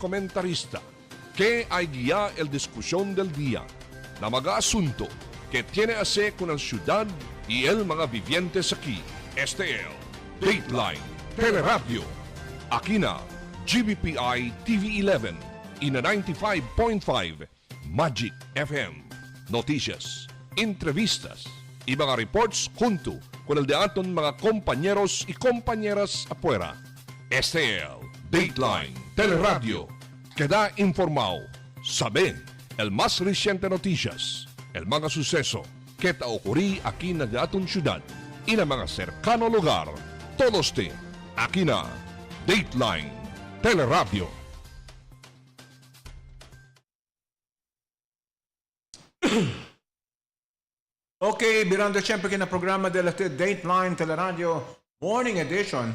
comentarista que hay guía el discusión del día na mga asunto que tiene ase con el ciudad y el mga vivientes aquí. Este es Dateline Teleradyo. Aquí na GBPI TV11 y na 95.5 Magic FM. Noticias, entrevistas y mga reports junto con el de aton mga compañeros y compañeras afuera. Este es Dateline Teleradyo. Queda informado, sabe el más reciente noticias, el mga suceso que ta ocurrí aquí na de aton ciudad y na mga cercano lugar. Todos te aquí na Dateline Teleradyo. Okay, virando siyempre kinaprograma de la Dateline Teleradyo Morning Edition.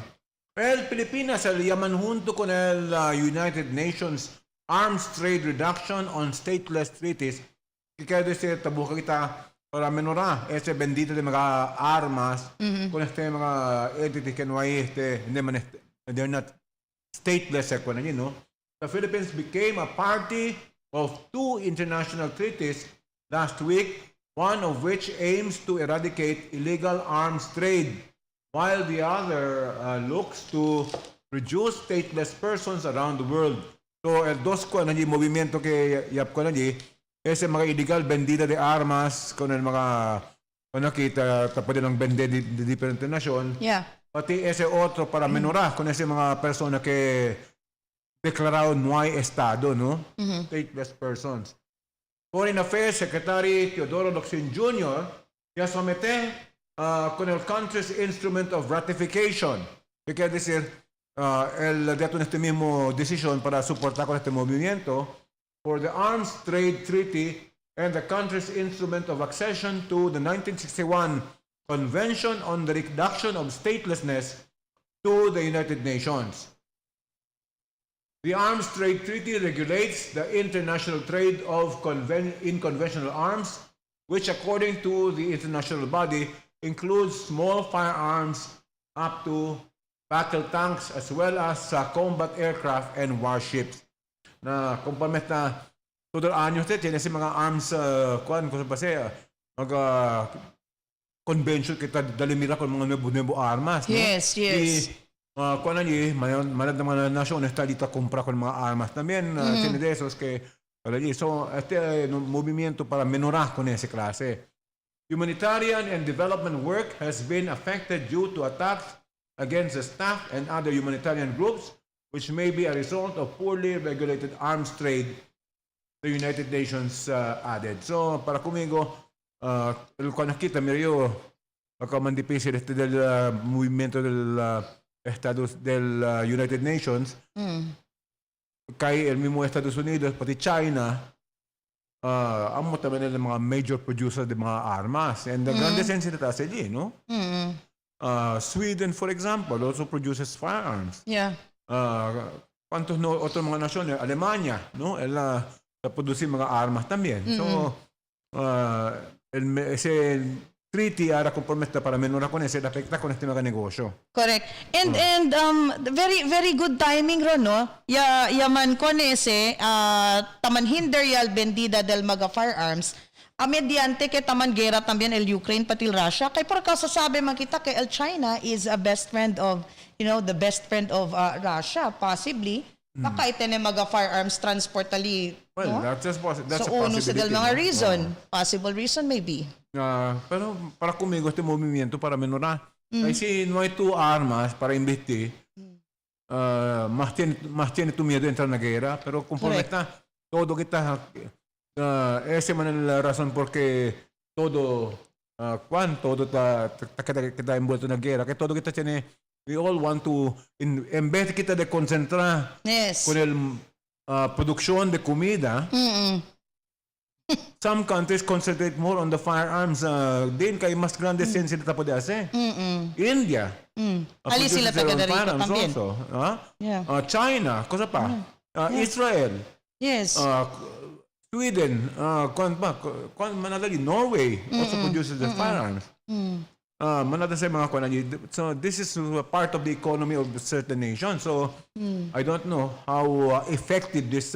El Pilipinas al llaman junto con el United Nations Arms Trade Reduction on Stateless Treaties que quiere decir tabuca kita para menora ese bendito de mga armas con este mga entity que no hay they're not stateless you know. The Philippines became a party of two international treaties last week, one of which aims to eradicate illegal arms trade, while the other looks to reduce stateless persons around the world. So, el dos ko na movimiento que yap ko na ese mga illegal vendida de armas con el mga nakita tapos ng vende de diferente nasyon. Yeah. Pati ese otro para menorar con ese mga persona que declarado no hay estado, no? Stateless persons. Foreign Affairs Secretary Teodoro Locsin Jr. ya somete con el country's instrument of ratification. Que quiere decir, el dato en este mismo decisión para soportar con este movimiento for the Arms Trade Treaty and the country's instrument of accession to the 1961 Convention on the Reduction of Statelessness to the United Nations. The Arms Trade Treaty regulates the international trade of unconventional arms, which according to the international body includes small firearms up to battle tanks as well as combat aircraft and warships. Na kumpamit na todo años tiene si mga arms kung sa base convention kita dalimira con mga nuevo armas, no? Yes, yes. Kung ano manad ng mga nasyon está dito a comprar con mga armas también, tiene de esos que so este movimiento para menorar con ese clase. Humanitarian and development work has been affected due to attacks against the staff and other humanitarian groups, which may be a result of poorly regulated arms trade, the United Nations added. So, para conmigo, cuando nakita medio man difícil del movimiento del Estados del United Nations, kay el mismo Estados Unidos, pati China, amo también el mga major producers de mga armas. And the grande sense nila sa no? Sweden, for example, also produces firearms. Yeah. ¿Cuántos otros mga naciones? Alemania, ¿no? Él produce mga armas también. So, ese treaty ahora compromete para menorar con ese, afecta con este mga negosyo. Correct. And very very good timing ron, no? Yaman con ese taman hinder yal vendida del mga firearms. Mediante que taman gera también el Ukraine pati el Russia. Kay por kasasabi man kita kay el China is a best friend of, the best friend of Russia, possibly. Baka ito na mga firearms transport ali. Well, no? that's a possibility. So, uno sa del mga reason. Possible reason, maybe. Pero para conmigo, este movimiento para menorar. Ay, si no hay tu armas para investir, más tiene tu miedo de entrar en la guerra. Pero conforme está, todo que está, esa es la razón porque todo, todo está envuelto en la guerra, que todo que está tiene. We all want to, en vez kita de concentrar con el producción de comida, some countries concentrate more on the firearms. Din kay mas grande sense nila pwede hacer. India. Ali sila taga-darito también. China, cosa pa? Israel. Yes. Sweden, Norway also produces the firearms. manata sa mga kuan. So this is part of the economy of a certain nation. So I don't know how effective this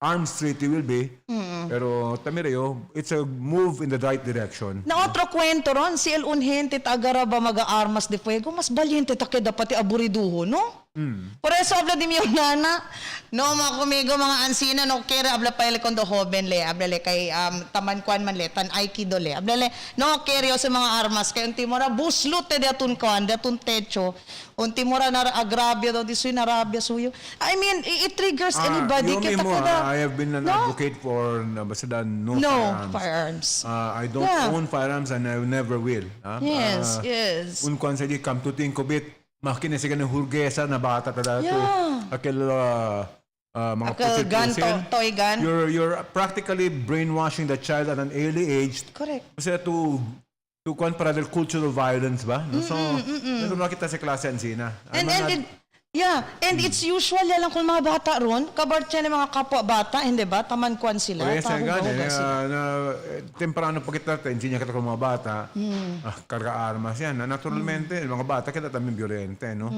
arms treaty will be. Pero tamireo, it's a move in the right direction. Na otro kwento ron, si el unhente tagara ba mag-armas de fuego, mas valiente ta keda pati aburiduho, no? Por eso habla di mi nana, no mga kumigo mga ansina no kere habla pa ele kondo joven le, habla le kay taman kuan man le tan aikido le. Habla le no kere sa mga armas kay unti mora buslut de atun kuan, de atun techo. Unti mora na agrabya do di suy na rabya suyo. I mean, it triggers anybody Yung kita mo, kada. I have been an advocate for basta no firearms. I don't own firearms and I never will. Yes, yes. Un kwan sa di, come to think of it, makinesi ka ng hurgesa na bata tada to. Akil mga gun, toy gun. You're practically brainwashing the child at an early age. Correct. Kasi to kwan para del cultural violence ba? No? So, nandun nakita sa klase ansina. And it's usual lang kung mga bata ron, kabart siya ng mga kapwa bata, hindi ba? Taman kuan sila. Yes, temprano pa kita, engineer kita kung mga bata, karga armas yan. Naturalmente, mga bata kita tamang violente, no?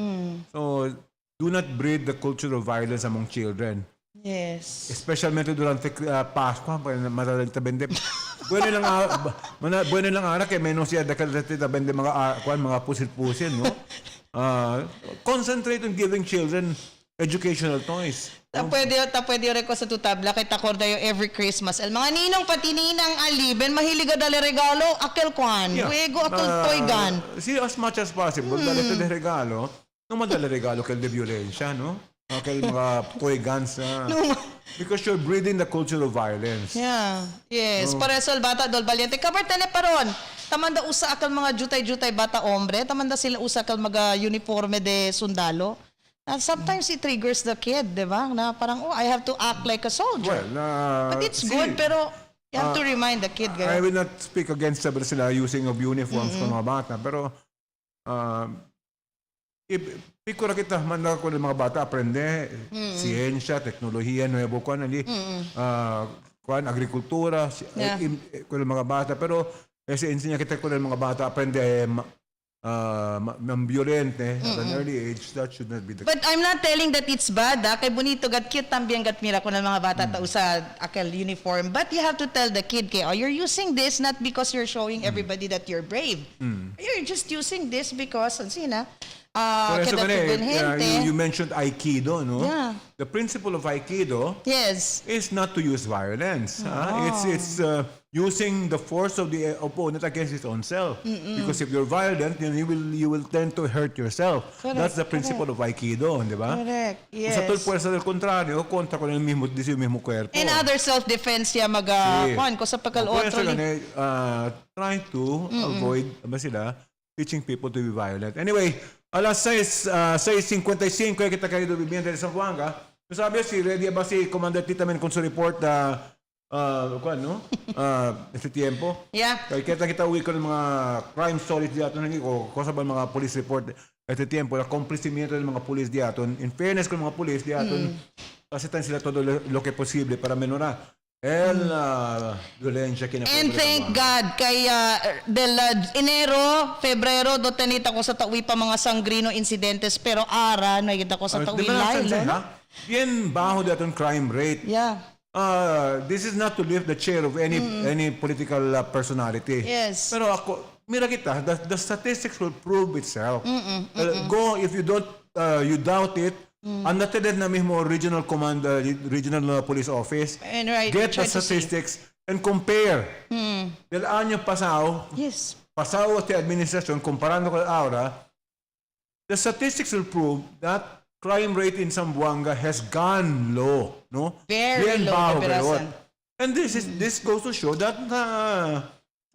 So, do not breed the culture of violence among children. Yes. Especially durante Pasko, madalang tabende. Bueno lang ara kay menos siya dakal tabende mga pusil-pusil, no? Concentrate on giving children educational toys. Pwede rin ko sa tutabla kay takorda yung every Christmas. El mga ninong pati ninang aliben mahiliga dali regalo akel kwan. Luego akol toy gun. See as much as possible dali de regalo. No madali regalo kay de violensya, no? Kay mga toy guns. Because you're breeding the culture of violence. Yeah. Yes. Pareso bata dol valiente. Kabartane paron. Tamanda usa akal mga jutay-jutay bata hombre. Tamanda sila usa akal mga uniforme de sundalo. And sometimes it triggers the kid, di ba? Na parang, I have to act like a soldier. Well, but it's good, pero you have to remind the kid. I will not speak against sila using of uniforms ng mga bata. Pero, pikura kita, manda ko ng mga bata, aprende, siyensya, teknolohiya, nuevo kuan, agrikultura, ko ng mga bata. Pero, kasi ensinya kita ko ng mga bata, aprende, violente at an early age, that should not be the case. But I'm not telling that it's bad, kay bonito gat cute también gat mira ko ng mga bata ta usa akel uniform, but you have to tell the kid kay you're using this not because you're showing everybody that you're brave. You're just using this because ansina you mentioned Aikido, no? Yeah. The principle of Aikido is not to use violence. It's using the force of the opponent against his own self. Because if you're violent, then you will tend to hurt yourself. Correct, that's the principle of Aikido, di ba? Correct. Yes. Sa fuerza del contrario, kontra ko ng mismo cuerpo. And other self-defense ko sa pagkalotro. Trying to avoid teaching people to be violent. Anyway, alas 6:55 kita kayo bibigyan sa Zamboanga. Sabi si ready ba si Commander Titamen kung sa report este tiempo. Yeah. Kaya kita uwi ko ng mga crime stories diyato o kosa ba mga police report este tiempo, la complicimiento ng mga police diyato. In fairness ko mga police diyato, kasi tan sila todo lo que posible para menorar violencia and thank God kay del Enero, Febrero do tanita ko sa tawi pa mga sangrino incidentes pero ara no kita ko sa tawi lain. Bien bajo datong crime rate. Yeah. This is not to lift the chair of any political personality. Yes. Pero ako, mira kita, the statistics will prove itself. Go if you don't you doubt it. Anatid na mismo regional command, regional police office. And get the statistics and compare. Del año pasado, pasado este administration, comparando con ahora, the statistics will prove that crime rate in Zamboanga has gone low, no? Very low. And this goes to show that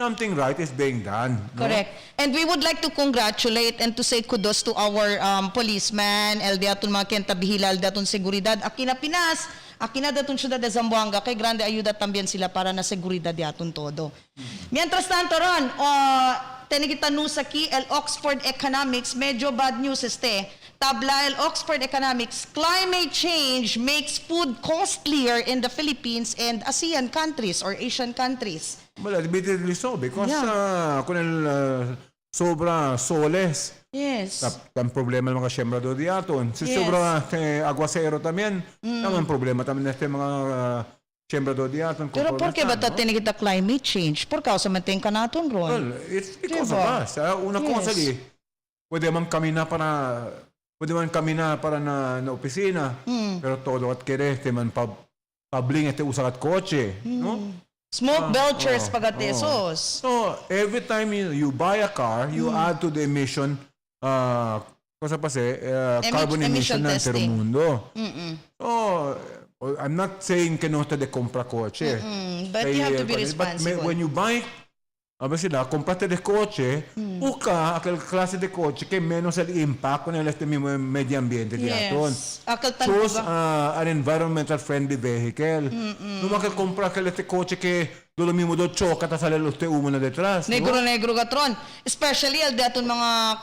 something right is being done. Correct. No? And we would like to congratulate and to say kudos to our policeman, el diaton mga kenta bihilal daton seguridad. Akina Pinas, akina daton syudad de Zamboanga, kay grande ayuda también sila para na seguridad diaton todo. Mientras tanto ron, tenigita news aquí, el Oxford Economics, medyo bad news Tabla el Oxford Economics, climate change makes food costlier in the Philippines and ASEAN countries or Asian countries. Well, admittedly so, because sobra soles. Yes. Ang problema ng mga siyembrador diaton. Si Yes. sobra aguacero también. Ang problema también ng mga siyembrador diaton. Pero por qué ba no? tatin kita climate change? Por causa matin ka naton, Ron. Well, it's because Diba? of us. Una Yes. cosa di, pwede man kami na para na opisina, pero todo at kere, man pabling ete usak at kotse, no? Smoke belchers pagatesos. So, every time you buy a car, you add to the emission, carbon emission emission ng testing. mundo. So, I'm not saying que no te de compra kotse. But you have to be responsible. When you buy, comprate de kotse, busca aquel clase de kotse que menos el impacto en el mismo medio ambiente. Yes. Akal Choose tanong an environmental friendly vehicle. No compra aquel kotse que do lo mismo do choca ta sale usted humo na detrás. Negro gatron. Especially al diaton mga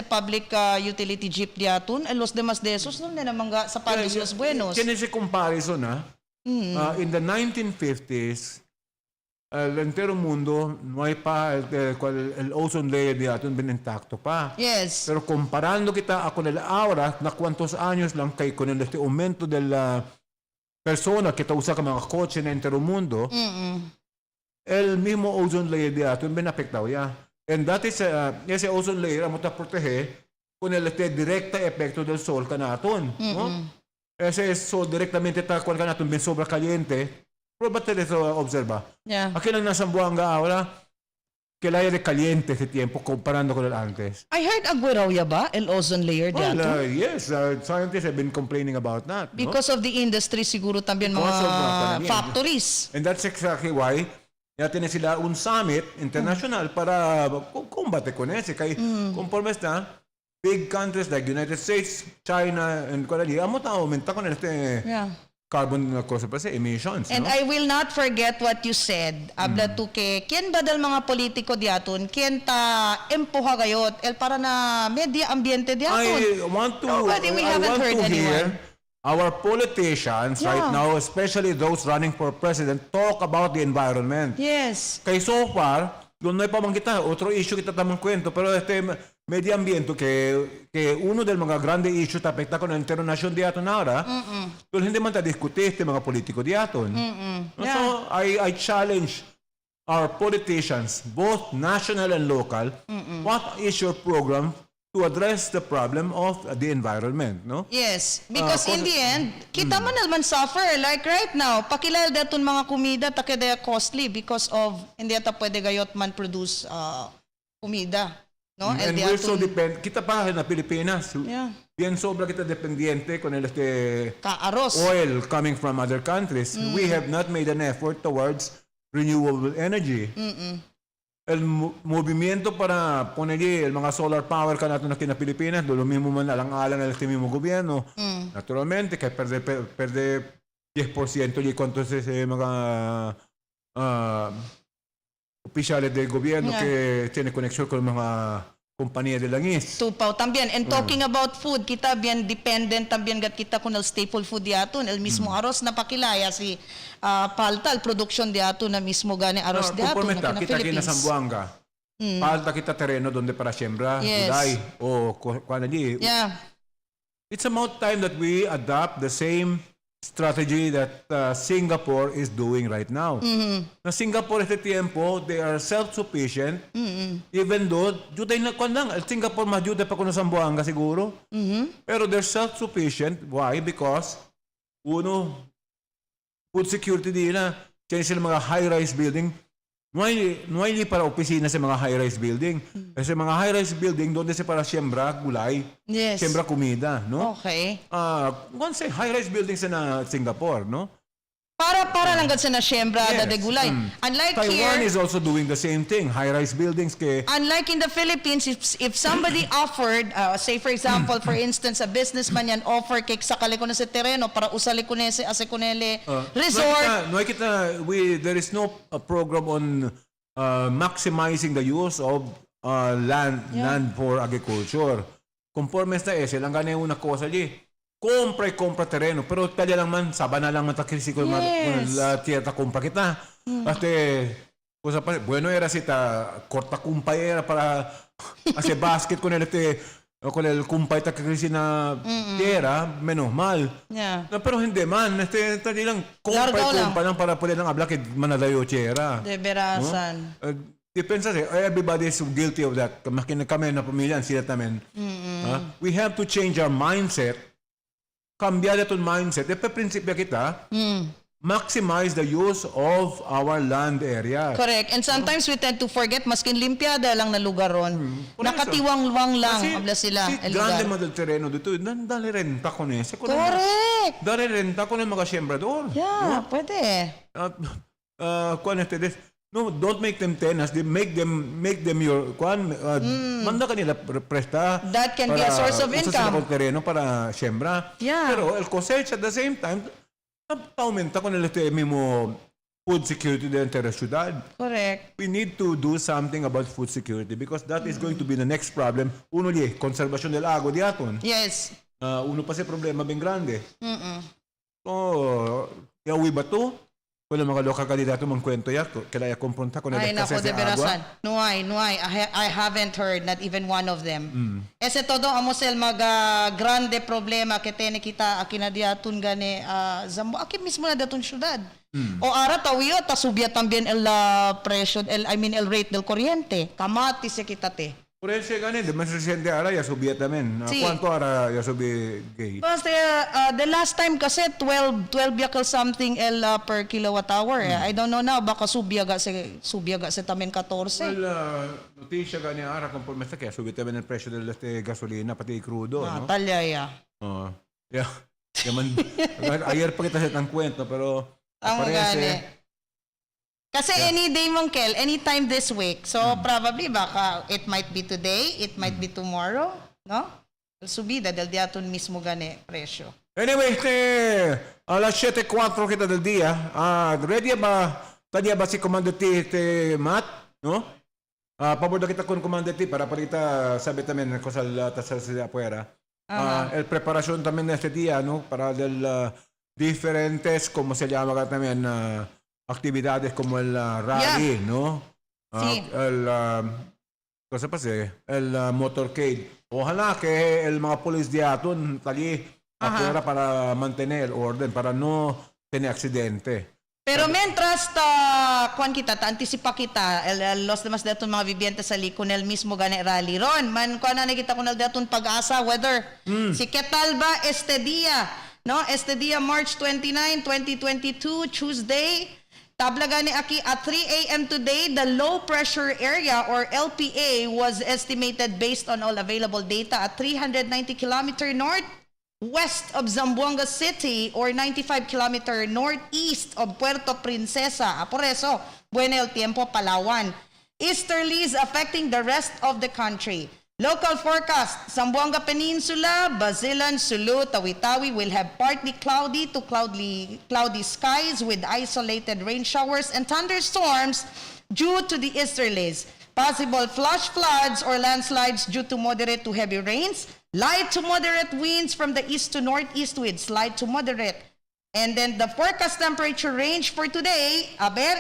public utility jeep diaton, los demás de esos no na mga sapatos los buenos. Tiene ese comparison, in the 1950s, el entero mundo, no hay pa, el ozone layer diaton bien intacto pa. Yes. Pero comparando kita con el ahora, na cuantos años lang kay con el aumento de la persona que usa ka mga kotse na entero mundo, el mismo ozone layer diaton bien afectado ya. And that is, ese ozone layer amo ta protege con el directa epekto del sol kanaton, no? Ese sol directamente ta kuan kanaton bien sobra caliente. Pero ba't eso observa? Yeah. Aquí lang nasa Buanga ahora, que el aire caliente ese tiempo comparando con el antes. I heard agweraw ya ba el ozone layer Well, diaton? yes, scientists have been complaining about that. No? Because of the industry siguro también Because of mga panangin. factories. And that's exactly why natin sila un summit international para combate con ese. Kaya conforme está, big countries like United States, China, and Korea, amo ta aumenta con Yeah. carbon emissions. And no? I will not forget what you said. Abla to ke, kien ba dal mga politiko diaton, kien ta empuha gayot, el para na media ambiente diaton. I want to hear our politicians right now, especially those running for president, talk about the environment. Yes. Kay so far, doon na pa man kita, otro issue kita tamang kwento, pero medio ambiente que uno del mga grande issue ta apekta con el entero nasyon diaton ahora, pero hindi man ta diskute mga politiko diaton. So I challenge our politicians, both national and local, what is your program to address the problem of the environment, no? Yes, because in the end, kita man naman suffer. Like right now, pakilala daton mga kumida, takeda costly because of hindi ata pwede gayot man produce kumida. No? And we're so kita pa na Pilipinas, Yeah. bien sobra kita dependiente con el Kaaros. oil coming from other countries. We have not made an effort towards renewable energy. El movimiento para ponerle el mga solar power ka natin na Pilipinas, lo mismo man alang-alang ng mismo gobierno. Naturalmente, kaya perde 10% y cuánto es ese mga opisyales del gobierno que tiene conexión con mga compañía de langis. Tupaw también. And talking about food, kita bien dependent también gat kita kun el staple food diaton. El mismo arroz na pakilaya si palta, el production diaton na mismo gani arroz diaton na Conforme kita aquí na Zamboanga, palta kita terreno donde para siembra, gulay, o kuan allí. Yeah. It's about time that we adopt the same strategy that Singapore is doing right now. Na Singapore este tiempo, they are self-sufficient, even though, juday na kwan lang, Singapore majuday pa kuno Zamboanga siguro. Pero they're self-sufficient. Why? Because, uno, food security din na, kaya sila mga high-rise building, no hay para opisina sa mga high-rise building. Kasi mga high-rise building, doon sa para siyembra, gulay, Yes. siyembra comida, no? Okay. Once high-rise buildings na Singapore, no? Para lang gad sa na siyembra de gulay. Unlike Taiwan here, is also doing the same thing. High-rise buildings unlike in the Philippines, if somebody offered, say for example, for instance, a businessman yan offer kay sakali ko na sa terreno para usali ko na sa asekunele resort. There is no program on maximizing the use of land for agriculture. Conforme esta lang gane una cosa allí. Compra terreno, pero talya lang man, sabana lang man takrisi ko la tierra compra kita. Este, Cosa pa, bueno era sita corta kumpay era para hace basket con con el kumpay ta kasi na tierra, menos mal. Yeah. No, pero hindi man, tadi lang Largo lang. kumpay lang para pwede lang abla kay manadayo tierra. De verasan. Depende sa everybody is guilty of that. Kami na pamilya, sila tamen. We have to change our mindset. Cambiar itong mindset. Prinsipyo kita, maximize the use of our land area. Correct. And sometimes we tend to forget, maskin limpiada lang na lugar ron. Nakatiwang-wang lang, abla sila. Si grande mo del terreno dito, dali renta ko na. Correct. Dali renta ko na mga siyembrador. Yeah, pwede. No, don't make them tenants. Make them your manda kanila presta. That can be a source of income. Sa terreno para siembra. Yeah. Pero el cosecha at the same time, aumenta ko nila mismo food security dentro sa syudad. Correct. We need to do something about food security because that is going to be the next problem. Uno conservation del agua di aton. Yes. Uno pa si problema bien grande. So, yawi ba to? Kung mga lokal kandidato mang kwento yato, kaya kumpronta ko na Ay, nako, de verasan. Nuay. I haven't heard, not even one of them. Ese todo amosel mga grande problema que tiene kita akinadiatun gane Zambo. Aki mismo na datun syudad. O ara tawiyo, tasubya también el presyo, el rate del kuryente. Kamati se kitate. Por eso gane, de más reciente ara ya subía también. Sí. ¿Cuánto ara ya subí gay? Basta, the last time kasi 12 yakal something per kilowatt hour. I don't know now, baka subyaga sa tamen 14. Well, notisya gani ara conforme sa kaya subí también el presyo del gasolina pati crudo, no? Talyaya. Yeah. Ayer pa kita sa kwento pero Ang parece gani. Kasi any day mong Kel, anytime this week. So probably baka it might be today, it might be tomorrow, no? Subida del diaton mismo gani presyo. Anyway, alas 7:04 kita del día. Ready ba? Tadi ba si Comandante Matt, no? Pabor kita con Comandante para parita sabi tamen ko sa afuera. El preparación también de este día, no? Para del diferentes, como se llama también, actividades como el rally, ¿no? Sí. Cosa pa el motorcade. Ojalá que el mga polis de aton tali afuera para mantener orden, para no tener accidente. Pero mientras antisipa kita, los demás daton mga vivientes sa likunel mismo gani rally ron. Man kuan na kita kunal daton pag-asa weather. Si ketal ba este día, no? Este día March 29, 2022, Tuesday. Tabla gani aki at 3 a.m. today, the low pressure area or LPA was estimated based on all available data at 390 km northwest of Zamboanga City or 95 km northeast of Puerto Princesa. Por eso, bueno el tiempo Palawan. Easterlies affecting the rest of the country. Local forecast, Zamboanga Peninsula, Basilan, Sulu, Tawi-Tawi will have partly cloudy to cloudy skies with isolated rain showers and thunderstorms due to the easterlies. Possible flash floods or landslides due to moderate to heavy rains. Light to moderate winds from the east to northeast with slight to moderate. And then the forecast temperature range for today,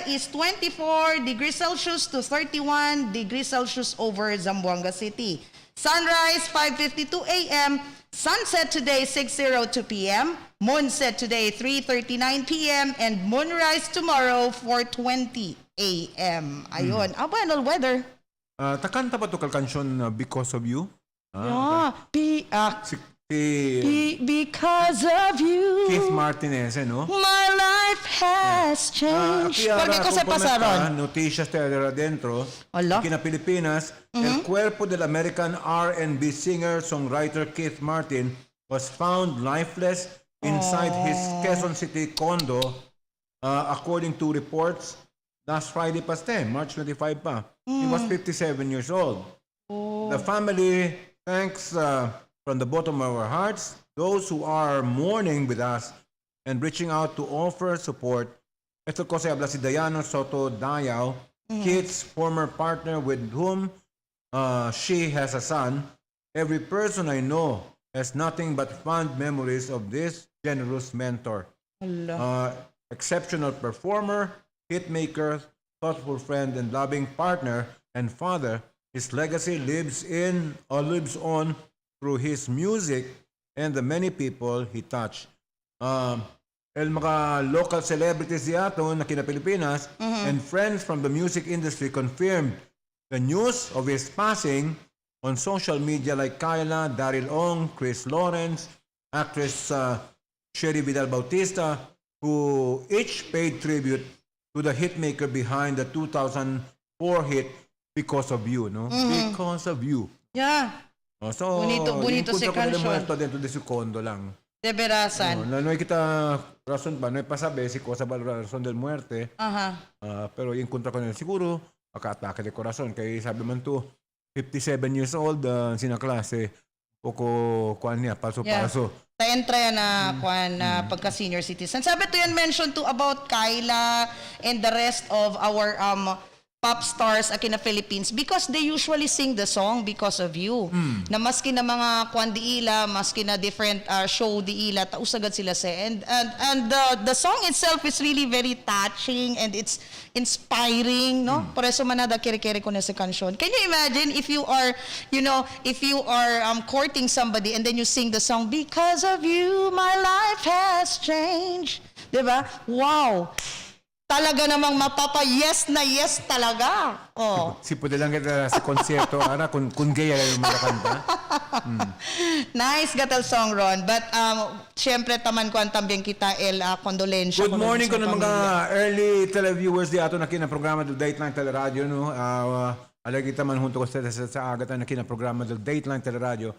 is 24 degrees Celsius to 31 degrees Celsius over Zamboanga City. Sunrise, 5:52 a.m. Sunset today, 6:02 p.m. Moonset today, 3:39 p.m. And moonrise tomorrow, 4:20 a.m. Ayun. Bueno, weather. Takanta ba to kalkansyon Because of You? Because of you, Keith Martinez, no? my life has changed. Porque ko sa pasaron. Noticias tayo dentro. Ala. Aquí na Pilipinas, el cuerpo del American R&B singer-songwriter Keith Martin was found lifeless inside his Quezon City condo, according to reports last Friday March 25 pa. He was 57 years old. The family thanks from the bottom of our hearts those who are mourning with us and reaching out to offer support. Ito ko sa habla si Diana Soto Dayaw, Keith's former partner with whom she has a son. Every person I know has nothing but fond memories of this generous mentor. Exceptional performer, hitmaker, thoughtful friend and loving partner and father, his legacy lives on through his music and the many people he touched. El mga local celebrities diato na kina Pilipinas and friends from the music industry confirmed the news of his passing on social media like Kyla, Daryl Ong, Chris Lawrence, actress Sherry Vidal Bautista, who each paid tribute to the hitmaker behind the 2004 hit Because of You, no? Because of You. Yeah. So, Bonito si canción. muerto dentro de su condo lang. De verasan. No hay kita razón pa, no hay pasabi si cosa ba razón del muerte. Pero yung kontra ko nila siguro, maka-atake de corazon. Kaya sabi man to, 57 years old, sinaklase, poko kuan niya, paso-paso. Ta-entra na kuan na pagka-senior citizen. Sabi to yan mention to about Kyla and the rest of our pop stars akin na Philippines because they usually sing the song Because of You. Na maski na mga kuan diila, maski na different show diila, tausagad sila sa. And the song itself is really very touching and it's inspiring, no? Por eso manada kere-kere ko na sa kansion. Can you imagine if you are, courting somebody and then you sing the song Because of You, my life has changed. Diba? Wow! Talaga namang mapapa-yes na yes talaga. Oh. Si pwede lang kita sa konserto, ana, kung gaya yung mga kanta. Nice gatal song, Ron. But, syempre, taman ko ang tambing kita, kondolensya. Good morning ko ng mga early televiewers di ato na kinaprograma del Dateline Teleradyo, no? Alagi taman junto ko sa agatan na kinaprograma del Dateline Teleradyo.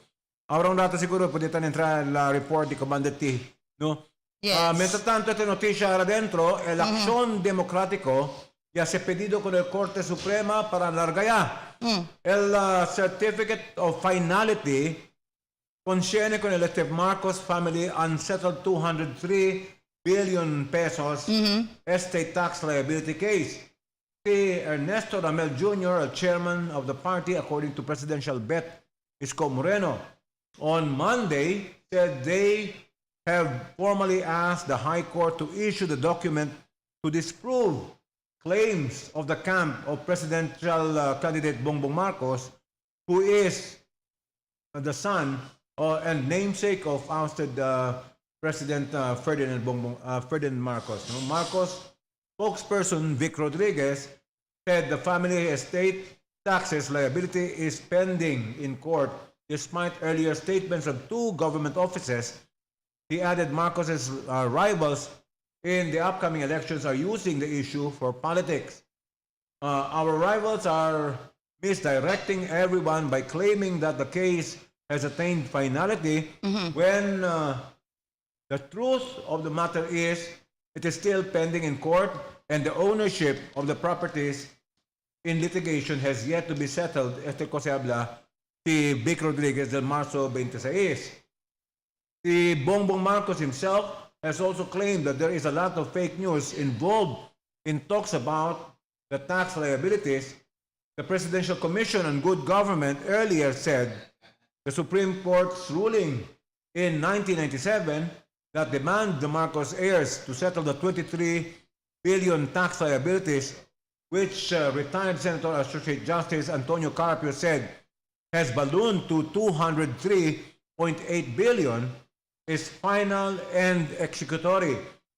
Ahora un rato siguro pwede tayo entrar la report di Commander T, no? Yes. Mientras tanto, esta noticia ahora adentro, el Acción Democrático ya se ha pedido con el Corte Suprema para alargar ya el Certificate of Finality contiene con el Marcos Family Unsettled 203 billion pesos estate tax liability case. Si Ernesto Ramel Jr., el chairman of the party, according to presidential bet Isko Moreno, on Monday said they have formally asked the High Court to issue the document to disprove claims of the camp of presidential candidate Bongbong Marcos, who is the son and namesake of ousted President Ferdinand Marcos. No? Marcos spokesperson Vic Rodriguez said the family estate taxes liability is pending in court despite earlier statements of two government offices. He added Marcos's rivals in the upcoming elections are using the issue for politics. Our rivals are misdirecting everyone by claiming that the case has attained finality when the truth of the matter is it is still pending in court and the ownership of the properties in litigation has yet to be settled. Este ko se habla si Vic Rodriguez del Marzo 26. Si Bongbong Marcos himself has also claimed that there is a lot of fake news involved in talks about the tax liabilities. The Presidential Commission on Good Government earlier said the Supreme Court's ruling in 1997 that demanded the Marcos heirs to settle the 23 billion tax liabilities, which retired Senator Associate Justice Antonio Carpio said has ballooned to 203.8 billion, is final and executory.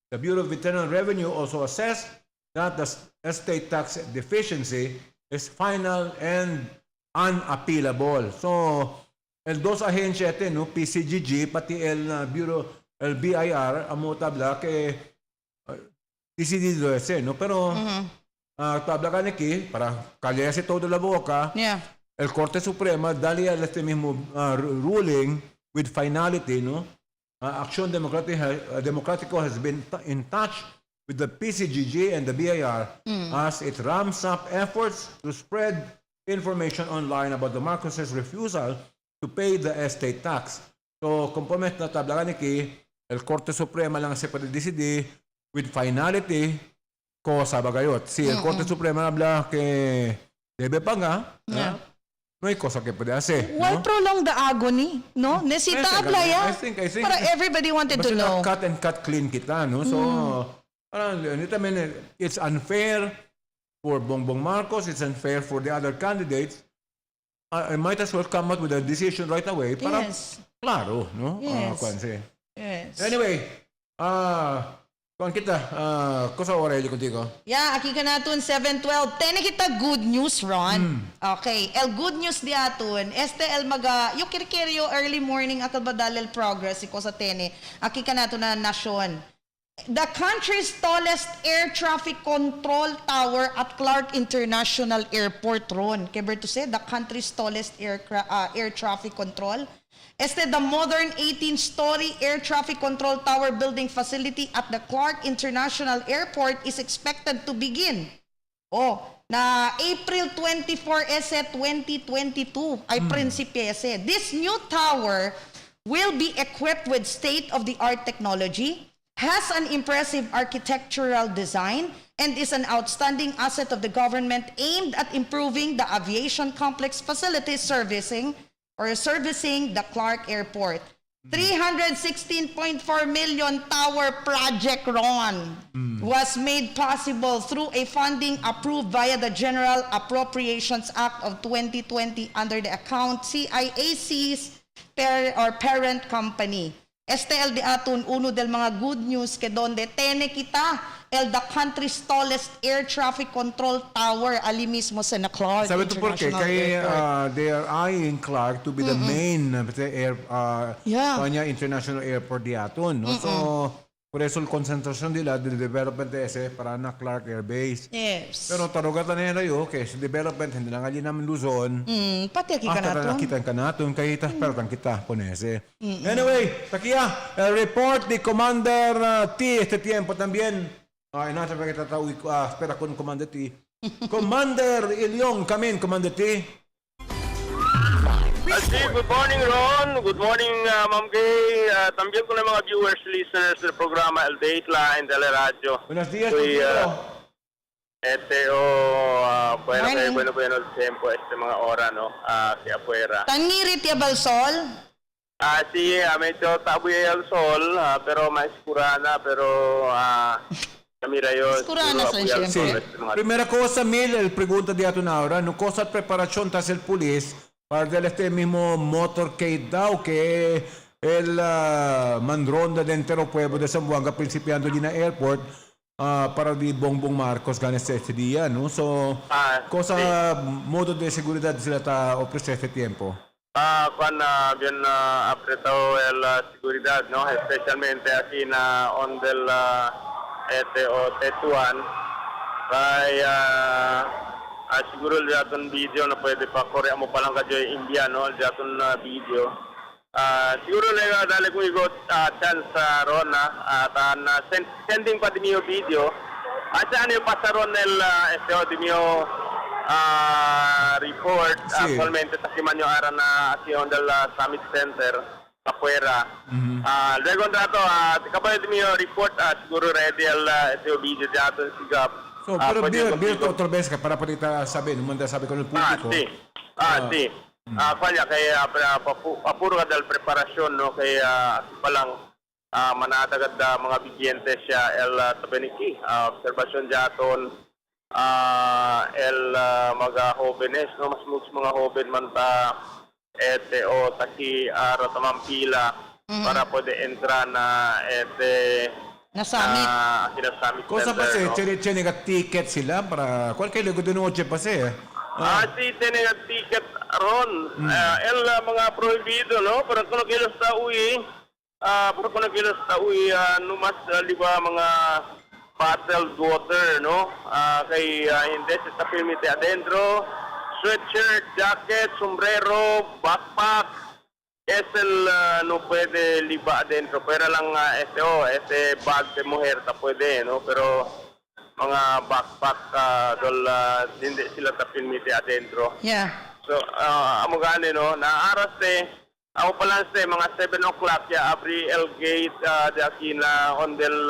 The Bureau of Internal Revenue also assessed that the estate tax deficiency is final and unappealable. So, el dos ahensya ito, no, PCGG, pati el Bureau, el BIR, amo tabla ke decidido ese, no? Pero, tabla ka niki, para calyase todo la boca, el Corte Suprema, dali al este mismo ruling with finality, no? Acción Democrático has been in touch with the PCGG and the BIR as it ramps up efforts to spread information online about the Marcoses' refusal to pay the estate tax. So, compromet na tabla niki, el Corte Suprema lang sa pag-decide with finality ko sa bagayot. Si el Corte Suprema habla que debe pa nga, no hay cosa que puede hacer. Why no? prolong the agony? No? Necesita ablaya. I think para everybody wanted to know. Cut and cut clean kita, no? So, parang, it's unfair for Bongbong Marcos, it's unfair for the other candidates. I might as well come out with a decision right away para Yes. klaro, no? Yes. Kwanse. Yes. Anyway, kuan kita, kusa oray contigo. Yeah, aki ka natin 7:12. Tene kita good news, Ron. Okay. El good news di aton. El maga, yung kirikiryo early morning at badalel progress iko sa tene. Aki ka natin na nasyon. The country's tallest air traffic control tower at Clark International Airport, Ron. Keber to say, the country's tallest air traffic control. The modern 18-story air traffic control tower building facility at the Clark International Airport is expected to begin. Na April 24 2022 ay prinsipe ese. This new tower will be equipped with state-of-the-art technology, has an impressive architectural design, and is an outstanding asset of the government aimed at improving the aviation complex facilities servicing the Clark Airport. 316.4 million tower project, Ron, was made possible through a funding approved via the General Appropriations Act of 2020 under the account CIAC's parent company. El de aton uno del mga good news que donde tene kita the country's tallest air traffic control tower ali mismo sa Clark Sabi ito porque they are eyeing Clark to be the main international airport di aton. No? So, por eso el konsentrasyon nila del development ese para na Clark Air Base. Yes. Pero tarugatan na yun okay, sa development hindi lang alin namin Luzon. Pati aki ka nato. Nakita ka natin, kahit pertan kita, ponese. Anyway, takia, el report de Commander T este tiempo también. Nasa pa kita tawag ko, espera con Commander T. Commander Ilyong, come in, Commander T. Good morning, Ron. Good morning, Ma'am Gay. También ko na mga viewers, listeners ng programa El Dateline Teleradyo. Buenos días, bueno el tiempo, mga ora, no? Aquí afuera. Tangirit ya balsol? Sí, medyo taboy el sol, pero mais kurana, pero camira yun. Kurana sa siya. Sí. Primera cosa, Mil, el pregunta de ato na ahora, no cosa preparación tas el pulis para del este mismo motorcade daw que el mandronda de entero pueblo de Zamboanga principiando din na airport para di Bongbong Marcos ganes este día, no? So, cosa modo de seguridad sila ta ofrece este tiempo? Bien apretado la seguridad, ¿no? Especialmente aquí na on del Tetuan. Siguro diyaton video na pwede pa korea mo palang kadyo India, no? Diyaton video. Siguro lega dali ko igot chance ron sending pa di mio video. Saan yung pasaron el di mio report actualmente takiman yung ara na action del Summit Center afuera. Luego dato kapag di mio report siguro ready el video diyaton sigap. So, pero bil otra vez para patita sabi, manda sabi ko ng publiko. Sí. Kaya apuro ka dahil preparasyon, no? Kaya palang manatagad mga bigyente siya tabeniki. Observasyon jaton mga jóvenes, no? Mas mga joven man ta taki ratamampila para pwede entra na Na summit. Summit Cosa pa Center, se no? tiene ticket sila para qualche lugar de noche pa se. Sí, tiene ticket ron. Mga prohibido, no? Pero kung kilos ta uwi, numas liba mga bottled water, no? Kay hindi sa permite adentro, sweatshirt, jacket, sombrero, backpack. No puede liba adentro, pero lang bag de mujer ta pwede, no? Pero mga backpack hindi sila ta permite adentro. Yeah. So, amo gani, no? Naaras ako pala mga 7 o'clock ya abri el gate de aquí na on del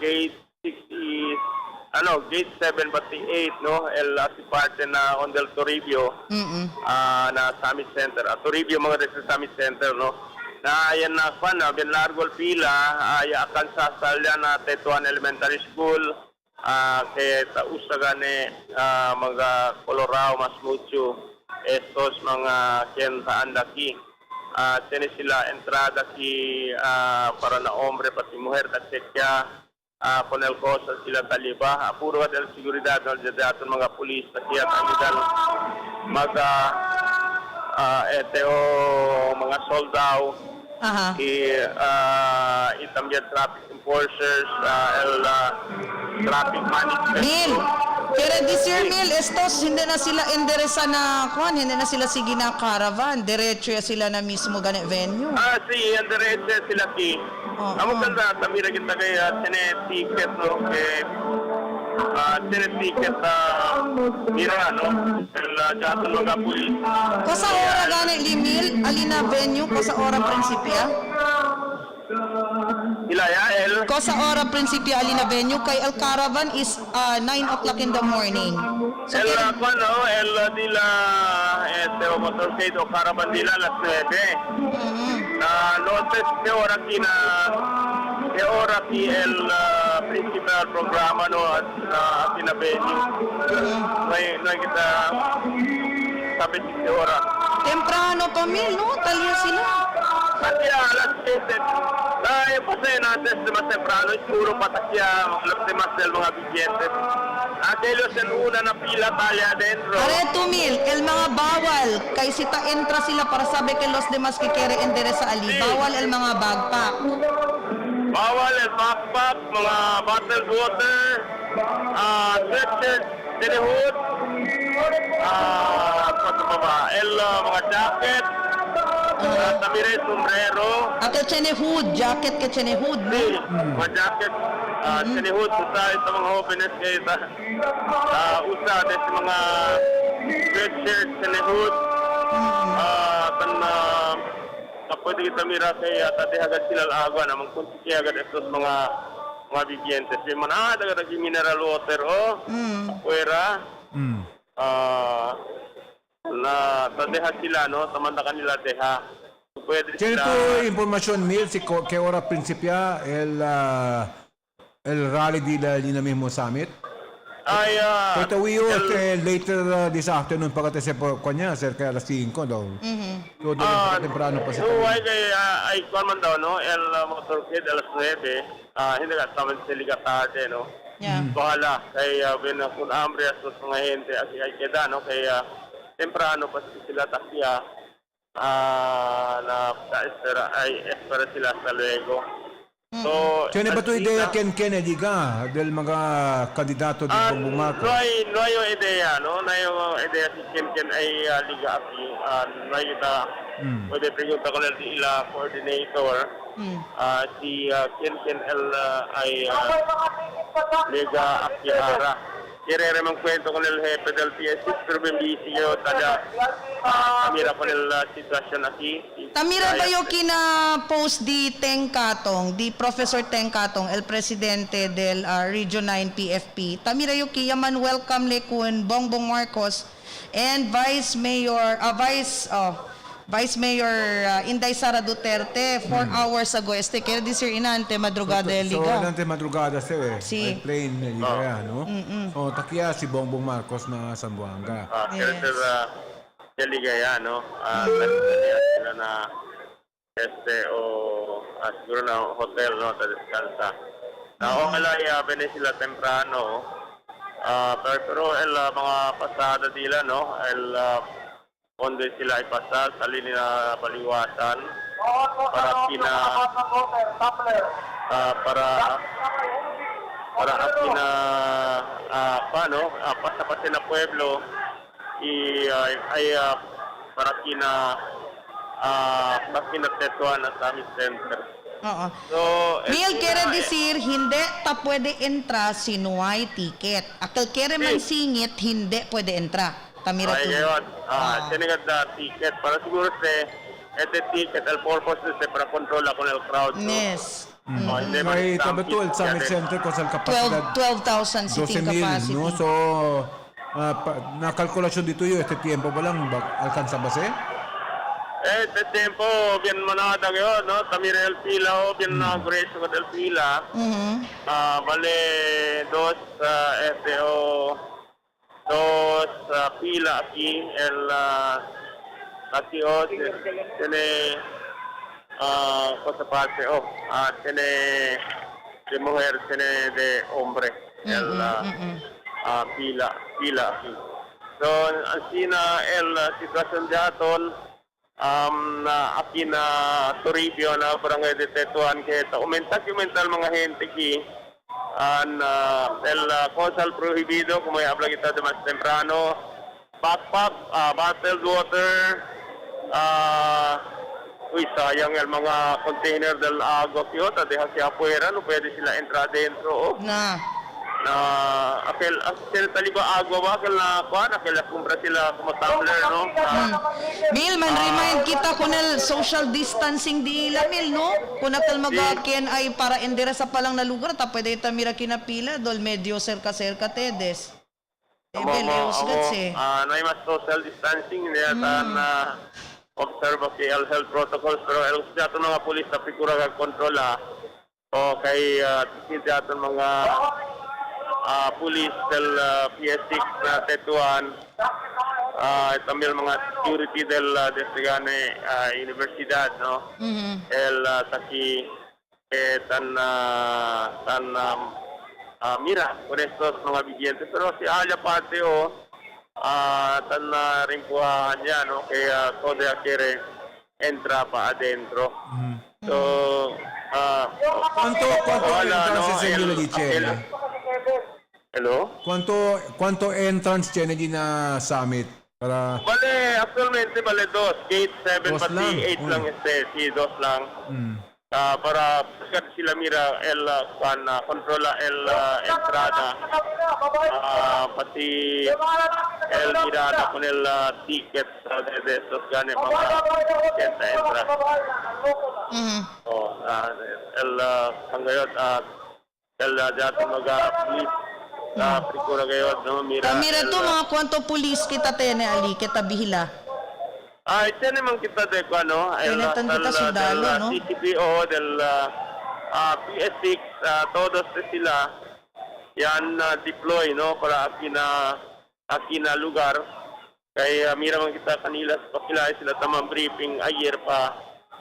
gate 6 is gate 7 but the 8, no? Si parte na on del Toribio na Summit Center. Toribio mga sa Summit Center, no? Na yan na bien largo el pila, akan sa salya na Tetuan Elementary School, kaya tausagan mga Colorado mas mucho estos mga quien saan daki. Tiene sila entrada aquí para na hombre pati mujer kasi kaya con el cosa sila taliba. Puro del seguridad no daton mga pulis kasi at amigal mga mga soldado Aha. y también traffic enforcers, el traffic management. Mil, kaya this year, Mil, estos, hindi na sila enderesa na, hindi na sila sige na caravan, diretso ya sila na mismo ganit venue. Sí, en derecho sila ki. Amo ganda, tamira kita kaya tiene ticket, no, tiene ticket, mira, no, el jato mga pulis. Ko sa ora ganit, Limil, alina venue, ko sa ora prinsipya? Ko sa ora prinsipya, alina venue, kay el caravan is 9 o'clock in the morning. So, El dila, motorcade o caravan dila las 9. Notes que ahora aquí el principal programa no aquí na venue. No hay kita sabi si ahora. temprano pa, Mil, no? Talya sila. Kasi alas 7. Pasay natin mas temprano, siguro patakya alas demás del mga billentes. Aquellos en una na pila tali adentro. Areto, Mil, el mga bawal, kay sita entra sila para sabi que los demás que quiere endereza ali. Sí. Bawal el mga backpack. Bawal el backpack, mga bottled water, sweatshirt, tinihod, mga jacket, tamire sombrero, Ate chenehud, jacket ke chenehud, sí, no? mga jacket, tinihod, usa ito mga jóvenes kayo usa dito mga sweatshirt, tinihod, pwede kita mira kay tatihagan sila agwa na magkunti agad estos mga vivientes. Yung mga dagat mineral water afuera. Na tatiha sila no, tamanda kanila teha. Pwede Tiene sila. tu información, Mil, si qué hora principia el rally de la Lina mismo summit? Ay, Tatawiyo later this afternoon pagkatapos po kanya cerca de las 5 daw. So doon temprano pa siya. ay kuan man daw no, el motorcade alas 9. Hindi ka saman sila tarde no. Yeah. Bahala kaya kung hambre asos mga gente ay queda no kaya temprano pa sila takya na espera sila sa luego. So Tiene ba tu idea ken Kennedy ka del mga kandidato de Bongbong Marcos? no hay idea no, no hay idea si quién ay liga aquí, no hay puede preguntar con el ila coordinator si quién el ay liga aquí ara. Quiere man cuento con el jefe del PSC, pero bien busy yo tada mira con la situación aquí. Tamira ba yung kina-post di Teng Katong, di Professor Teng Katong, el presidente del Region 9 PFP. Tamira yung kiyaman welcome le kun Bongbong Marcos and Vice Mayor Inday Sara Duterte 4 hours ago. Kaya di sir inante madrugada So liga. nante madrugada siya Si. plane liga no. So takiya si Bongbong Marcos na Zamboanga. Yes. Pero ligaya no. Sila na siguro na hotel no, ta descansa. Ojalá ven sila temprano. Pero el mga pasada nila no, el onde sila ipasal sa linya paliwasan para pasa na pueblo para tetuan na sa aming center. Oo. So, Mil, quiere decir, hindi ta pwede entra si nuay ticket. Akal kere man singit, hindi pwede entra. Tamira ay tu. ngayon, tinigat na ticket para siguro ticket, el purpose para controla con el crowd. No? Yes. Hindi May man tabatul sa Summit Center ko sa kapasidad 12,000 seating 12,000, capacity. no? So, nakalkulasyon dito yun, este tiempo pa lang, alcanza ba siya? Este tiempo, bien manada ngayon, no? Tamira el pila, bien na agreso ka del pila. Vale 2 dos pila aquí, aquí tiene cosa parte, tiene de mujer, tiene de hombre, pila aquí. So, así na sitwasyon daton, na aquí na Toribio na barangay de Tetuan kaya aumental mga gente ki el causal prohibido como ya habla kita de más temprano, backpack, bottled water, sayang el mga container del agua kyo, deja siya afuera, no pwede sila entrar dentro. Aquel taliba agua ba aquel kumpra sila como tumbler, no? Mil, man-remind kita kung social distancing di ila, Mil, no? Kung akal magakin ay para enderesa pa lang na lugar, ta pwede itamira kinapila, dol medyo serka-serka tedes. No hay más social distancing, hindi na observe ang health protocols, pero el dato mga pulis na figura kontrola o kay dato mga pulis del PS6 na Tetuan, también mga security del desde universidad, no? El taki mira con estos mga vivientes, pero si haya parte tan rimpuhan niya, no? Kaya todo quiere entra pa adentro. So, ¿Cuánto entrance tiene la Hello? ¿Cuánto entrance tiene na summit? Para Bale, actualmente dos. Gate 7 Dos pati lang. 8 lang dos lang. Para sila mira controla entrada. Pati el mirada con el ticket de estos gane mga gente entra. Hanggayon el dato police prikura kayo no mira. Mira to mga kwanto pulis kita tene ali kita bihila. Ito naman kita de Tinatan kita sundalo, no? CCPO del PS6 todos sila yan deploy no para aquí na lugar kaya mira man kita kanila pakilay sila tamang briefing ayer pa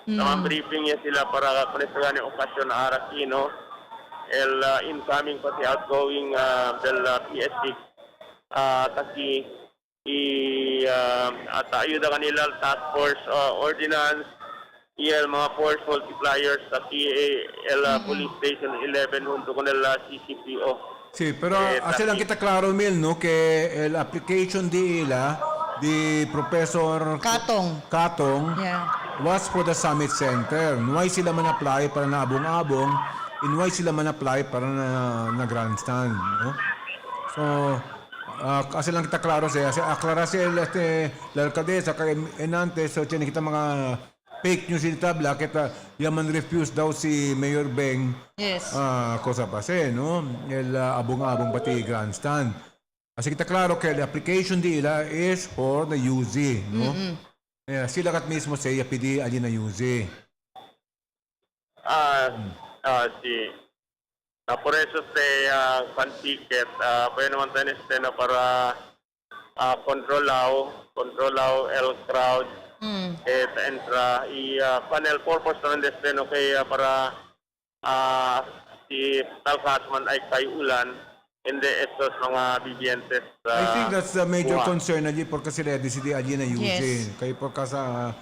tamang briefing ya sila para kunesagan yung okasyon na araki no el incoming pati outgoing del PS6 taki at ayuda kanila task force ordinance el mga force multipliers taki el police station 11 junto con el CCPO. Sí, pero así lang kita klaro, Mil, no, que el application di Professor Katong was for the Summit Center. Nuway sila man apply para na abong-abong, inuway sila man apply para na grandstand, no? So, kasi lang kita klaro siya. Aklarasi la alcaldesa kay enantes, so tiyan kita mga fake news in tabla kita yaman refuse daw si Mayor Beng. Yes. Cosa pa no? El abong-abong pati grandstand. Kasi kita klaro que the application nila is for the UZ, no? Sila kat mismo sa pidi ali na UZ. Sí. Por eso fan ticket, puede naman tayo na para controlao el crowd. Entra panel purpose naman destino kaya para si talkas man ay kayulan hindi estos mga vivientes. I think that's the major concern allí porque sila decide allí na UZ. Kaya porque sa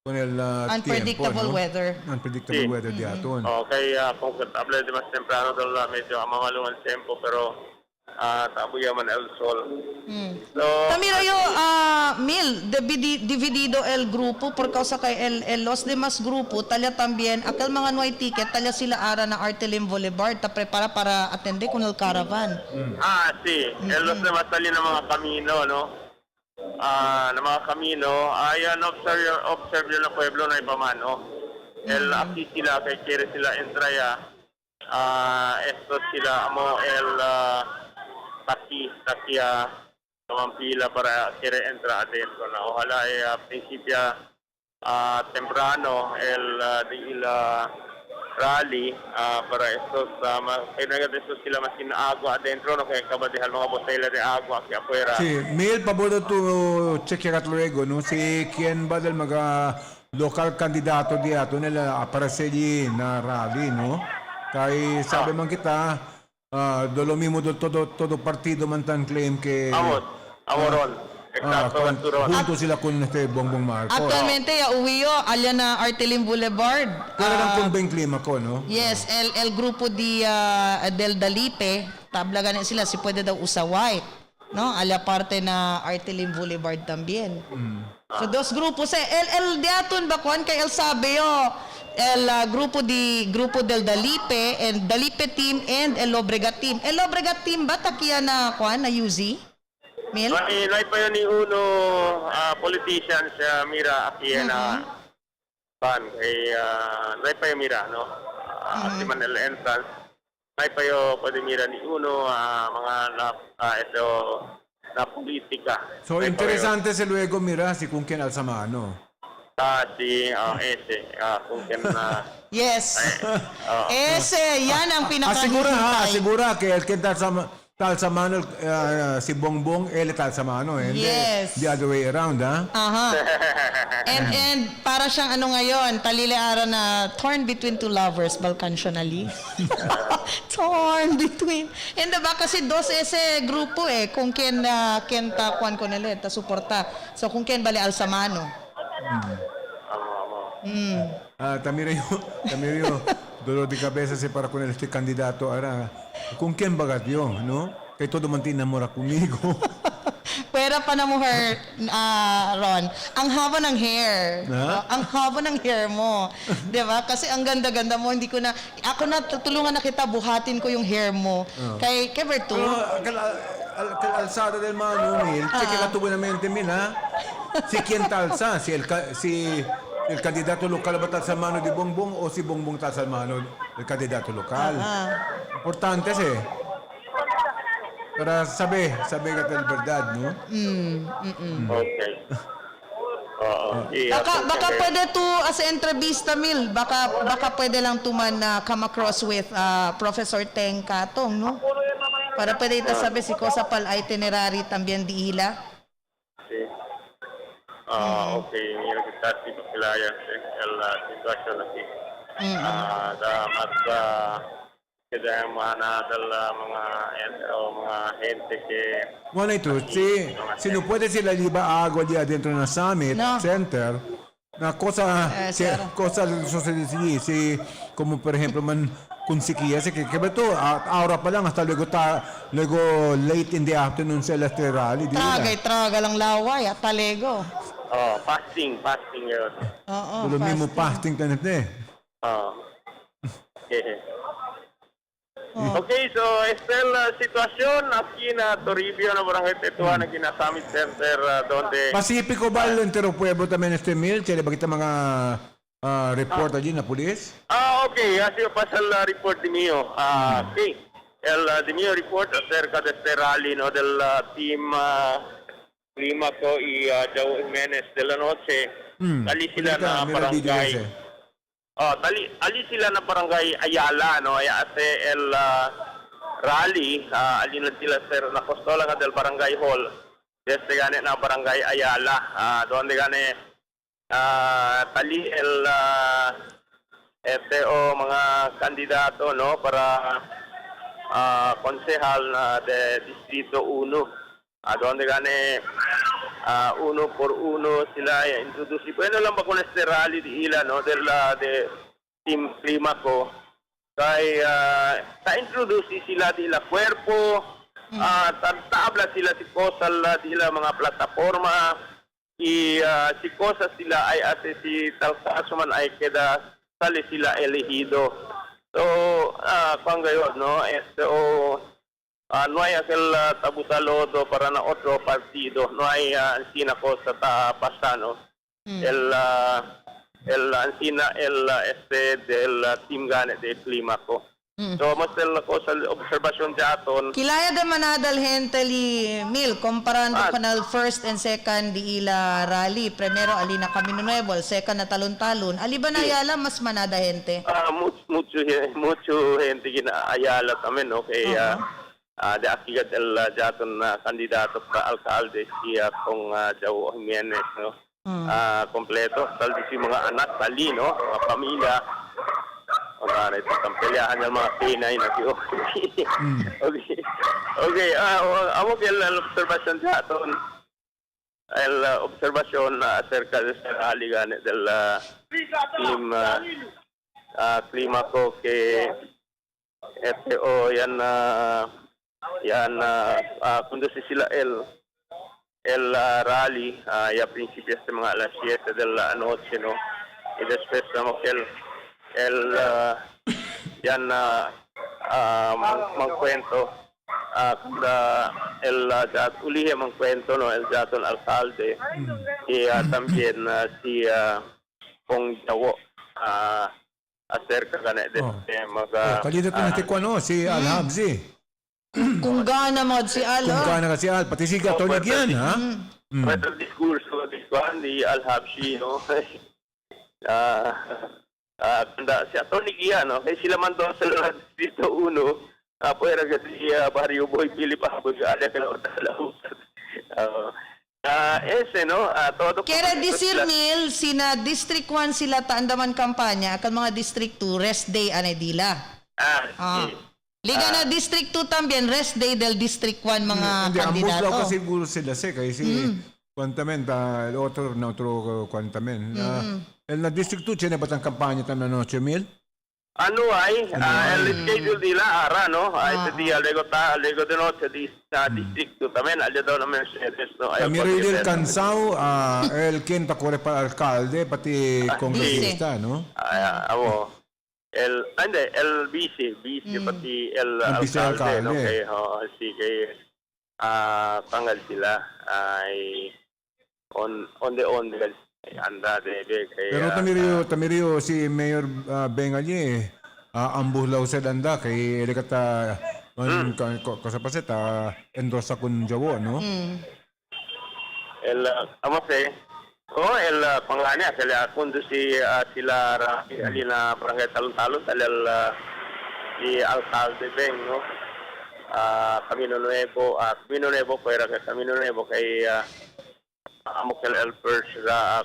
con el unpredictable tiempo, weather. No? Unpredictable weather di aton. Okay, kung habla de mas temprano dahil medyo mamalungan tempo pero tabuya man el sol. So, Tamira yo Mil dividido el grupo por causa kay el los demás grupo talya también aquel mga nuay ticket talya sila ara na Artelim Boulevard ta prepara para atende con el caravan. Sí, el los demás talya ng mga kamino, no? Na mga kamino ayan observe yung pueblo na ipamano. El aquí sila kay kere sila entraya esto sila mo el takia pila para quiere entrar adentro na ojalá principia temprano el rally para estos estos sila mas agua adentro no kaya kabadihan mga botella de agua kaya afuera. Sí, Mil, pabodo to check luego, no? Si quien va del mga local candidato di ato nila aparece di na rally, no? Kay sabi man kita, dolo mismo todo partido man tan claim que Amoron. Exacto, Arturo. junto sila con este Bongbong Marcos. Actualmente, uwiyo, alya na Artelin Boulevard. Pero lang kung ba yung klima ko, no? Yes, el grupo del Dalipe, tabla ganin sila, si pwede daw usaway. No, ala parte na Artelin Boulevard también. So dos grupos el diaton bakwan kay el sabio grupo del Dalipe and Dalipe team and el Lobrega team. El Lobrega team ba takiya na kwan na UZ? Mil? No hay pa yun ni uno politician siya mira aquí na pan kay no hay pa yun mira no si Manel entrance no hay pa yun pwede mira ni uno mga ito na politika. So, interesante se luego mira si kung quién alza mano. Si ese kung ken Yes. Ese, yan ang pinakahihintay. Asegura que el que talsa mano si Bongbong, él talsa mano. Yes. The other way around, ha? Aha. And para siyang ano ngayon, taliliara na torn between two lovers, balkansyonally. Torn between. And diba kasi dos ese grupo kung ken ta kwan ko nila, ta suporta. So kung ken bali alsamano. Tamiro, dolor de cabeza si para con este candidato ahora. ¿Con quién bagat yo, no? Que todo mantin enamora conmigo. Pwera pa na mo hair, Ron. Ang haba ng hair. Ang haba ng hair mo. Di ba? Kasi ang ganda-ganda mo. Hindi ko na, ako na, tulungan na kita, buhatin ko yung hair mo. Kay Berto. Alzada del mano, Mil. Cheque la tuvo en mente, Mil, ha? Si quien talsa, si el candidato local ba talsa mano di Bongbong o si Bongbong talsa mano del candidato local. Importante ese. Para saber que es verdad, no? Okay. Baka pwede to as entrevista, Mil. Baka pwede lang tuman na come across with Professor Teng Katong, no? Para pwede ita sabi si Cosa pal itinerary también di ila. Sí. Okay, mira que está tipo kilaya la situación aquí. Kaya mana dala mga gente que Bueno, ito, si no puede sila liba agua di adentro ng summit center, na cosa sucede si como por ejemplo man kung sikiya si que beto ahora pa lang hasta luego late in the afternoon sa rally di Traga lang laway at talego. fasting yun. Lo mismo fasting tanete. Okay, so esta es la situación aquí en Toribio, na Barangay Tetuan, aquí na Summit Center, donde... Pacifico ba el entero pueblo también este mil? Kaya ba kita mga report allí na pulis? Okay, así pasa el report de mío. Sí, el de mío report acerca de este rally, no, del team Climaco y Joe Jimenez de la noche. Ali sila na barangay. Ali sila na barangay Ayala, no? Ate el rally, alin lang sila sir na kostola ka del barangay hall. Desde gane na barangay Ayala, donde gane tali el mga kandidato, no? Para konsehal de Distrito 1. Donde gane uno por uno sila introduce. Bueno lang ba kung este rally di ila, no? De Team Climaco. Kaya ta-introduce sila di ila cuerpo, tabla sila si Kosal di ila mga plataforma, si Kosal sila ay ate si Talcasuman ay keda sali sila elegido. So, kung gayon, no? No hay aquel tabutalodo para na otro partido, no hay Ancina Costa Pasano. El Ancina del team gane de Climaco. So, mastel ako sa obserbasyon jaton. Kilaya da manadal henteli mil comparando kanal first and second di ila rally. Primero alina Camino Nuevo, second na talon-talon. Ali ba na yala mas manada gente? Mucho gente ginaayala kami, no? Kaya, de akigad el jaton na kandidato para alcalde siya kung Joe Jimenez, no? Kompleto. Taldi si mga anak, tali, no? Mga pamilya. Mga pagkampelyahan ng mga pinay na siyo. Okay, amo el observasyon jaton. El observasyon acerca de esta liga del team klima ko que conduce sila el rally ya principios de mga alas 7 de la noche, no, y después como que yan magkwento ulihe magkwento, no, el dato del alcalde y también si Pong Jawo acerca de Kandidato na ko ano, si Alhabzi. Kung gana mo si Al. Kung gana ka si Al, pati si Katolik yan, ha? Pwede diskurso di Al-Habshi, no? Kanda si Atty. Gian, no? Kaya sila man doon sa Distrito 1, puwera kasi Barrio Boy, Pilipahabog, ala ka na ese, no? Todo Kera disir mil, sina District 1 sila taandaman kampanya, akan mga District 2, rest day anedila. Liga na District 2 también, rest day del District 1 mga Hindi, ambos kandidato. daw kasi siguro sila kasi Quantamen, el otro Quantamen. El na District 2, tiene ba ang kampanya tam na Noche Mil? Ano ay, el schedule nila ara, no? Ese día, luego de noche sa District 2 también, allá daw na Mercedes, no? Camilo del Cansao, el quien takore para alcalde, pati kongresista, no? El vice pati el alcalde, no? Kaya, sige, pangal sila ay on the anda de kaya. Pero tamirio si Mayor Bengalle, ambuhlaw sa danda kay elekata kasapaset endorsa kun Jawo, no? El panganya sila conduci sila alina barangay talon-talon si alcalde Beng, no? Camino Nuevo fuera que Camino Nuevo kay Amokel El Perch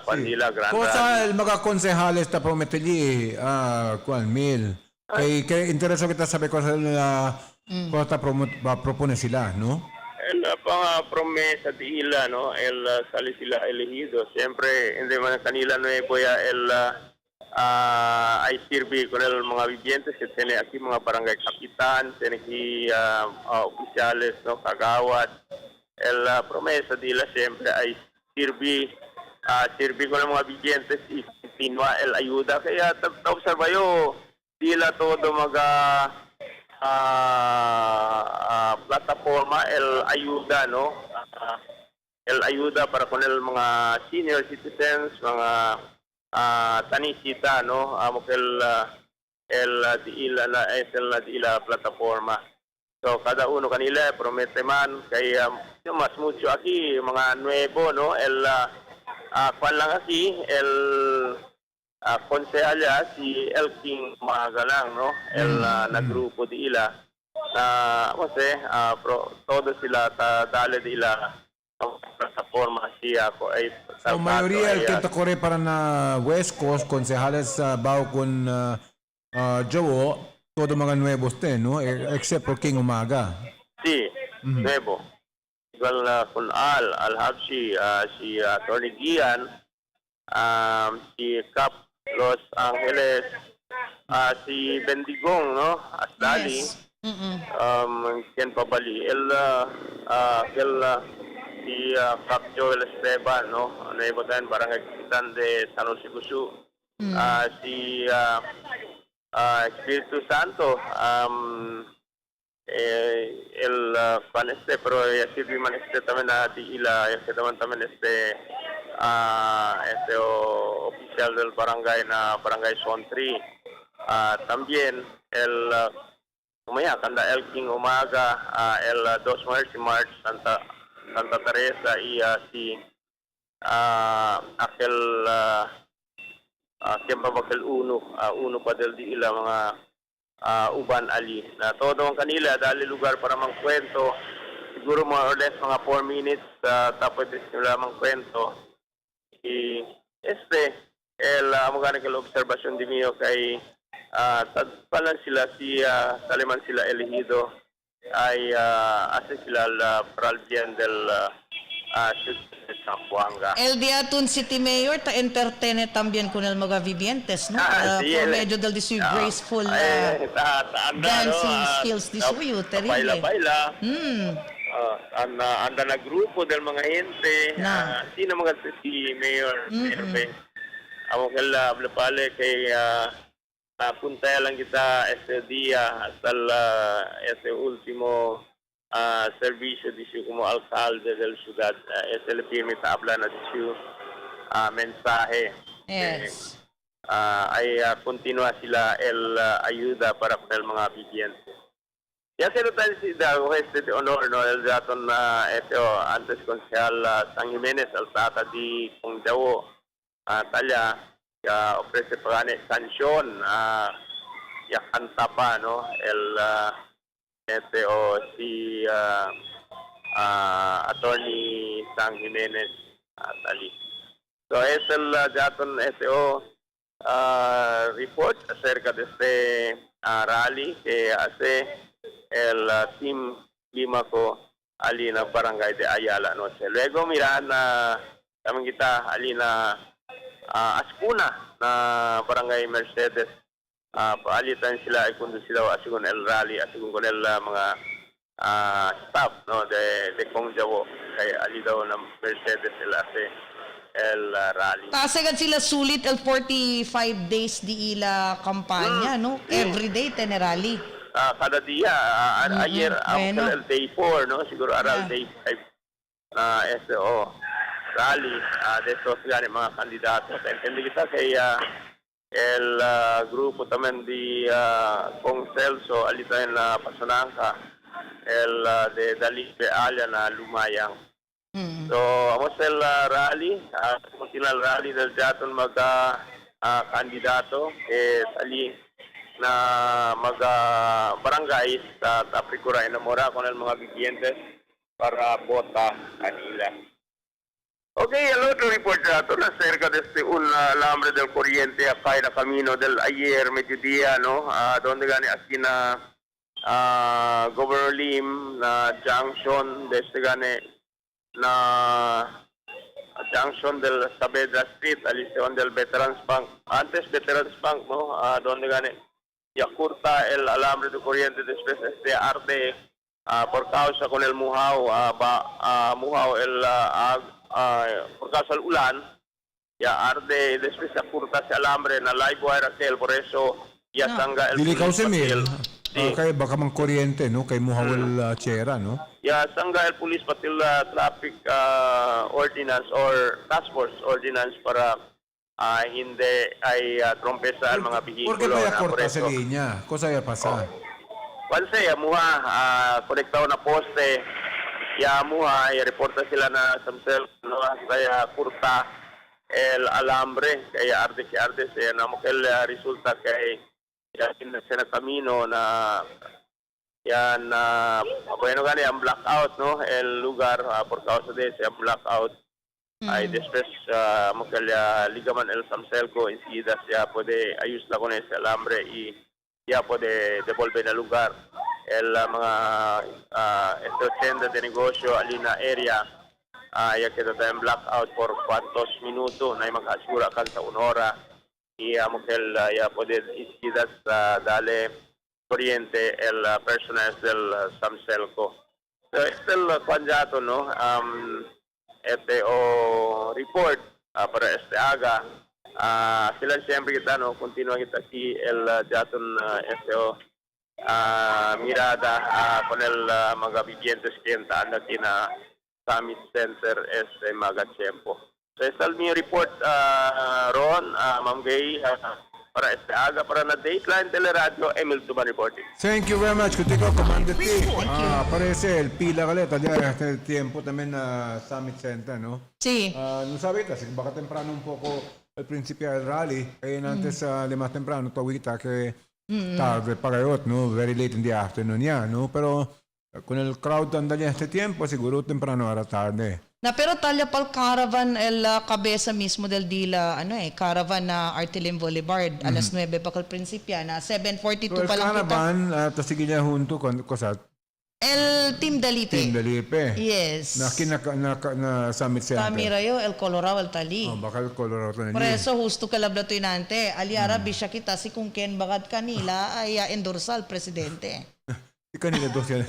Pandila Grande. Cosa el mga konsehales ta prometeli kuan mil. Kay intereso kita sabi ko sa cosa propone sila, no? El promesa de ila, no? El sali sila elegido. Siempre hindi man kanila nuevo ya ay sirvi con el mga vivientes que tiene aquí mga barangay kapitan, tiene aquí oficiales, no, kagawad. El promesa de ila siempre ay sirvi con el mga vivientes y continua el ayuda. Kaya observa yo, dila todo mga plataforma el ayuda, no? El ayuda para con el mga senior citizens, mga tanisita, no? El plataforma. So, cada uno kanila promete man kay mas mucho aquí mga nuevo, no? Kwan lang aquí konsehal si El King Magalang, no? Na grupo di ila todo sila dale di ila plataforma siya ko ay So mayoría el que takore para na West Coast konsehales sa bao kun Jawo, todo mga nuevos no? Except for King Umaga. Si, nuevo. Igual con Al-Habshi, si Atty. Gian, si Cap Los Angeles, si Bendigong, no? Asdali. Yes. Ken Pabali. Si Cap Joel Esteban, no? Nuevo din, Barangay Kapitan de San Jose Gusu. Si Espíritu Santo, pero sirvi man también di ila que también oficial del barangay na Barangay Sontri, también el Umaya, kanda El King Umaga, El Dos Mercy March, Santa Teresa, si Akel, Kempa Bakil Uno pa del di ila mga uban ali. Na todo ang kanila, dali lugar para mangkwento. Siguro more or less mga 4 minutes, tapos nila mangkwento. Magana kay obserbasyon di miyo kay tagpalan sila Saliman sila elegido ay asa sila para el bien del Zamboanga. El Diatun City Mayor ta entertain también con el mga vivientes, no? Sí, Por medio del disu graceful dancing skills di suyo, terrible. Baila. Anda na grupo del mga gente. Sino mga si Mayor Ben? Amo kala pale kay punta lang kita este día hasta ese último servicio de su como alcalde del ciudad. Ese le firme tabla na su mensaje. Yes. Ay continua sila el ayuda para el mga vivientes. Ya se lo tal si dago este de honor no el daton antes konsehal San Jimenez al tata di kung daw talya ofrece pagane sanction ya kanta pa no el si attorney San Jimenez tali. So es el daton report acerca de este rally que hace el team Lima ko alina barangay de Ayala no. Luego miran tamang kita alina Askuna na barangay Mercedes paalitan sila ay kundo sila asigon el rally asigon kon el mga staff no de Kongjawo kay ali daw na Mercedes sila el rally. Kasagad sila sulit el 45 days di ila kampanya, no? Every day rally. Kada dia ayer bueno. El day 4 no siguro aral day 5 SO rally de estos mga kandidato. Hindi kita kay el grupo también di Kong Celso alitan na Pasanangka el de Dalipe Alia na Lumayang. So amos el rally continual rally del daton mga kandidato sali na mga barangays tapikura enamora con el mga vivientes para bota kanila. Okay, el otro report dato acerca de un alambre del corriente acá en el camino del ayer mediodía, ¿no? Donde gane aquí na Governor Lim na junction de este gane na junction del Saavedra Street, alistación del Veterans Bank. Antes Veterans Bank, ¿no? Donde gane ya corta el alambre de corriente después este arde por causa con el muhaw el por causa del ulan ya arde después se corta ese alambre na live wire aquel por eso ya sangga el Dili kausa mil. Kay baka mang kuryente no kay muhaw el chera no. Ya sangga el police patil traffic ordinance or task force ordinance para hindi ay trompesa ang mga bihikulo. ¿Por qué vaya corta sa linya? Cosa ya pasa? Panse ya muha konektado na poste ya muha ya reporta sila na samsel no kaya kurta el alambre kaya arde siya na mokel resulta kay ya sa kamino na yan bueno gani ang blackout no el lugar por causa de ese blackout ay después magkalya ligaman el Samselco enseguida siya puede ayusla con ese alambre y ya puede devolver al lugar el mga tienda de negosyo alina area ya queda tayong blackout por cuantos minutos na makasura kan sa 1 hora y magkal ya puede enseguida dale corriente el personal del Samselco. So este el kandidato no report para este aga sila siyempre kita no continua kita si el daton mirada con el mga vivientes que entran aquí na Summit Center este mga tiempo. So este el mi report Ron Ma'am Gay para Aga para na Dateline Teleradyo, Emil Tuban reporting. Thank you very much, Kutiko, Commander T. Parece el pila caleta ya el tiempo también Summit Center, ¿no? Sí. No sabía, baka temprano un poco al principio del rally, kaya antes de más temprano, tawita que tarde para otro, ¿no? Very late in the afternoon ya, ¿no? Pero con el crowd andando ya este tiempo, seguro temprano era tarde. Na pero talya pal caravan el cabeza mismo del dila caravan na Artilim Boulevard alas 9 pa kal prinsipya na 7:42 So, el pa lang kita. caravan, sige niya junto con cosas. El Team Dalipe. Team Dalipe. Yes. Na Summit Center. Tamirayo el Colorado el Tali. Oh, baka el Colorado na Por niya. eso justo kalablato inante aliara bisya kita si kung ken bagad kanila ay endorsal presidente. Di kanila doon siya.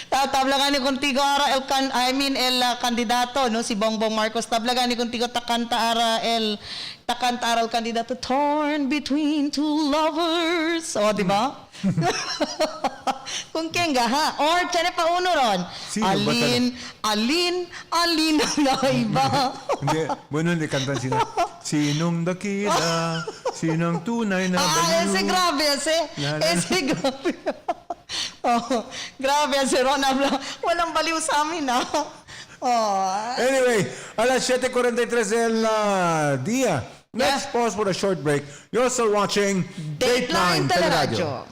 Tablagani contigo ara el kandidato no si Bongbong Marcos tablagani contigo takanta ara el kandidato torn between two lovers. O di ba? Kung kenga ha or tiene pa uno ron. Sino ba Alin na iba. Hindi, bueno, hindi kantan sila. Sinong dakila, sinong tunay na baliw. Ese grabe, ese grabe. Oh, grabe si Ron. Walang baliw sa amin, Oh. Anyway, alas 7:43 del día. Let's pause for a short break. You're still watching Dateline Teleradyo.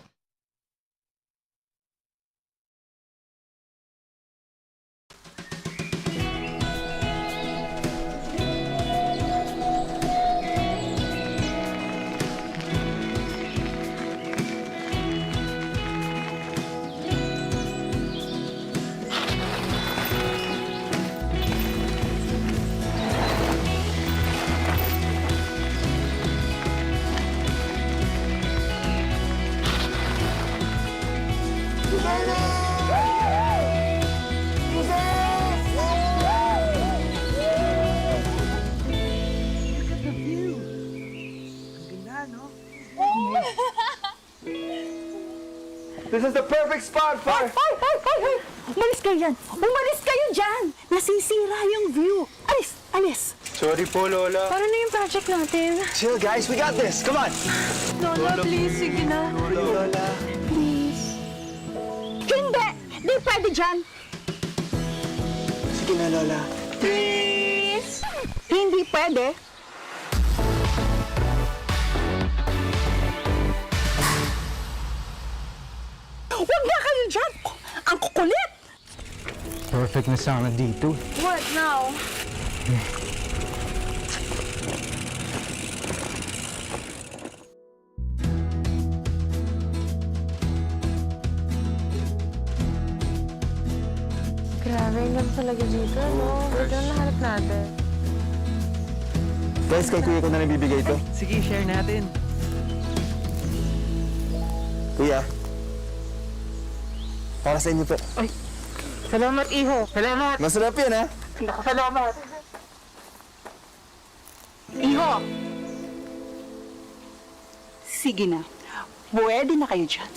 This is the perfect spot for... Ay! Umalis kayo dyan! Umalis kayo dyan! Nasisira yung view! Alis! Sorry po, Lola. Paano na yung project natin? Chill, guys. We got this. Come on. Lola, please, sige na. Lola. Please. Hindi! Di pwede dyan! Sige na, Lola. Please! Hindi pwede. Huwag na kayo dyan! Ang kukulit! Perfect na sana dito. What now? Grabe, ang ganda talaga dito, no? Dito ang nahanap natin. Guys, kay kuya ko na nabibigay ito. Sige, share natin. Kuya. Para sa inyo po. Salamat, iho. Salamat. Masarap yan, ha? Salamat. Iho! Sige na. Pwede na kayo dyan.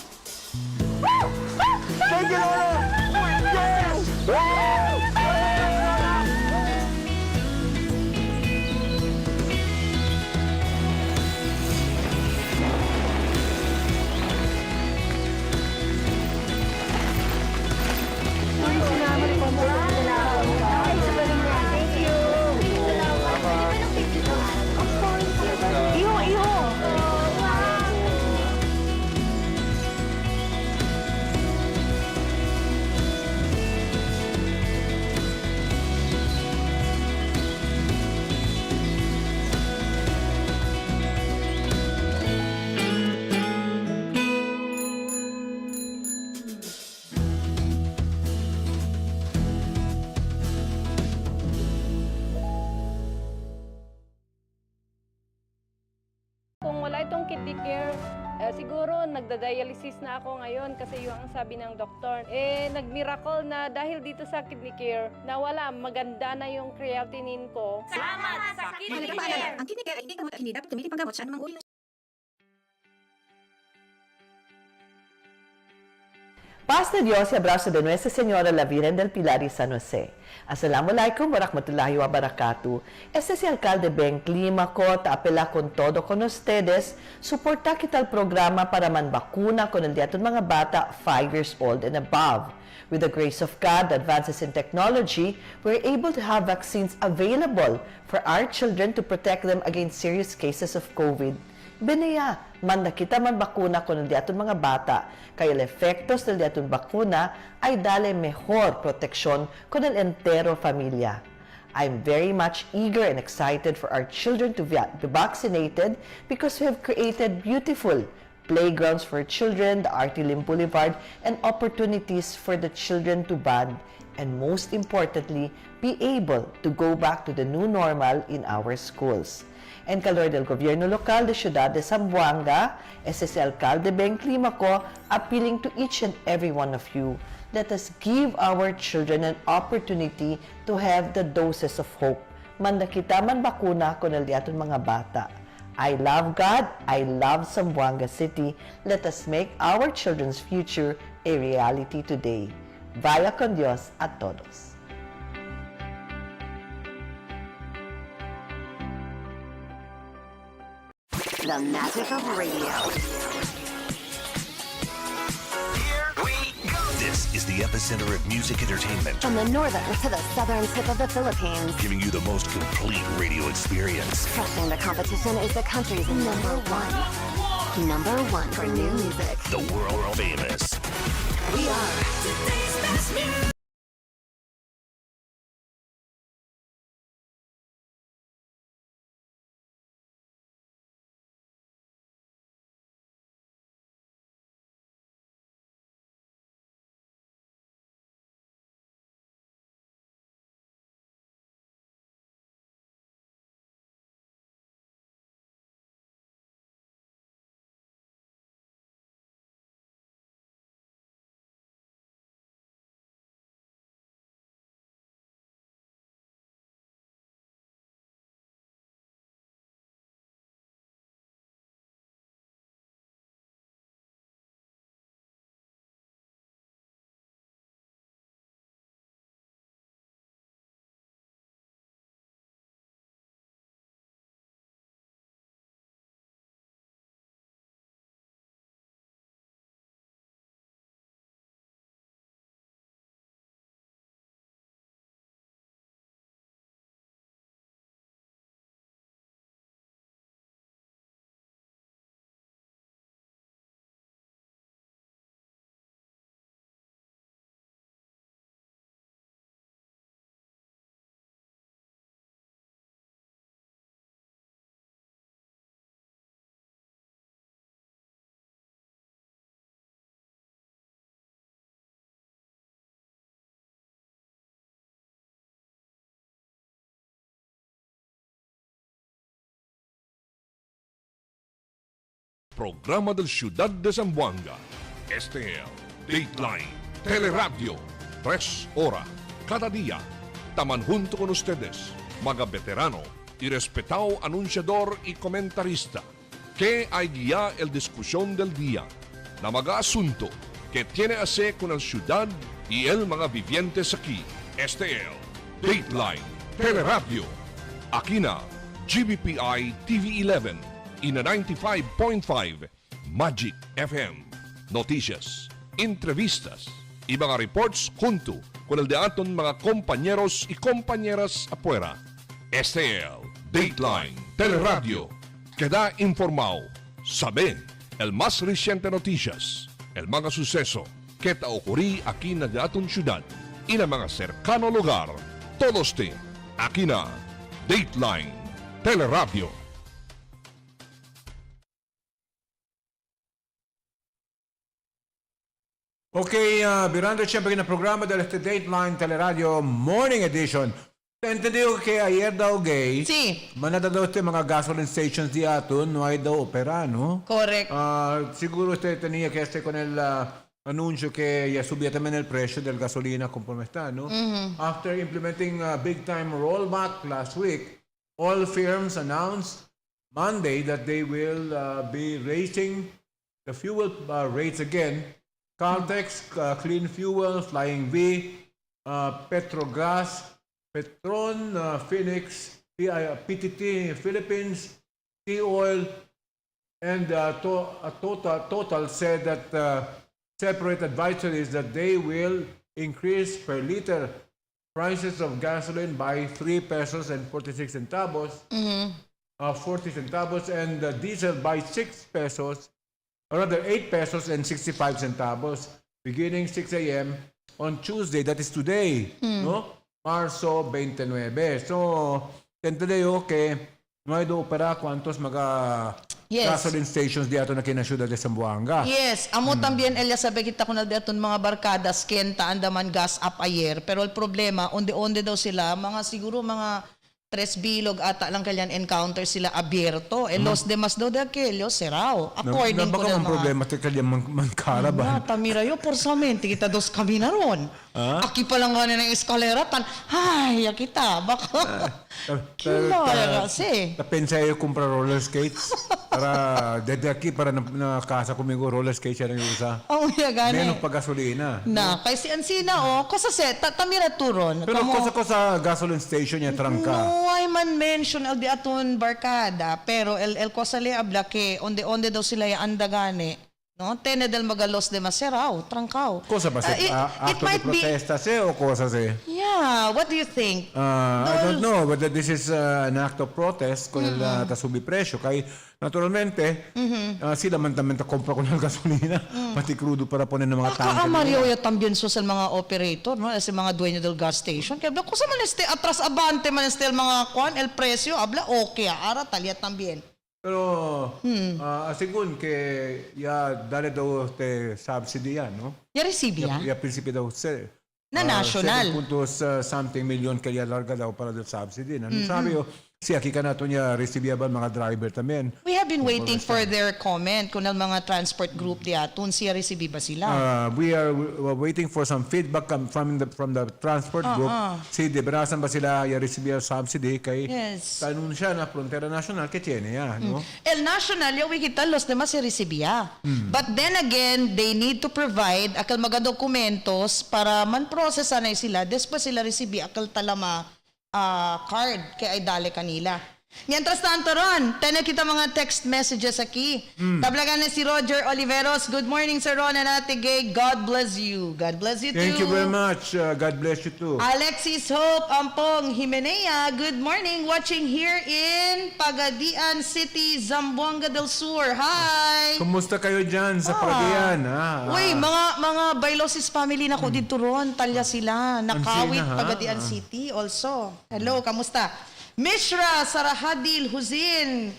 Thank you, Lola! Iho! Kung wala itong kidney care, siguro nagda-dialysis na ako ngayon kasi yung ang sabi ng doktor. Nag-miracle na dahil dito sa kidney care, nawala, maganda na yung creatinine ko. Salamat sa kidney care! Ang kidney care ay hindi gamot at hindi dapat gamitin panggamot sa anumang uri ng... Paz de Dios y abrazo de Nuestra Señora la Virgen del Pilar y San José. Assalamualaikum warahmatullahi wabarakatuh. Este es el alcalde Ben Clímaco, te apela con todo con ustedes. Suporta kita el programa para manbakuna con el día ng mga bata 5 years old and above. With the grace of God, the advances in technology, we're able to have vaccines available for our children to protect them against serious cases of COVID. Binaya, manda kita man bakuna con el diaton mga bata, kaya el efectos del diaton bakuna ay dale mejor proteksyon con el entero familia. I'm very much eager and excited for our children to be vaccinated because we have created beautiful playgrounds for children, the RT Lim Boulevard, and opportunities for the children to bond, and most importantly, be able to go back to the new normal in our schools. En calor del gobierno local de Ciudad de Zamboanga, ese es el alcalde Ben Clímaco, appealing to each and every one of you, let us give our children an opportunity to have the doses of hope. Manda kita man bakuna con el diaton mga bata. I love God, I love Zamboanga City. Let us make our children's future a reality today. Vaya con Dios a todos. The magic of radio. This is the epicenter of music entertainment, From the northern to the southern tip of the Philippines. giving you the most complete radio experience. Crushing the competition is the country's number one. Number one for new music. The world famous. We are today's best music. Programa del Ciudad de Zamboanga. Este es el Dateline Teleradyo. 3 horas cada día. Taman junto con ustedes, mga veterano y respetado anunciador y comentarista, que hay guía el discusión del día na mga asunto que tiene a ver con la ciudad y el mga vivientes aquí. Este es el Dateline Teleradyo. Aquí na GBPI TV 11 y na 95.5 Magic FM. Noticias, entrevistas y mga reports junto con el de aton mga compañeros y compañeras afuera. Este es el Dateline Teleradyo. Queda informado, sabe el más reciente noticias, el mga suceso que ta ocurrí aquí na de aton ciudad y na mga cercano lugar. Todos te aquí na Dateline Teleradyo. Okay, virando siyempre na programa del Dateline Teleradyo Morning Edition. Entendido que ayer daw, gay, Sí. manada daw mga gasoline stations di aton, no hay daw opera, no? Correct. Siguro usted tenía que hacer con el anuncio que ya subía también el precio del gasolina conforme está, ¿no? After implementing a big-time rollback last week, all firms announced Monday that they will be raising the fuel rates again Caltex, Clean Fuel, Flying V, Petrogas, Petron, Phoenix, PTT Philippines, T-Oil, and Total said that separate advisories that they will increase per liter prices of gasoline by 3 pesos and 46 centavos, 40 centavos, and diesel by 6 pesos, or rather 8 pesos and 65 centavos, beginning 6 a.m. on Tuesday, that is today, no? Marzo 29. So, tentayo que no hay do opera cuantos gasoline stations di ato na kinasiyudad de Zamboanga. Yes, amo también Elia sabi kita ko na daton mga barkadas kenta andaman gas up ayer, pero el problema onde daw sila mga siguro mga 3 bilog ata lang kalyan encounter sila abierto. Los demás daw de aquellos cerrado. According baka ko ang problema te kalyan mankara ba? Tamira yo porsamente kita dos kami na ron. Aki pa lang ganin ng eskalera tan. Ay, kita baka. Kila kasi. Napensa yo comprar roller skates para desde aquí para na casa comigo roller skates yan yung usa. Oh, yeah, gani. Menos pa gasolina. Na, kay si Ansina kasi tamira turon. Pero ko sa gasoline station niya trangka. No, I man mention el di aton barkada, pero el cosa le habla que onde daw sila ya andagane. No, tene del magalos de maserao, trangkaw. Cosa ba acto de protesta o cosa se? Yeah, what do you think? I don't know, but this is an act of protest con el tasubi presyo. Kay naturalmente, sila man también compra con el gasolina, pati crudo para poner ng mga tanke. Mario ya también so sa mga operator, no, sa mga dueño del gas station. Kaya cosa man atras abante man el mga kwan, el presyo, habla okay, ara talya también. Pero, según que ya dale daw te subsidy yan, no? Ya recibe ya? Ya principio daw na national. 7.something million kaya larga daw para del subsidy. Sabi yo, si aki ka na ito niya receive ba mga driver tamen. We have been waiting for their comment kung ang mga transport group diatun siya receive ba sila. We are waiting for some feedback from the transport group. Si debrasan ba sila ya receive subsidy kay tanong siya na frontera national que tiene ya, no? El national yo kita los demás si receive ya. But then again, they need to provide akal mga dokumentos para man processa na sila después sila receive akal talama card kay ay dali kanila. Mientras tanto ron, tayo kita mga text messages aquí. Tablagan na si Roger Oliveros. Good morning, Sir Ron and Ate Gay. God bless you. God bless you too. Thank you very much. God bless you too. Alexis Hope Ampong Jimenea. Good morning. Watching here in Pagadian City, Zamboanga del Sur. Hi! Kumusta kayo dyan sa Pagadian? Uy, mga Bailosis family na ko dito ron. Talya sila. Nakawit, Pagadian City also. Hello, kamusta? Mishra Sarahadil Huzin.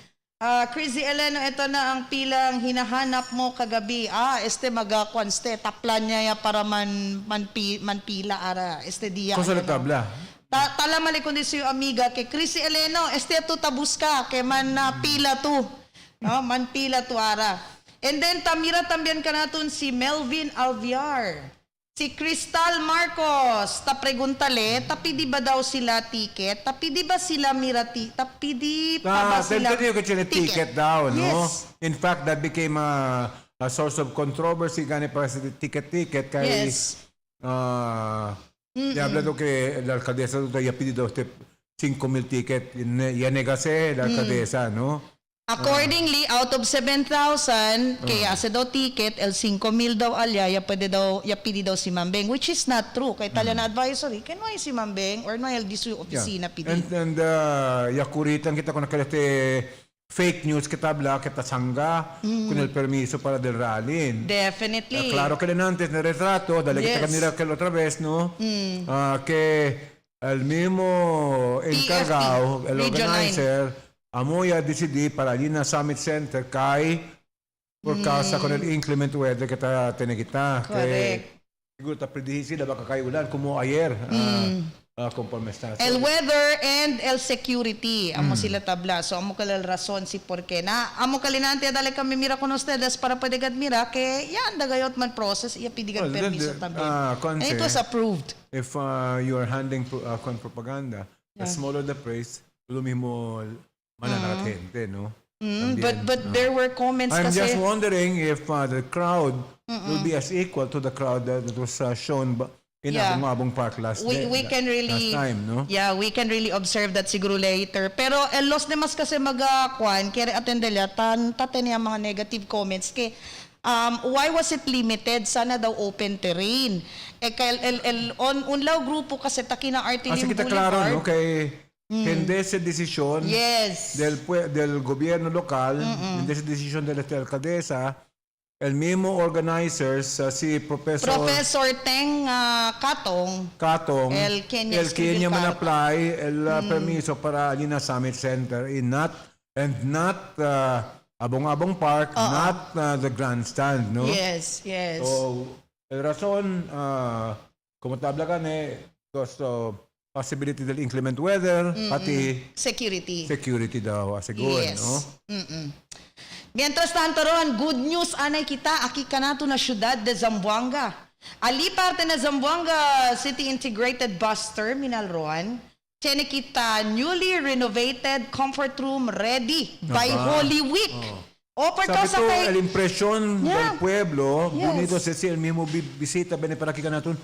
Crazy Eleno, ito na ang pilang hinahanap mo kagabi. Magakwanste. Taplan niya ya para manpila ara. Dia. Kung sa tabla? Talamali kundi si amiga kay Crazy Eleno. Tu tabuska. Kay man pila tu. No? Manpila tu ara. And then tamira también ka natin si Melvin Alviar. Si Crystal Marcos, preguntale, tapi di ba daw sila ticket? Tapi di ba sila mirati? Tapi di pa ba sila ticket daw, no? Yes. In fact, that became a source of controversy gani para sa ticket kay habla do que la alcaldesa do ya pidido 5,000 ticket ya negase la alcaldesa, no? Accordingly, out of 7,000, kaya sa daw ticket, el 5,000 daw alya, pidi daw si Mambeng, which is not true. Kaya tala na advisory, kaya no ay si Mambeng or no ay disu opisina pidi. And yakuritan kita kung nakalate fake news kitabla kita sangga con el permiso para del rally. Definitely. Claro que antes de retrato, dale kita kanila que otra vez, no? Que el mismo encargado, el organizer, amoy decidi para allí na Summit Center kay por causa con el inclement weather que kita. Correct. Siguro predihin sila baka kayo ulan como ayer. Conforme está. El weather and el security. Amo sila tabla. So amo kalal rason si porqué na. Amo kalinante dale kami mira con ustedes para pwedegad mira que yan dagayot man process iya pidigan permiso también. And it was approved. If you are handling propaganda, the smaller the praise, lo mismo mananatente, no? But there were comments I'm kasi. just wondering if the crowd will be as equal to the crowd that was shown in Abong Park last can really time, no? Yeah, we can really observe that siguro later. Pero los demás kasi magkuan kere atendela tan niya mga negative comments kay why was it limited? Sana daw open terrain. Unlaw grupo kasi takina Artilim Kasi kita Boulevard. klaro, no, kay hindi sa desisyon del gobierno lokal, hindi sa desisyon de la alcaldesa, el mismo organizers, si Professor Teng Katong, el Kenya man apply el permiso para Alina Summit Center not Abong Park, not the grandstand, no? Yes. So, el razón, como tabla ka because possibility del inclement weather, pati security daw, asiguran, no? Mientras tanto ron, good news anay kita, aki kanato na syudad de Zamboanga. Ali parte na Zamboanga City Integrated Bus Terminal ron, tiene kita newly renovated comfort room ready by Holy Week. Sabi to, el impresyon del pueblo, bonito si el mismo bisita, bene para kika natin,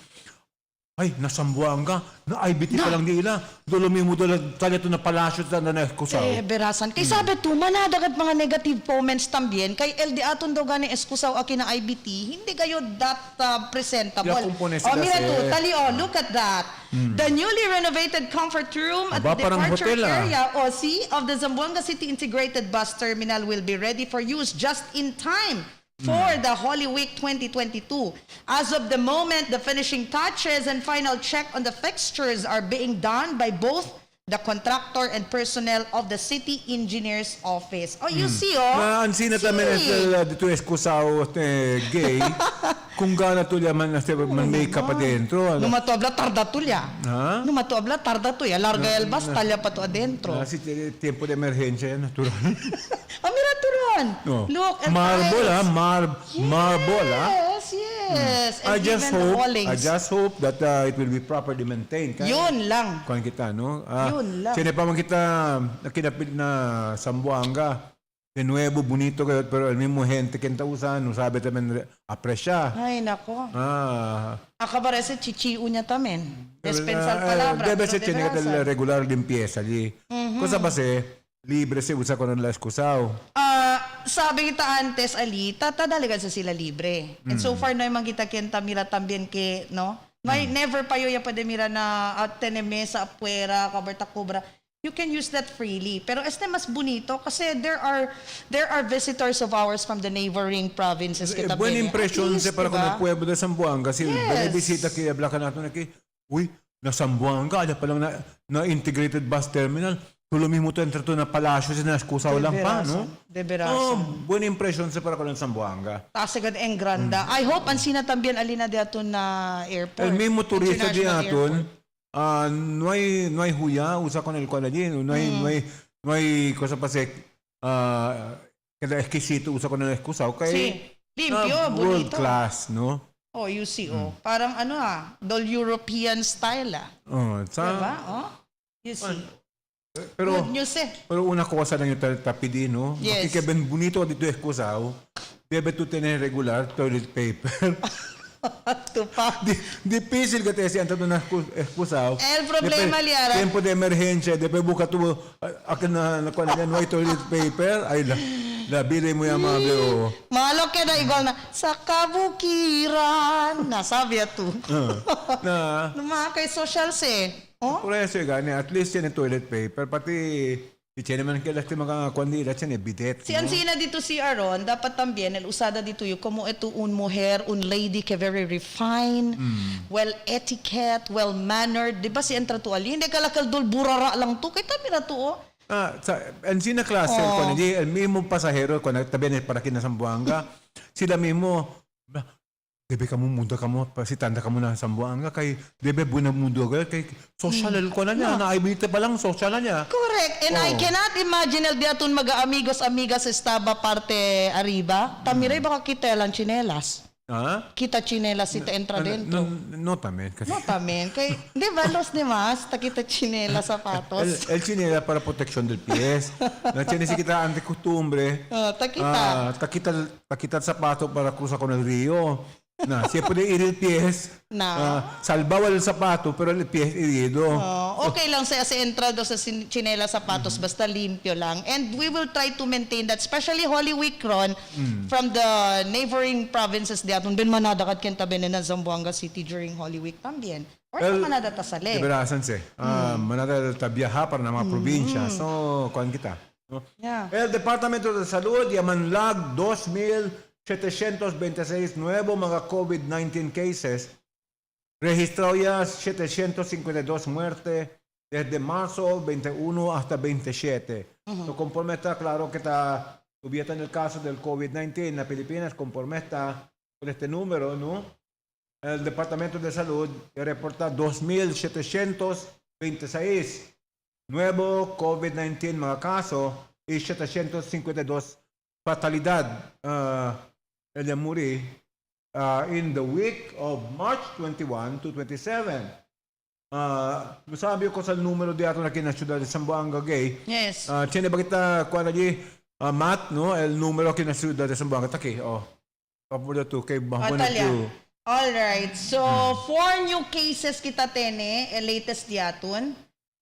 ay, nasambuanga, na IBT pa lang nila. Dolo mismo doon, tala ito na palasyo na na-eskusaw. Berasan. Kay sabi to, manadagat mga negative comments tambien, kay LD aton daw gani eskusaw aki na IBT, hindi kayo that presentable. Mira to, tali, look at that. The newly renovated comfort room at the departure area, OC, of the Zamboanga City Integrated Bus Terminal will be ready for use just in time for the Holy Week 2022. As of the moment, the finishing touches and final check on the fixtures are being done by both the contractor and personnel of the City Engineer's Office. Oh, you see, Ansin na tamen dito eskusaw gay, kung gana tulya man make-up pa dentro. Numatuabla tarda tulya. Numatuabla tarda tulya. Larga el bas, talya pa to adentro. Kasi tiempo de emergencia yan, natural. Mira turon. Look, marble, marble, Yes. I just hope that it will be properly maintained. Yun lang. Kuan kita, no? Yun lang. Sine pa man kita kinapit na Zamboanga. De nuevo, bonito kayo, pero el mismo gente que usan, no sabe también aprecia. Ay, nako. Akabarese chichiu niya tamen. Despensal palabra. Debe ser tiene que tener regular limpieza allí. Cosa base, libre se usa con la excusao. Sabi kita antes, Ali, tatadaligan sa sila libre. And so far, no, yung kita kenta mira tambien ke, no? May never pa yung pademira na tenemesa, apuera, kabarta kubra. You can use that freely. Pero este mas bonito kasi there are visitors of ours from the neighboring provinces. Buena impression se para con el pueblo de Zamboanga. Kasi bisita kaya Blacan nato na kay, uy, na Zamboanga, ada pa lang na integrated bus terminal. Tulo mismo to entre to na palasyo na eskusaw lang pa, no? Buena impression se para con el Zamboanga. Tasagad en granda. I hope ansina tambien alina de aton na airport. El mismo turista de aton, no hay huya, usa con el allí, no hay cosa pa se kada exquisito usa con el excusado kay limpio, bonito. World class, no? Oh, you see, parang dol European style diba? You see. Pero good news pero una cosa lang yung tapidi, no? Yes. Makikeben bonito dito excusado, debe tu tener regular toilet paper. Difícil que te siya tanto na excusado. El problema liara. Tiempo de emergencia, debe buka tu akin na no hay toilet paper, ay la bili mo amable o. Malo ka na igual na sa kabukiran. Nasabi ito. Mga kay social Por eso gani, at least yan yung toilet paper, pati tiyan naman kailas mga kwandila, yan yung bidet. Si Ansina dito si Aaron, dapat tambien, el usada dito yung como ito un mujer, un lady que very refined, well etiquette, well mannered. Di ba si entra to ali? Hindi kalakal dul burara lang to. Kaya tabi na to Ansina klase, el mismo pasahero, kung tabi para kinasambuanga, sila mismo, debe kamu mundo kamu pasitanda kamu na Zamboanga kay debe buena mundo kay social ko na niya na ibita pa lang social na niya. Correct. And I cannot imagine el diaton mag-amigos amigas estaba parte arriba. Tamiray baka kita lang chinelas. Ah? Kita chinelas ita entra dentro. No también. Kasi No, también. Kay, di ba, los demás, takita chinelas, sapatos. el chinela para protección del pies. La chinela si kita ante costumbre. Takita. Taquita el zapato para cruzar con el río. Si puede ir el pies. Salvaba el zapato, pero el pies herido. Okay lang sa entrada do sa chinelas, sapatos, basta limpyo lang. And we will try to maintain that, especially Holy Week ron, from the neighboring provinces diaton, ben manadakad ken tabi na Zamboanga City during Holy Week tambien. Or sa Manada Tasale. Liberasan se. Manada tabiyaha para na mga probinsya. So, kuan kita. No? Yeah. El Departamento de Salud yamanlag 2,726 nuevo mga COVID-19 cases. Registró ya 752 muertes desde marzo 21 hasta 27. So, conforme está claro que está cubierta en el caso del COVID-19 en las Filipinas, conforme está con este número, ¿no? El Departamento de Salud reporta 2,726 nuevo COVID-19 mga kaso y 752 fatalidad. El muri in the week of March 21 to 27. Sabi ko sa numero di ato na kinasudad sa Zamboanga Gay. Yes. Tiene ba kita kuha na di Matt, no? El numero kinasudad sa Zamboanga. Taki, Kapulo to, kay Bahawan to. Alright. So, 4 new cases kita tene, latest diaton.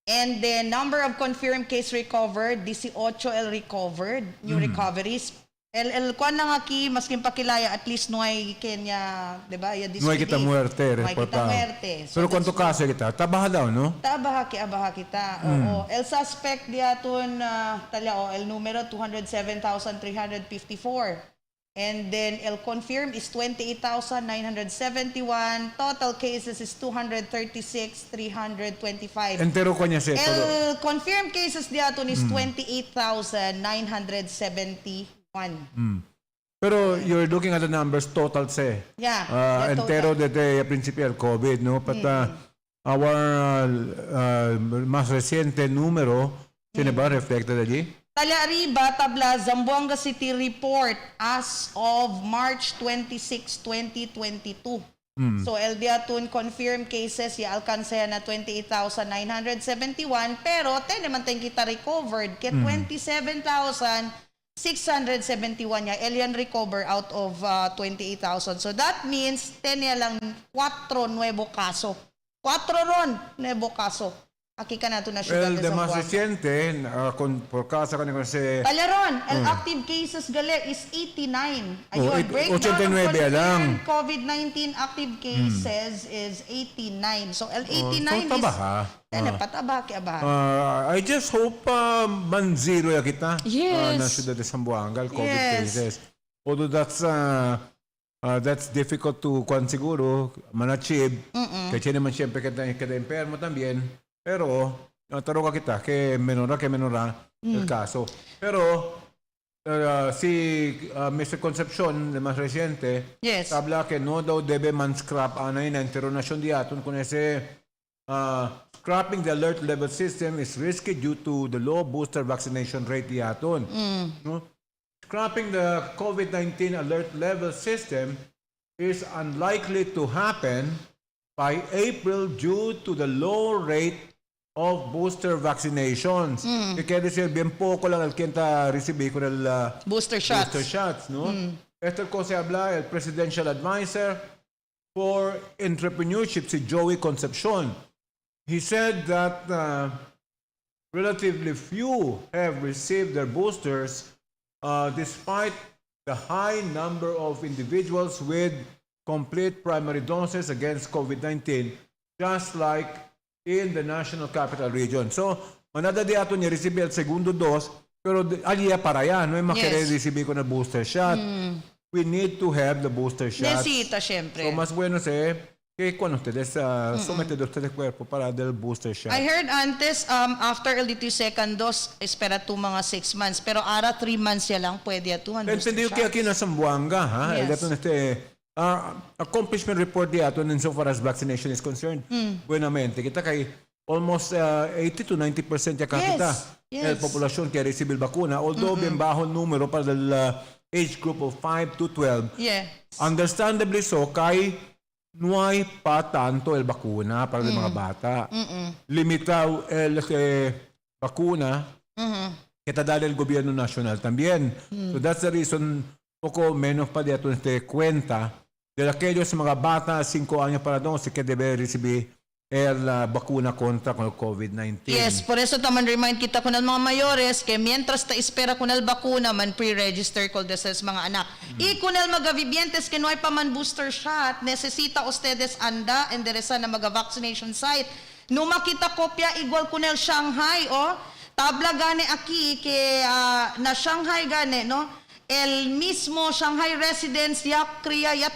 And the number of confirmed case recovered, 18 el recovered, new recoveries. El kuan na nga ki maskin pakilaya at least nuay Kenya, 'di ba? Ya Nuay kita muerte, nuay kita muerte. So pero kwanto kaso kita? Tabaha daw, no? Tabaha kita. Oo. El suspect diaton el numero 207,354. And then el confirmed is 28,971. Total cases is 236,325. Entero ko niya siya. El confirmed cases diaton is 28,971. Pero you're looking at the numbers total say. Yeah. Entero desde el principio del COVID, no? But our más reciente número, ¿tiene ba reflected allí? Tala arriba, tabla, Zamboanga City report as of March 26, 2022. So, el diatun confirmed cases, ya alcanza na 28,971, pero naman tayong kita recovered, kaya 27,671 ya, alien recover out of 28,000. So, that means, lang 4 nuevo kaso. 4 ron, nuevo kaso. Aquí ka na ito na siya. El de más reciente, por casa ka kasi... Talaron, el active cases gali is 89. Ayun, 89 lang. COVID-19 active cases is 89. So, el 89 so, tabaha. Pataba, I just hope man-zero ya kita. Yes. Na siyudad de Zamboanga, COVID cases. Although that's difficult to siguro man-achieve. Kasi naman siyempre kada enfermo también. Pero, taro ka kita, que menora el caso. Pero, si Mr. Concepcion, de más reciente, habla que no daw debe man scrap anay na internasyon diaton kung ese scrapping the alert level system is risky due to the low booster vaccination rate diaton. No? Scrapping the COVID-19 alert level system is unlikely to happen by April due to the low rate of booster vaccinations. Quiere decir, bien poco lang el quien recibí con el booster shots, ¿no? Esto cosa habla el Presidential Advisor for Entrepreneurship, si Joey Concepcion. He said that relatively few have received their boosters despite the high number of individuals with complete primary doses against COVID-19, just like in the National Capital Region. So, manada di ato niya receive el segundo dose, pero aliya para yan, no yung receive ko na booster shot. We need to have the booster shots. Necesita, syempre. So, mas bueno que cuando ustedes someten ustedes cuerpo para del booster shot. I heard antes, after el dito second dose, espera 2 mga 6 months, pero ara 3 months ya lang pwede atuhan booster Entendido shots. que aquí na Zamboanga, ha? Yes. Accomplishment report diato insofar as vaccination is concerned. Buenamente. Kita kay almost 80 to 90% ya kakita. Yes. El population que recibe el vacuna. Although bien bajo el número para del age group of 5 to 12. Yeah. Understandably so, kay nuay pa tanto el bakuna para sa mga bata. Limitaw el bakuna kita dali el gobierno nacional también. So that's the reason poco menos pa dito cuenta de aquellos mga bata 5 años para 12 que debe recibir el bakuna contra con el COVID-19. Yes, por eso taman remind kita ko ng mga mayores que mientras ta espera ko ng bakuna man pre-register ko sa mga anak. Y kung el magavivientes que no hay pa man booster shot, necesita ustedes anda endereza na maga-vaccination site. No makita kopya igual kun el Shanghai, tabla gane aquí que na Shanghai gane, no? El mismo Shanghai residents ya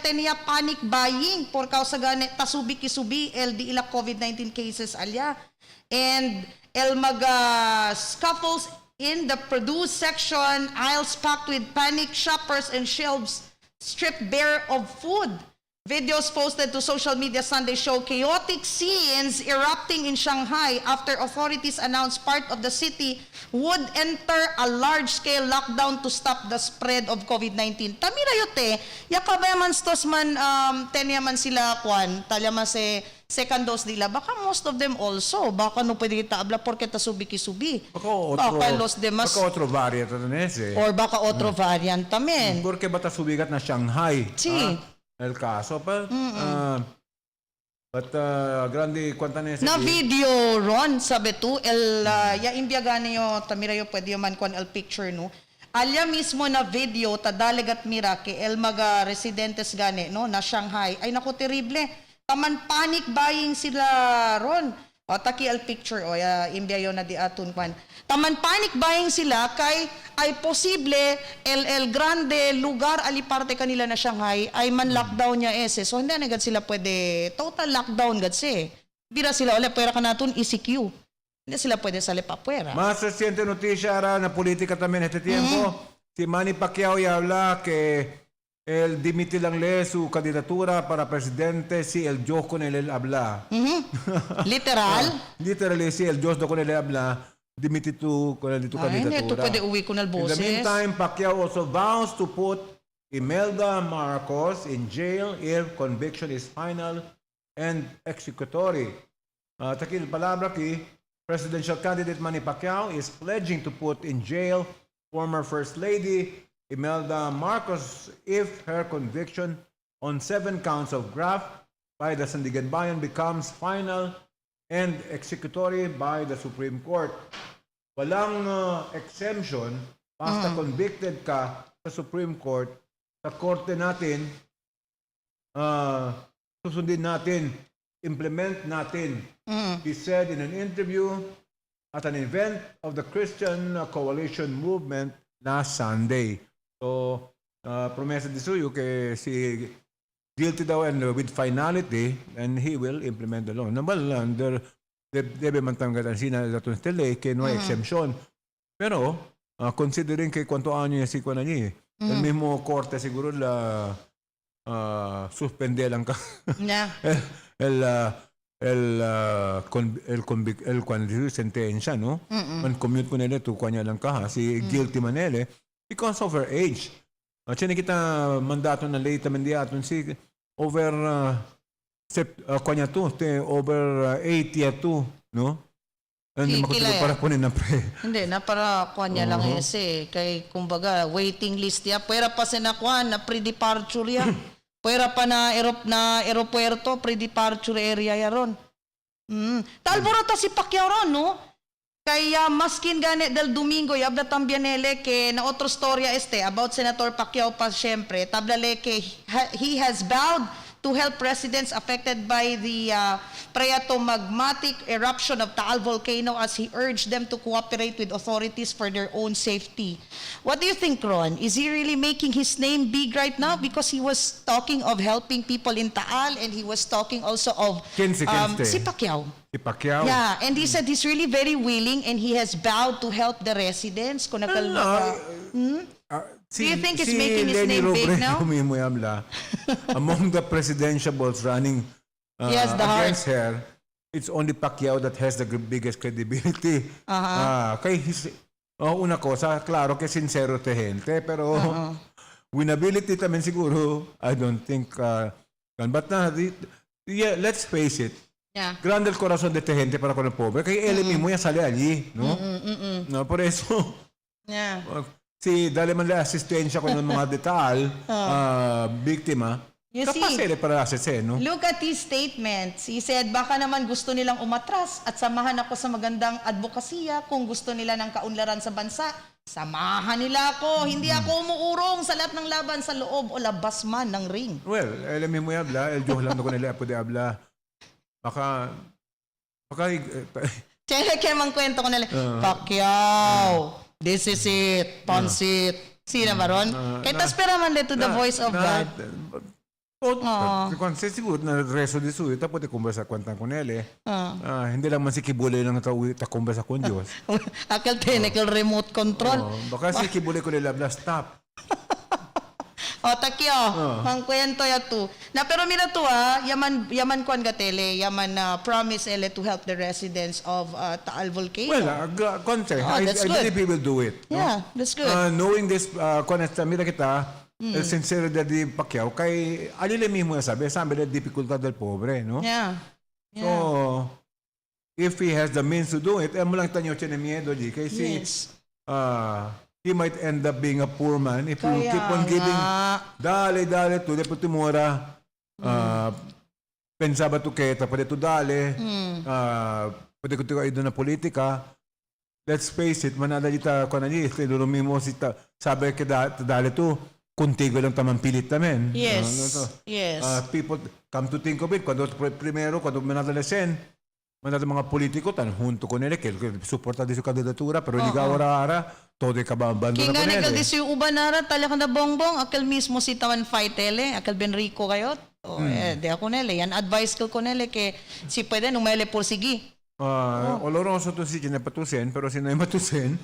tenía panic buying por causa gane tasubi-kisubi el di ila COVID-19 cases alya. And el scuffles in the produce section, aisles packed with panic shoppers and shelves stripped bare of food. Videos posted to social media Sunday show chaotic scenes erupting in Shanghai after authorities announced part of the city would enter a large-scale lockdown to stop the spread of COVID-19. Tamira yote, yakabayaman stos man tenyaman sila kwan, talyaman se second dose nila. Baka most of them also, baka no pwede kita abla porque tasubiki-subi. Baka los demás. Baka otro variant na ese. Or baka otro variant tamen. Porque bata subigat na Shanghai. Si. El caso pa. But grande kwanta na na video ron sabi tu ya imbiagan yo tamira yo pwede man kwan el picture no. Alya mismo na video ta dalegat mira ke el maga residentes gane no na Shanghai ay nako terrible. Taman panic buying sila ron. O taki el picture o ya imbia yo na di atun kwan. Taman panic buying sila kay ay posible el grande lugar aliparte kanila na Shanghai ay man lockdown niya ese. So hindi na gad sila pwede total lockdown gad si. Bira sila ole pwera kanatun ECQ. Hindi sila pwede sali pa pwera. Más reciente noticia ara na politika también este tiempo. Si Manny Pacquiao ya habla que el dimitir lang le su candidatura para presidente si el Diyos con él habla. Literal? Literally si el Diyos con él habla. Dimitir tu con el tu candidatura. Ay, pwede uwi ko na boses. In the meantime, Pacquiao also vows to put Imelda Marcos in jail if conviction is final and executory. Takil palabra ki presidential candidate Manny Pacquiao is pledging to put in jail former First Lady Imelda Marcos if her conviction on 7 counts of graft by the Sandiganbayan becomes final and executory by the Supreme Court. Walang exemption basta convicted ka sa Supreme Court, sa korte natin, susundin natin, implement natin. He said in an interview at an event of the Christian Coalition Movement last Sunday. So, promesa di suyo que si guilty daw and with finality, and he will implement the law. Well, debe mantanggalan sina dato stelle que no hay exemption. Pero, considering que cuánto años si kuan niya, el mismo korte siguro la suspende lang ka. Yeah. el cuando sentencia, no? Man commute ko nila to kanya lang ka si guilty manele because of her age. Chine kita mandato na late mandiaton si over kanya to over 80 to, no? Hindi makatuloy para punin na pre. Hindi na para kanya lang ese kay kumbaga waiting list ya pwera pa sinakwan na pre-departure ya. Pwera pa na aeropuerto pre-departure area ya ron. Talborota si Pacquiao ron, no? Kaya maskin gane del Domingo yabda también ele que na otro storya about Senator Pacquiao pa syempre tablale que he has vowed to help residents affected by the phreatomagmatic eruption of Taal volcano as he urged them to cooperate with authorities for their own safety. What do you think, Ron? Is he really making his name big right now? Because he was talking of helping people in Taal and he was talking also of si Pacquiao. Si Pacquiao? Yeah, and he said he's really very willing and he has vowed to help the residents. Do you think he's making his name big now? Among the presidentiables running against her, it's only Pacquiao that has the biggest credibility. Kay una cosa, claro que sincero te gente, pero winnability tamen siguro, I don't think, but yeah, let's face it, grande el corazón de esta gente para con el pobre, kaya él mismo ya sale allí, ¿no? No, por eso, si dale man la asistencia con yung mga detal, biktima, You kapag see, sila para asese, no? look at his statements. He said, baka naman gusto nilang umatras at samahan ako sa magandang advokasya. Kung gusto nila ng kaunlaran sa bansa, samahan nila ako. Hindi ako umuurong sa lahat ng laban sa loob o labas man ng ring. Well, él mismo ya habla, el Dios lang no con él puede hablar. Baka, Kaya kaya mang kwento ko nila, Pacquiao, this is it, pansit. Sina ba ron? Kaya taspera man to the voice of God. Kung siguro na reso di suyo, tapos conversa kwentang con él hindi lang man si Kibule lang ta conversa con Diyos. Akal technical remote control. Baka si Kibule ko nila habla, stop. Takyo, mang kwento ya tu. Na pero mira tu yaman kuan gatele, yaman promise ele to help the residents of Taal Volcano. Well, konse, I believe he will do it. Yeah, that's good. Knowing this, mira kita, el sinceridad di Pacquiao, kay alile mismo ya sabi la dificultad del pobre, no? Yeah. So, if he has the means to do it, mo lang tanyo siya ng miedo, di. Kasi, he might end up being a poor man if you keep on giving dale to the putimura pensaba tu keta pwede tu dale pwede ko tiyo na politika. Let's face it, manada dita ko na dito lumimo si sabi ke dale tu contigo lang tamang pilit tamen. Yes. People come to think of it cuando manadalesen manada mga politiko tan junto con él que suporta de su candidatura pero liga ahora todo kababando na Kinga con él. nagal disi ubanara talaga na bongbong akal mismo si Tawan Faitele, akal Benrico kayot. De ako nele, yan advice ko nele que si pwede numele por sigi. Oloroso to si Patusen, pero si Matusen.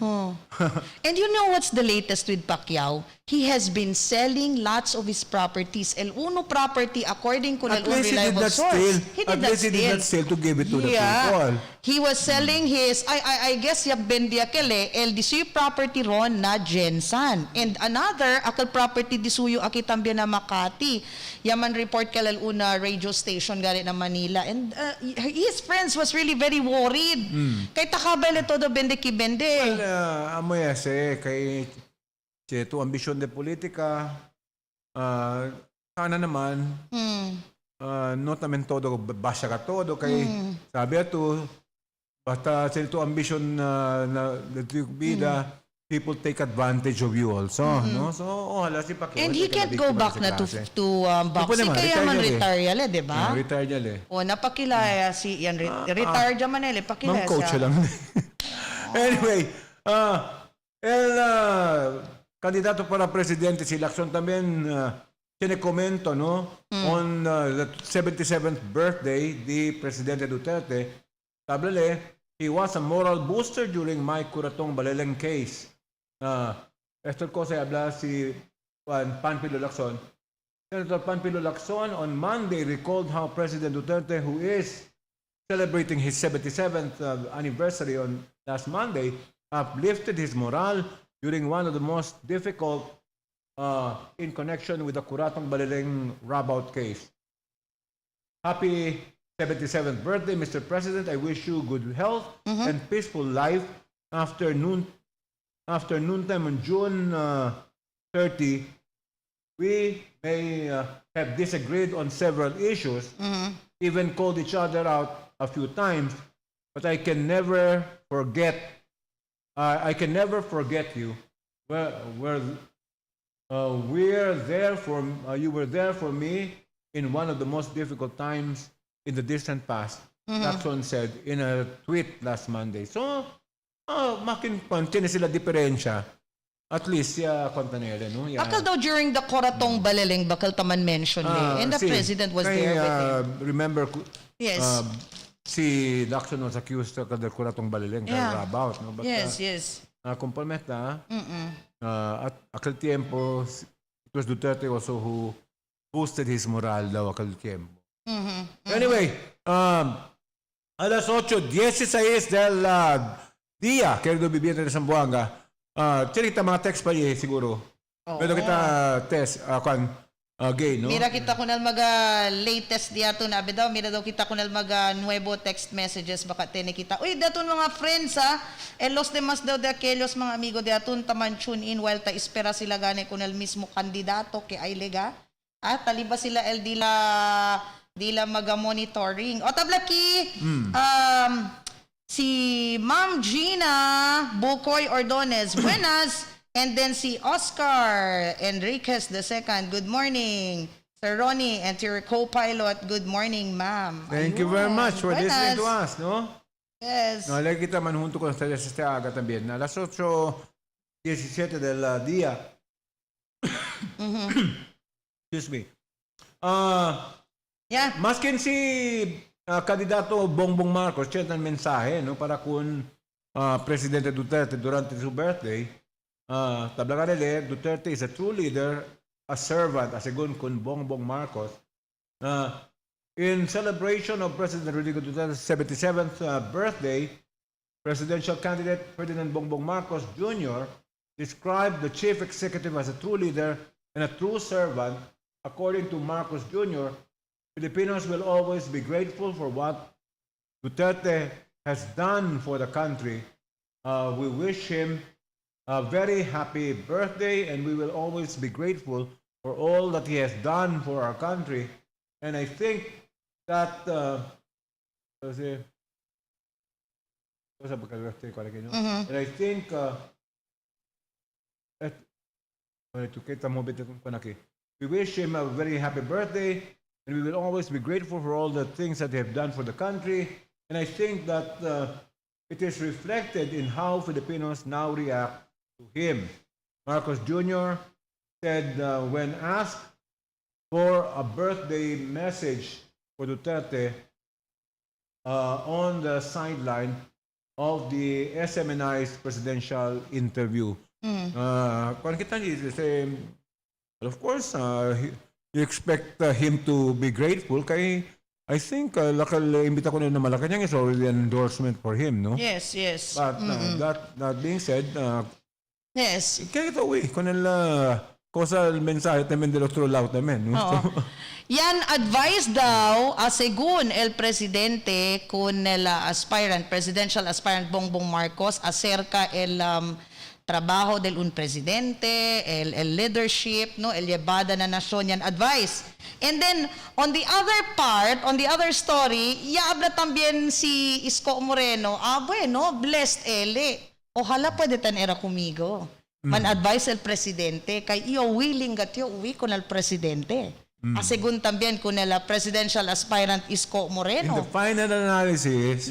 And you know what's the latest with Pacquiao? He has been selling lots of his properties. El uno property, according to At least he did not steal. At least he did not steal to give it to the people. He was selling his, I guess, bendiakele, el disuyo property ron na Jensan. And another, akal property disuyo akitambya na Makati. Yaman report kalal una radio station gali na Manila. And his friends was really very worried. Kay takabele todo bende. Well, amoy ase, kay tu ambisyon de politika, sana naman, no tamen todo, basya ka todo, kay sabi ato, basta sa ito ambisyon na bida, people take advantage of you also, no? So, hala si Pacquiao. And he can't go back na to boxing, kaya man retire yale, di ba? Retire yale. O, napakilaya si yan, retire dyan man yale, pakilaya coach lang. Anyway, candidato para presidente si Lacson también tiene comento, no? On the 77th birthday di Presidente Duterte, sablele, he was a moral booster during my Curatong Baleleng case. Esto cosa habla si Panfilo Lacson. Senator Panfilo Lacson on Monday recalled how President Duterte, who is celebrating his 77th anniversary on last Monday, uplifted his morale during one of the most difficult in connection with the Curatong Baleleng rob-out case. Happy 77th birthday, Mr. President. I wish you good health and peaceful life after noontime on June 30. We may have disagreed on several issues, even called each other out a few times, but I can never forget you. You were there for me in one of the most difficult times in the distant past. Lacson said in a tweet last Monday. So, makin sila diferensya. At least, konta nila, no? Akal daw during the Coratong Baleleng, bakal taman mention and the president was there with him. Remember, Yes. si Lacson was accused of the Curatong Baleleng, about, no? But, Yes. Kumpalmeta, at aquel tiempo, it was Duterte also who boosted his morale daw aquel tiempo. Anyway, alas 8:16 del día, querido viviente de Zamboanga, tinita mga text pa siguro. Oo. Pero kita, Tess, gay, no? Mira kita kunal maga latest diato na daw, mira daw kita kunal maga nuevo text messages baka tene kita. Uy, daton mga friends los demás daw de aquellos mga amigo diaton taman tune in while ta espera sila gane kunal mismo kandidato ke ay lega. Taliba sila dila maga monitoring. O tablaki, si Ma'am Gina Bukoy Ordonez, buenas. And then si Oscar Enriquez II, good morning. Sir Ronnie and to your co-pilot, good morning, ma'am. Thank you very much for listening to us, no? Yes. No, lagi kita man junto con ustedes este aga también. A las 8:17 del día. Excuse me. Yeah. Maskin si kandidato Bongbong Marcos, siya ng mensahe, no? Para kung Presidente Duterte durante su birthday, Tablacarele, Duterte is a true leader, a servant, según con Bongbong Marcos. In celebration of President Rodrigo Duterte's 77th birthday, presidential candidate Ferdinand Bongbong Marcos Jr. described the chief executive as a true leader and a true servant. According to Marcos Jr., Filipinos will always be grateful for what Duterte has done for the country. We wish him a very happy birthday, and we will always be grateful for all that he has done for our country. And I think that and I think we wish him a very happy birthday, and we will always be grateful for all the things that they have done for the country. And I think that it is reflected in how Filipinos now react to him. Marcos Jr. said when asked for a birthday message for Duterte on the sideline of the SMNI's presidential interview. Of course, you expect him to be grateful kay I think imbita ko na Malacanang is already an endorsement for him, no? Yes, yes. But that being said, yes. kaya ito, con el cosa el mensaje también del otro lado también, no? Yan advice daw según el presidente con el presidential aspirant Bongbong Marcos acerca el trabajo del un presidente, el leadership, no, el llevada na nasyon, yan advice. And then on the other part, on the other story, habla también si Isko Moreno, bueno, blessed ojalá puede tener conmigo. Man-advise el presidente kay iyo willing gatyo uwi con el presidente. Según también con el presidential aspirant Isko Moreno. In the final analysis,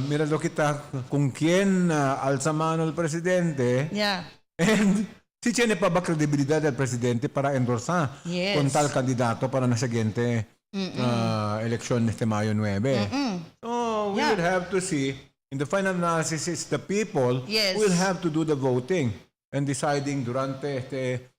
mira lo kita kung quién alza mano el presidente. Yeah. And si tiene pa ba credibilidad del presidente para endorsar con tal candidato para na siguiente eleksyon neste Mayo 9. So we will have to see. In the final analysis, it's the people who will have to do the voting and deciding durante este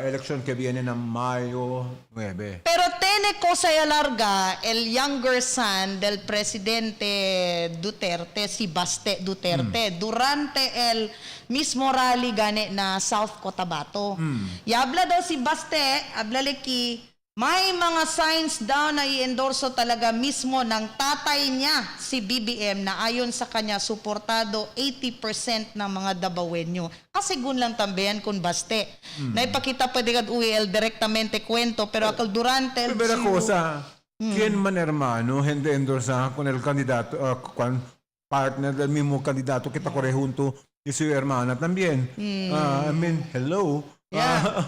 election que viene ng Mayo 9. Pero tiene cosa larga el younger son del presidente Duterte, si Baste Duterte, durante el mismo rally gane na South Cotabato. Y habla daw si Baste, habla leki, may mga signs daw na i-endorso talaga mismo ng tatay niya, si BBM, na ayon sa kanya, suportado 80% ng mga Dabawenyo. Kasigun lang tambayan kung Baste. Naipakita pwede kad UEL directamente kwento, pero akal durante el Primera cosa, ¿quién man hermano hindi endorsa con el candidato, con partner del mismo candidato que está corre junto y su hermana también? I mean, hello. Yeah.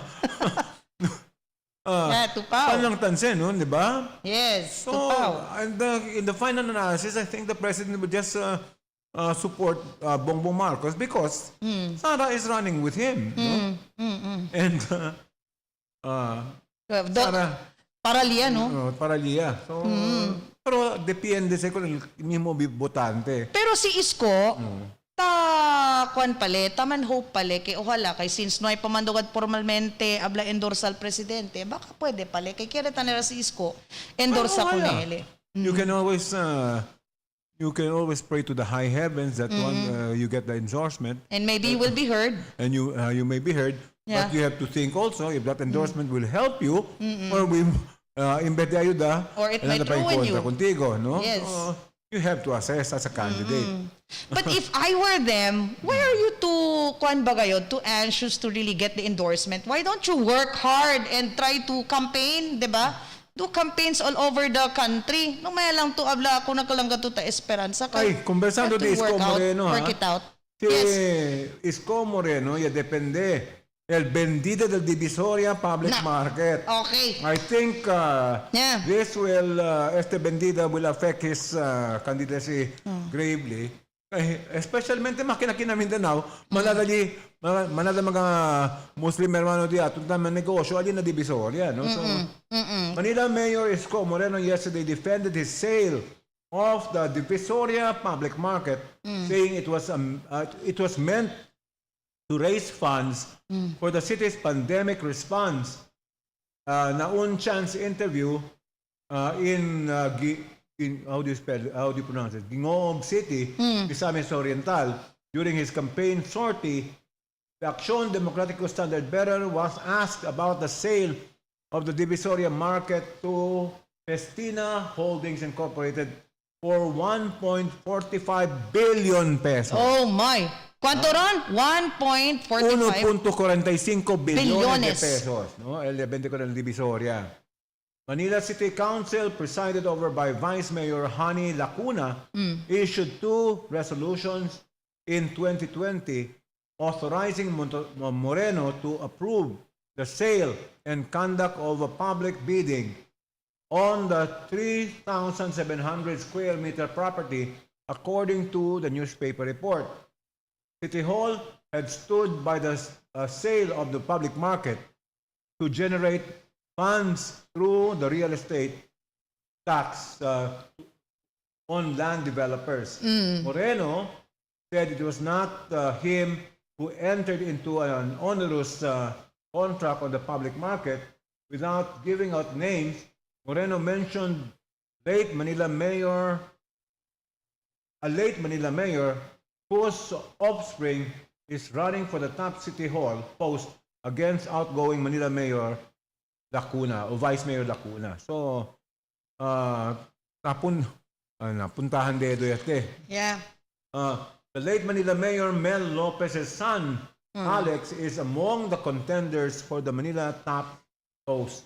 Tupaw. Palang tanse, no? Di ba? Yes, so, tupaw. And in the final analysis, I think the president would just support Bongbong Marcos because Sara is running with him. No? And Sara... Paralia, no? Paralia. So, pero depende sa kung el mismo botante. Pero si Isko, kwan pale, taman hope pale, kay ojalá, kay since no ay pamandugad formalmente habla endorsa al presidente, baka pwede pale, kay kaya tanera si Isko, endorsa ko nele. You can always you can always pray to the high heavens that you get the endorsement, And maybe you will be heard. and you may be heard. Yeah. But you have to think also if that endorsement will help you or will imbes de ayuda, Or it might pa ruin you. contigo, no? Yes. So, you have to assess as a candidate. But if I were them, why are you too too anxious to really get the endorsement? Why don't you work hard and try to campaign, 'di ba? Do campaigns all over the country. No may lang to abla ako nakalangga to ta esperanza. Ay, conversando de Isko Moreno, work it out. Si Yes. Isko Moreno, ya depende. El vendido del Divisoria Public Market. Okay. I think Yeah. this will, este vendida will affect his candidacy gravely. Especialmente makina Mindanao, manadali mga Muslim hermano di atong tama negosyo ali na Divisoria, no? So Manila Mayor Isko Moreno yesterday defended his sale of the Divisoria Public Market, saying it was meant to raise funds for the city's pandemic response. Na chance interview in how do you pronounce it? Gingoob City, Misamis Oriental. During his campaign sortie, the Action Democratico Standard Bearer was asked about the sale of the Divisoria Market to Festina Holdings Incorporated for 1.45 billion pesos. Oh my. ¿Cuánto ron? 1.45 1.45 billones de Billones. pesos, no? El evento con el Divisoria. Manila City Council, presided over by Vice Mayor Hani Lacuna, issued 2 resolutions in 2020 authorizing Moreno to approve the sale and conduct of a public bidding on the 3,700 square meter property, according to the newspaper report. City Hall had stood by the sale of the public market to generate funds through the real estate tax on land developers. Moreno said it was not him who entered into an onerous contract on the public market without giving out names. Moreno mentioned a late Manila mayor whose offspring is running for the top City Hall post against outgoing Manila Mayor Lacuna o Vice Mayor Lacuna. So, napuntahan dedo yate. Yeah. The late Manila Mayor Mel Lopez's son, Alex, is among the contenders for the Manila top post.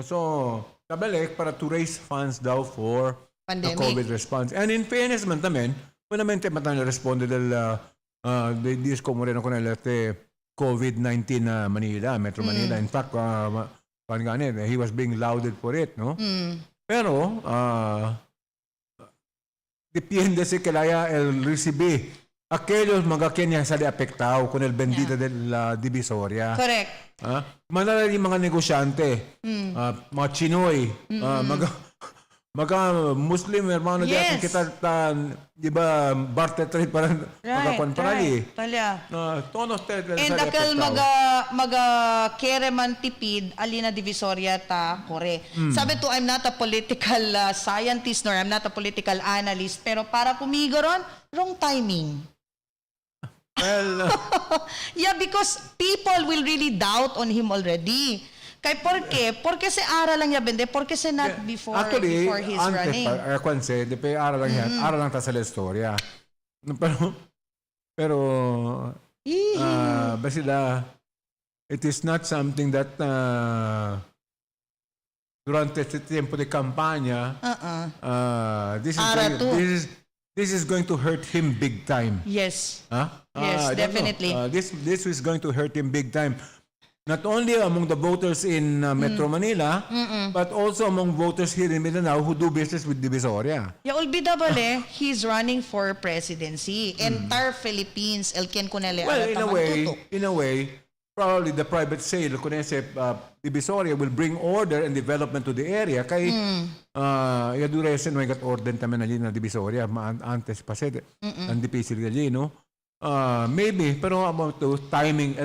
So, kabalik para to raise funds daw for Pandemic. the COVID response. And in fairness man tamen, buenamente matang responde del Disco Moreno con el COVID-19 na Manila, Metro Manila. In fact, he was being lauded for it, no? Pero, depende si Kelaya el recibir aquellos mga Kenya sa apektado con el bendita de la Divisoria. Correct. Manala yung mga negosyante, mga Chinoy, mga Muslim hermano Yes. kita di ba barter trade para makakuan parali. Talya. Tonos And akal maga kereman tipid alina Divisoria ta kore. Sabi to, I'm not a political scientist nor I'm not a political analyst, pero para kumigo ron, wrong timing. Well, Yeah, because people will really doubt on him already. Kay porque se ara lang niya bende, porque se not before he's running. Actually, depe ara lang yan, ara lang ta sa la istorya. Pero basila, it is not something that durante este tiempo de campaña, this is going to hurt him big time. Yes. I Yes, don't definitely. know. This is going to hurt him big time. Not only among the voters in Metro Manila, but also among voters here in Mindanao who do business with Divisoria. Ya ulbida bale, he's running for presidency. Entire Philippines, elken kunele Well, ala in a way, probably the private sale kung Divisoria will bring order and development to the area. Kay yaduresen may gat order tamen ali na Divisoria antes pa sed ang difícil gali, no? Maybe, pero about to timing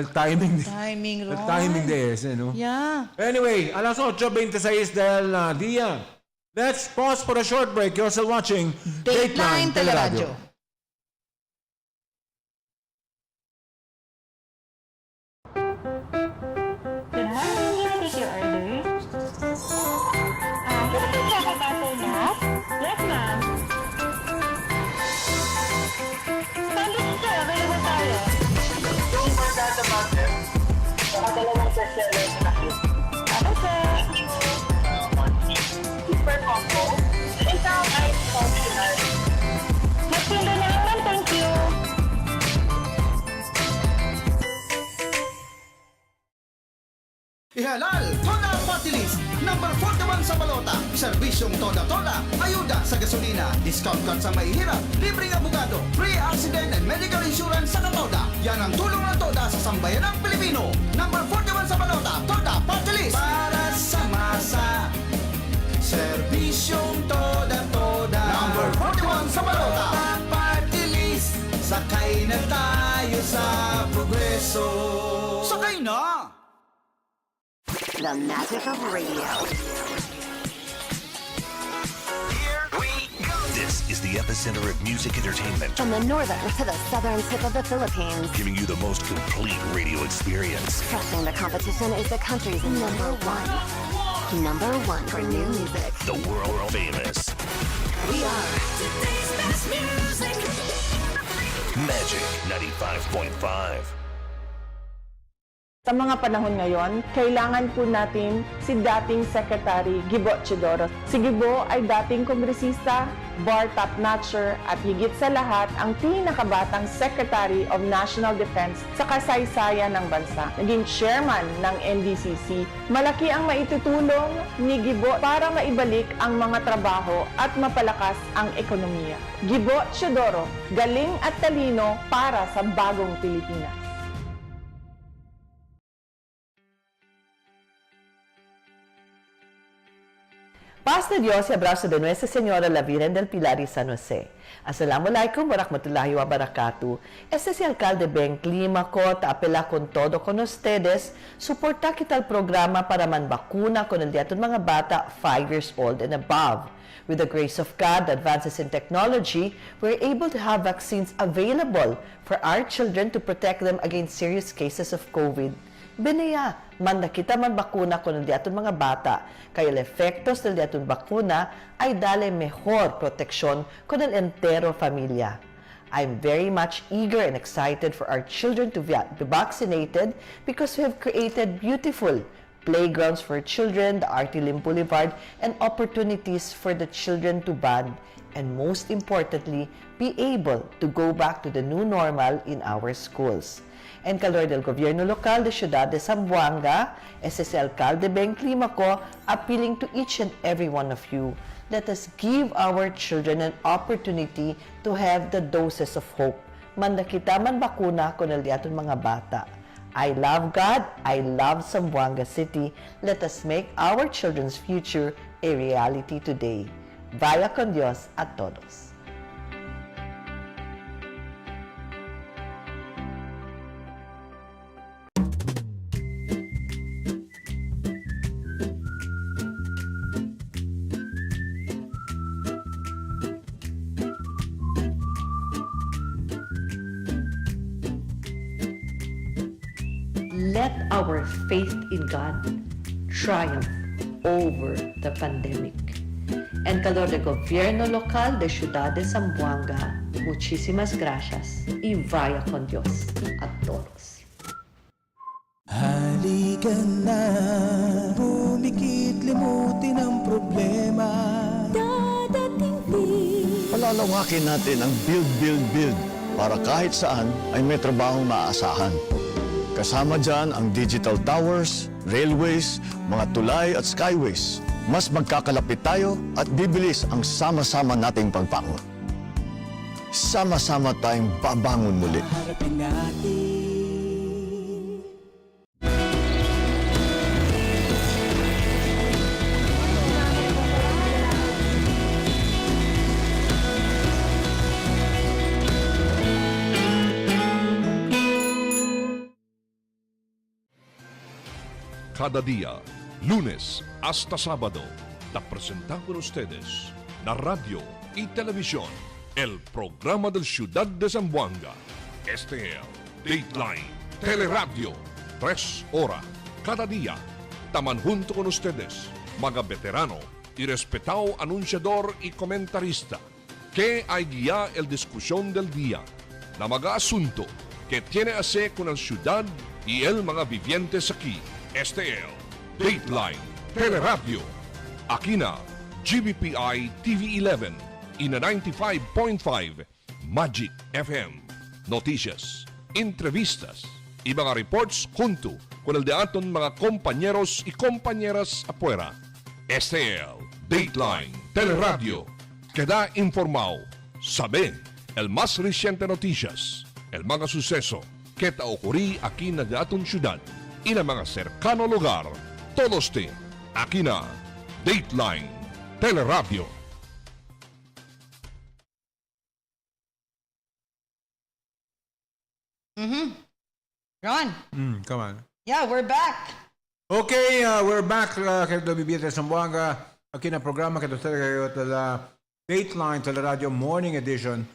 de ese, no? Yeah. Anyway, alas 8:26 del día. Let's pause for a short break. You're still watching Dateline Teleradyo. Yes, ma'am. Sandwich sir, available tayo. Yung barkada butter, saka dalawang bestseller na cake. Ako sir. Super combo. Isang ice functional. Magtindo na naman, thank you. Ihalal, Toda Party List, number 41 sa balota. Serbisyong Toda-Toda, ayuda sa gasolina, discount card sa mahihirap, libreng abogado, free accident and medical insurance sa Toda. Yan ang tulong ng Toda sa sambayanang Pilipino. Number 41 sa balota, Toda Party List. Para sa masa, serbisyong Toda-Toda. Number 41 sa balota, Toda Party List. Sakay na tayo sa progreso. Sakay na! The magic of radio. Here we go. This is the epicenter of music entertainment, From the northern to the southern tip of the Philippines. giving you the most complete radio experience. Crushing the competition is the country's number one. Number one for new music. The world famous We are today's best music. Magic 95.5. Sa mga panahon ngayon, kailangan po natin si dating Secretary Gibo Chidoro. Si Gibo ay dating kongresista, bar top-notcher at higit sa lahat ang pinakabatang Secretary of National Defense sa kasaysayan ng bansa. Naging chairman ng NDCC. Malaki ang maitutulong ni Gibo para maibalik ang mga trabaho at mapalakas ang ekonomiya. Gibo Chidoro, galing at talino para sa bagong Pilipinas. Paz de Dios y abrazo de Nuestra Señora la Virgen del Pilar y San Jose. Assalamualaikum warahmatullahi wabarakatuh. Este es el alcalde Ben Clima ko, apela con todo con ustedes. Suporta kita al programa para manbakuna con el diaton mga bata 5 years old and above. With the grace of God, advances in technology, we're able to have vaccines available for our children to protect them against serious cases of COVID. Binaya, manda kita man bakuna con el diaton mga bata, kaya el efectos del diaton bakuna ay dale mejor proteksyon con el entero familia. I'm very much eager and excited for our children to be vaccinated because we have created beautiful playgrounds for children, the Artilim Boulevard, and opportunities for the children to bond, and most importantly, be able to go back to the new normal in our schools. En calor del gobierno local de Ciudad de Zamboanga, ese es el alcalde Ben Climaco, appealing to each and every one of you, let us give our children an opportunity to have the doses of hope. Manda kita man bakuna con el diaton mga bata. I love God, I love Zamboanga City. Let us make our children's future a reality today. Vaya con Dios a todos. Let our faith in God triumph over the pandemic. En calor del gobierno local de Ciudad de Zamboanga, muchísimas gracias y vaya con Dios a todos. Halika na, bumikit, limutin ang problema. Dadating din. Palalawakin natin ang build para kahit saan ay may trabahong maaasahan. Kasama dyan ang digital towers, railways, mga tulay at skyways. Mas magkakalapit tayo at bibilis ang sama-sama nating pagbangon. Sama-sama tayong babangon muli. Harapin natin. Cada día, lunes hasta sábado, presenta con ustedes la radio y televisión, el programa del Ciudad de Zamboanga. Este es Dateline Teleradyo, 3 horas cada día. Taman junto con ustedes, mga veterano y respetado anunciador y comentarista, que hay guía el discusión del día, na mga asunto que tiene a ver con la ciudad y el mga vivientes aquí. Este es Dateline Teleradyo. Aquí na GBPI TV11 y na 95.5 Magic FM. Noticias, entrevistas y mga reports junto con el de aton mga compañeros y compañeras afuera. Este es Dateline Teleradyo. Queda informado, sabe el más reciente noticias, el mga suceso que ta ocurrí aquí na aton ciudad y na mga cercano lugar. Todos te aquí na Dateline Teleradyo. Ron, Come on. yeah, we're back. Okay, we're back, querido Viviente Zamboanga. Aquí na programa que usted la Dateline Teleradyo Morning Edition.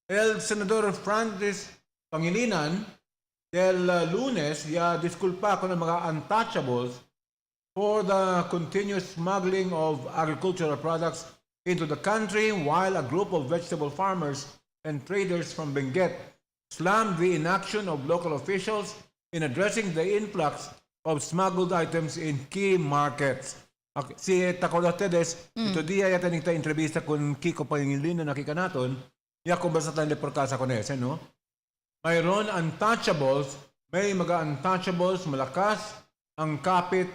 El Senador Francis Pangilinan del Lunes ya disculpa con mga untouchables for the continuous smuggling of agricultural products into the country, while a group of vegetable farmers and traders from Benguet slammed the inaction of local officials in addressing the influx of smuggled items in key markets. Okay. Si Tacola Tedes, ito dia yata nita entrevista con Kiko Pangilinan na kikanaton, ya konversa tayo por casa con ese, no? Mayroon untouchables, may mga untouchables, malakas ang kapit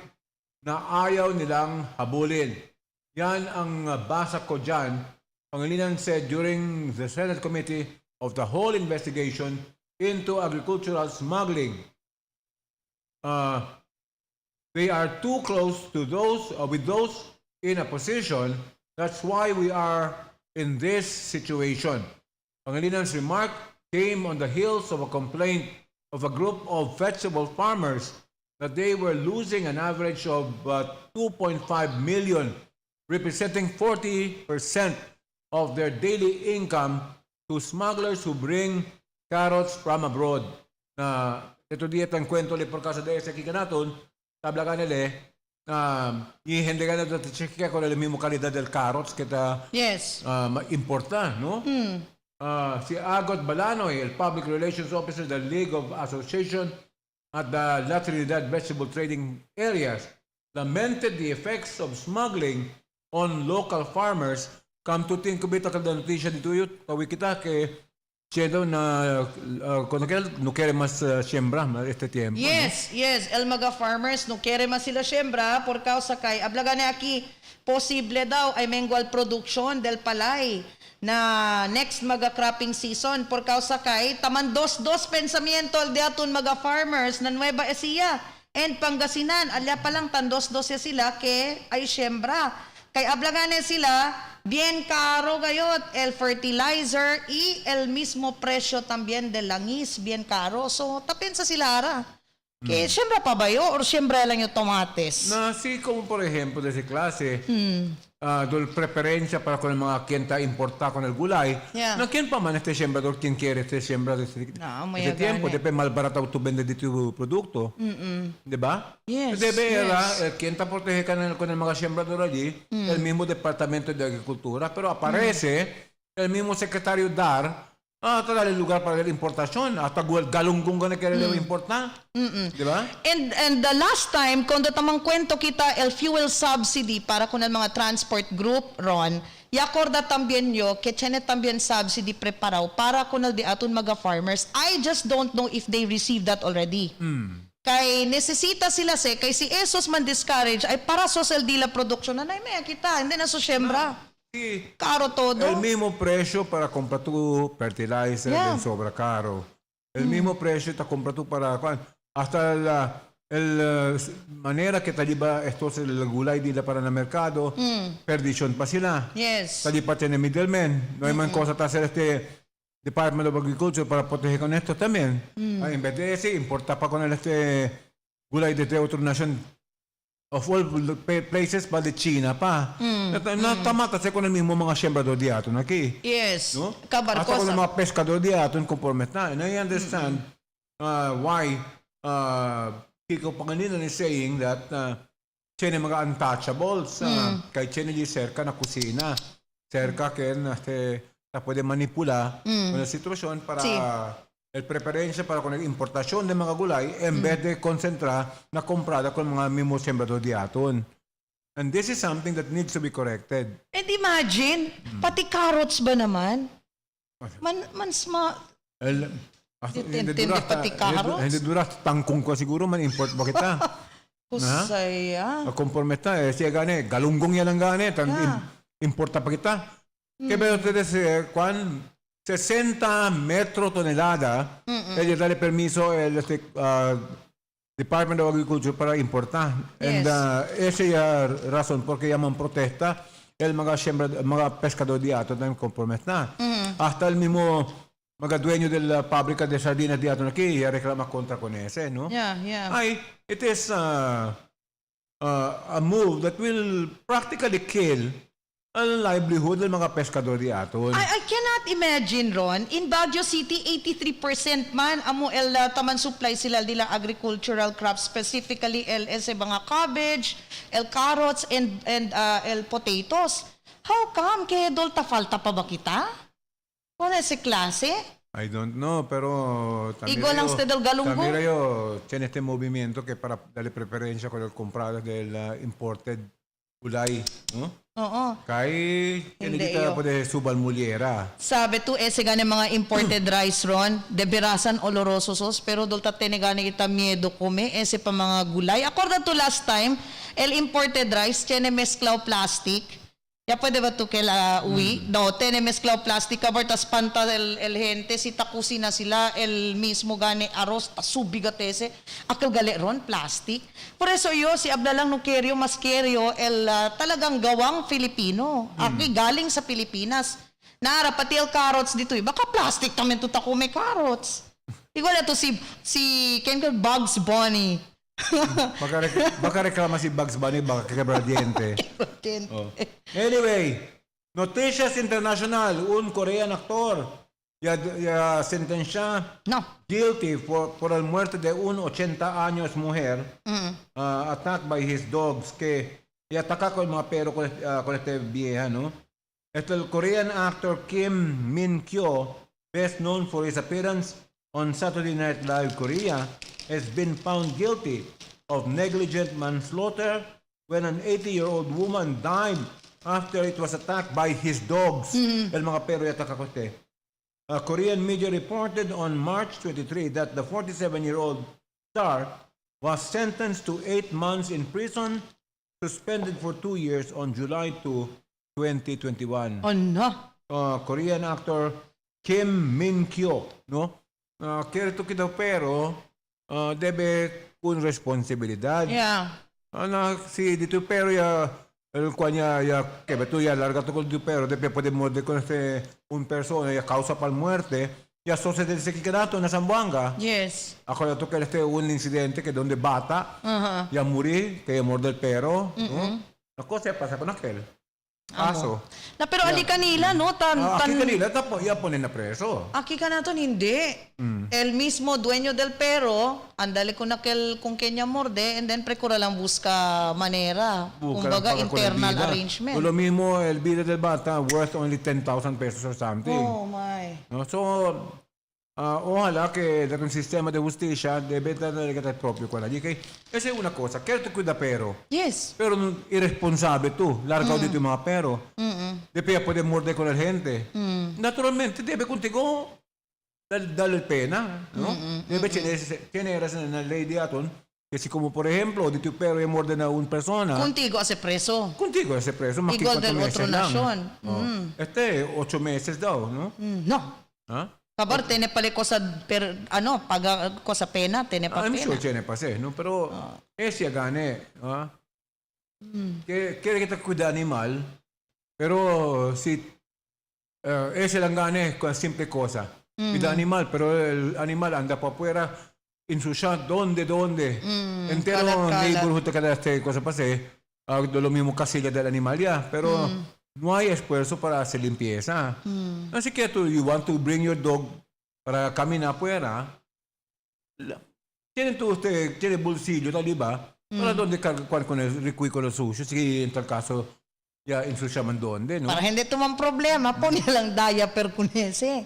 na ayaw nilang habulin. Yan ang basa ko dyan. Pangilinan said during the Senate Committee of the whole investigation into agricultural smuggling. They are too close to those with those in a position. That's why we are in this situation. Pangalinan's remark came on the heels of a complaint of a group of vegetable farmers that they were losing an average of 2.5 million, representing 40% of their daily income, to smugglers who bring carrots from abroad. Na ito diet ang kwento li por casa de ese kikanaton, tabla kanile, ihende ka na dati chika con el mismo calidad del carrots kita Yes. importa, no? Si Agot Balanoy, el Public Relations Officer del League of Association at the La Trinidad Vegetable Trading Areas, lamented the effects of smuggling on local farmers. Come to think of it, kada notisya dito yun, tawi kita kay siya na kung no kere mas siembra este tiempo. Yes, yes. El mga farmers, no kere man sila siembra por causa kay ablaga na aki, posible daw ay mengual production del palay na next mga cropping season por causa kay taman dos pensamiento de aton mga farmers na Nueva Ecija and Pangasinan. Alya pa lang tandos-dos sila ke ay siembra. Kay ablaga na sila, bien caro gayot el fertilizer y el mismo precio también del langis, bien caro. So, tapensa sila ara. Que siembra pa ba yun? Or siembra lang yung tomates? Na si como por ejemplo de esa clase, dol preferencia para con el mga quien importa con el gulay. Yeah. Na quien pa man este sembrador, quien quiere este siembra de este tiempo, depende mal barato tu vende dito producto. ¿Diba? Yes, Debe era, yes. quien está protege con el mga sembrador allí, el mismo Departamento de Agricultura, pero aparece el mismo secretario Dar, hasta darle lugar para la importación, hasta galunggong na quiere importar. Diba? And the last time, kundo tamang kwento kita el fuel subsidy para con el mga transport group, Ron, y acorda también yo que tiene también subsidy preparado para con el de aton mga farmers. I just don't know if they received that already. Kay necesita sila kay si esos man discourage ay para so el dila production na may kita, hindi na so siembra. Caro todo. El mismo precio para comprar tu fertilizer del sobra caro. El mismo precio te compra tú para hasta la manera que taliba estos el gulay dila para el mercado, perdición pa sila. Yes. Talipa tiene middleman. No hay man cosa para hacer este Department of Agriculture para proteger con esto también. En vez de decir, importa pa con el gulay de otra nación of all places pa de China pa. Natama kasi ko na mismo mga siyembrador diaton aki. Yes. No? Kabarkos. At ako ng mga pescador diaton conforme na. And I understand why Kiko Pangilinan is saying that siya mga untouchables. Kay siya na cerca na kusina. Cerca ken na pwede manipula ang sitwasyon para el preferensya para kung importasyon ng mga gulay en vez de konsentra na comprada con mga mismo sembrador diaton. And this is something that needs to be corrected. And imagine, pati carrots ba naman? Intindi pati carrots? Hindi dura, tangkong ko siguro, man-import ba kita? Kusaya. Conforme ta, siya gane, galunggong yan ang gane, importa pa kita. Kaya ba ustedes, 60 metro tonelada, ella dale permiso el Department of Agriculture para importar. And esa es la razón porque llaman protesta el mga pescador diato na conforme na. Hasta el mismo mga dueño de la fábrica de sardinas diato aquí reclama contra con ese, no? It is a move that will practically kill ang livelihood ng mga pescador diaton. I cannot imagine, Ron, in Baguio City, 83% man amo el taman supply sila dila agricultural crops, specifically el mga cabbage, el carrots, and el potatoes. How come? Kaya dolta falta pa ba kita? Kung ese klase? I don't know, pero Igual lang ste del galunggo. también yo en este movimiento que para darle preferencia con el comprado del imported gulay, no? Oo. Kay hindi kita pwede subal mulyera. Sabi to, ese gani mga imported rice, Ron, de berasan olorosos, pero dolta tenegani kita miedo kome, ese pa mga gulay. According to last time, el imported rice, tiene mezclao plastic. Ya pwede ba to kela uwi? No, tiene mezclao plastic, kabar tas panta el gente, si takusina sila, el mismo gani arroz, tasubigat ese. Akal gali ron, plastic. Por eso yo, si abla lang no keryo, mas keryo, el talagang gawang Filipino. Aki galing sa Pilipinas. Naara pati el carrots dito, baka plastic tamen to tako may carrots. Igual ito si Bugs Bunny. Baka reklama si Bugs Bunny, baka quebradiente. Anyway, noticias international, un Korean actor ya sentencia guilty por el muerte de un 80 años mujer attacked by his dogs que y ataca con mga pero con este vieja, no? El Korean actor Kim Min-kyo, best known for his appearance on Saturday Night Live Korea, has been found guilty of negligent manslaughter when an 80-year-old woman died after it was attacked by his dogs. El mga pero yata kakote. Korean media reported on March 23 that the 47-year-old star was sentenced to 8 months in prison, suspended for 2 years on July 2, 2021. Korean actor Kim Min-kyo, no? Kerto kita pero debe con responsabilidad. Si dito pero el cuanya que beto ya larga to con dito pero debe poder morder con un persona ya causa pal muerte ya sucede se kikadato na Zamboanga. Yes. Ako to que un incidente que donde bata ya muri que morder el pero, no? La cosa pasa con aquel. Aso. Pero ali kanila, no? Aki kanila, ya ponen na preso. Aki ka naton, hindi. El mismo dueño del pero, andale con kanya morde, and then precura lang busca manera. Kumbaga, internal arrangement. Lo mismo, el vida del bata worth only 10,000 pesos or something. Oh, my. No? So, ojalá que el sistema de justicia debe tener el propio con allí. Esa es una cosa. Quiero te cuida pero. Yes. Pero irresponsable tú. Larga dito yung mga pero. Debe poder morder con la gente. Naturalmente, debe contigo darle pena. ¿No? Debe tener en la ley de aton que si como por ejemplo, dito pero y morde a una persona. Contigo hace preso. Contigo hace preso. Igual del otro nación. 8 meses daw, no? No. Kabar, tiene pala cosa paga cosa pena, tiene pa I'm pena. sure tiene pa no? Pero, siya gane. Quiere kita cuida animal, pero si ese lang gane con simple cosa. Cuida animal, pero el animal anda pa afuera insusya, donde. Entero kalat-kalat. neighborhood na kada este cosa pase, lo mismo casilla del animal ya, pero no hay esfuerzo para hacer limpieza. Así que you want to bring your dog para caminar afuera, tiene bolsillo, di ba? Para donde cargar con el ricuy con los sucios, si en tal caso, ya insusya man donde, no? Para hindi tumang problema, po nilang diaper kunese.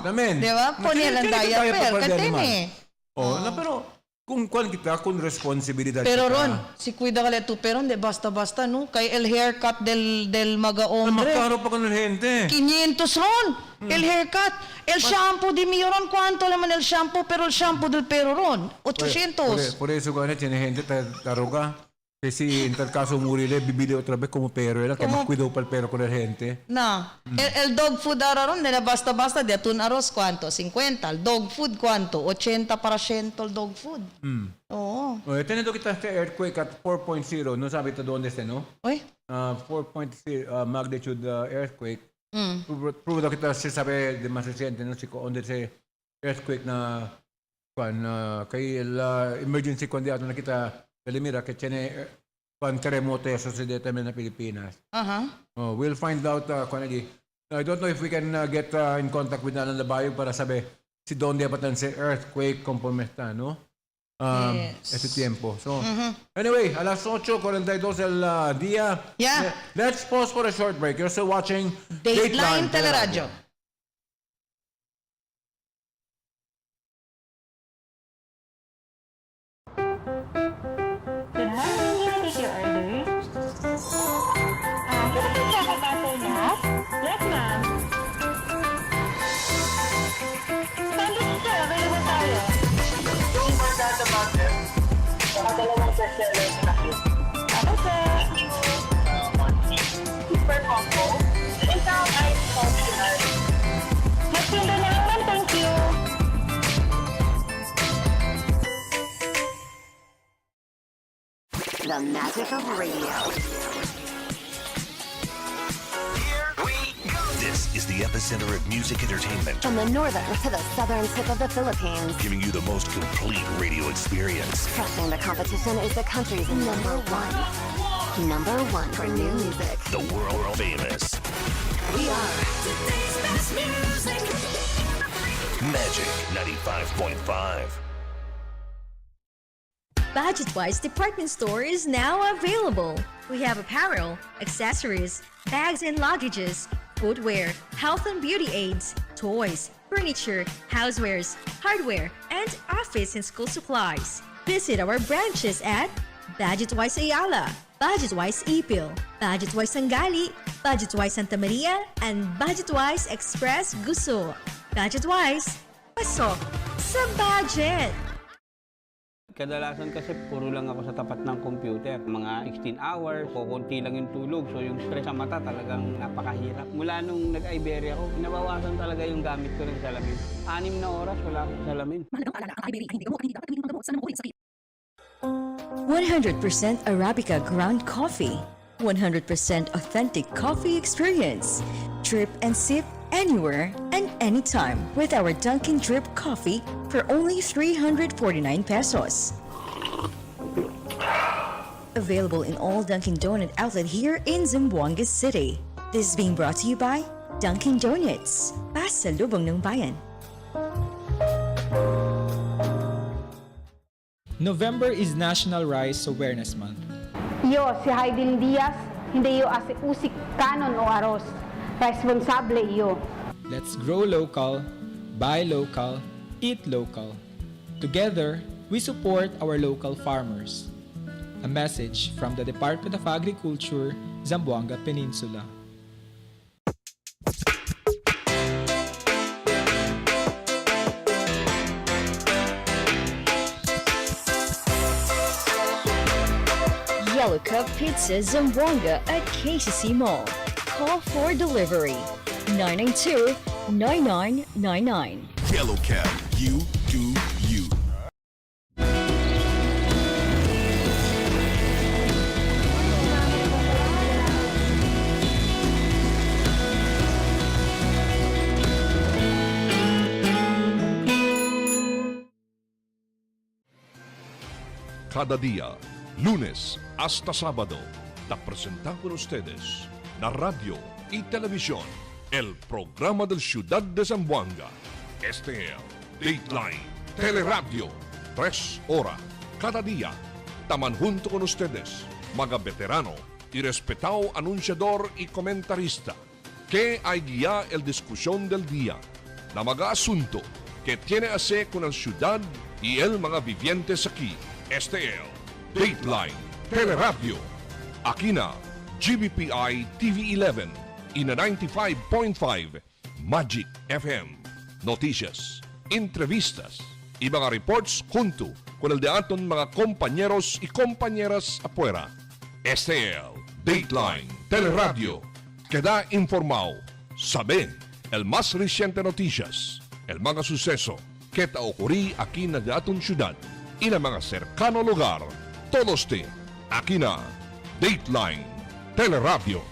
También. Di ba? Po nilang diaper. Katene. Pero kung kita, kung responsibilidad Pero kita. Ron, si cuida ka leto, pero hindi basta-basta, no? Kay el haircut del maga hombre. Makaro pa con el gente. 500 Ron. El haircut. El shampoo di mio Ron. ¿Cuánto naman el shampoo? Pero el shampoo del pero Ron. 800. Por eso kung tiene gente taruga. Kasi en tal caso murile, bibili otra vez como pero. Que más cuidado pa el pero con el gente. Na. El dog food araron, nila basta-basta, di atun aros, ¿cuánto? 50. El dog food, ¿cuánto? 80 para el dog food. Oo. Teniendo kita este earthquake at 4.0, no sabi ito doon este, no? Uy. 4.0 magnitude earthquake. Prove daw kita siya sabi de mas reciente, no? Onde si earthquake na kay emergency kundi ato na kita Kalimira, que tiene un terremoto sucedido también en Pilipinas. We'll find out, I don't know if we can get in contact with Alan Labayo para saber si donde apatan si earthquake conforme está, no? Ese tiempo. So, anyway, a las 8:42 el día. Yeah. Let's pause for a short break. You're still watching Dateline Teleradyo. The magic of radio. This is the epicenter of music entertainment. From the northern to the southern tip of the Philippines. Giving you the most complete radio experience. Crushing the competition is the country's number one. Number one for new music. The world famous. We are today's best music. Magic 95.5. Budget-wise department store is now available. We have apparel, accessories, bags and luggages, footwear, health and beauty aids, toys, furniture, housewares, hardware, and office and school supplies. Visit our branches at Budget-wise Ayala, Budget-wise Ipil, Budget-wise Sangali, Budget-wise Santa Maria, and Budget-wise Express Guso. Budget-wise, pasok sa budget! Kadalasan kasi puro lang ako sa tapat ng computer. Mga 16 hours, kukunti lang yung tulog. So yung stress sa mata talagang napakahirap. Mula nung nag-Iberia ako, nabawasan talaga yung gamit ko ng salamin. 6 na oras, wala akong salamin. 100% Arabica ground coffee. 100% authentic coffee experience. Drip and sip anywhere and anytime with our Dunkin' Drip coffee for only 349 pesos. Available in all Dunkin' Donut outlet here in Zamboanga City. This is being brought to you by Dunkin' Donuts. Pasalubong ng bayan. November is National Rice Awareness Month. Yo, si Haydin Diaz, hindi yo ase usik kanon o aros. Responsable yo. Let's grow local, buy local, eat local. Together, we support our local farmers. A message from the Department of Agriculture, Zamboanga Peninsula. Yellow Cup Pizza Zamboanga at KCC Mall. Call for delivery 992-9999. Yellow Cab, you do you. cada día, lunes hasta sábado. Te presentan con ustedes la radio y televisión, el programa del Ciudad de Zamboanga. Este es Dateline Teleradyo, 3 horas cada día. Taman junto con ustedes, mga veterano y respetado anunciador y comentarista, que hay guía el discusión del día, na mga asunto que tiene a ver con la ciudad y el mga vivientes aquí. Este es Dateline Teleradyo. Aquí na GBPI TV11 y na 95.5 Magic FM. Noticias, entrevistas y mga reports junto con el de aton mga compañeros y compañeras afuera. Este es Dateline Teleradyo. Queda informado, sabe el más reciente noticias, el mga suceso que ta ocurrí aquí na aton ciudad y na mga cercano lugar. Todos te aquí na Dateline Teleradyo.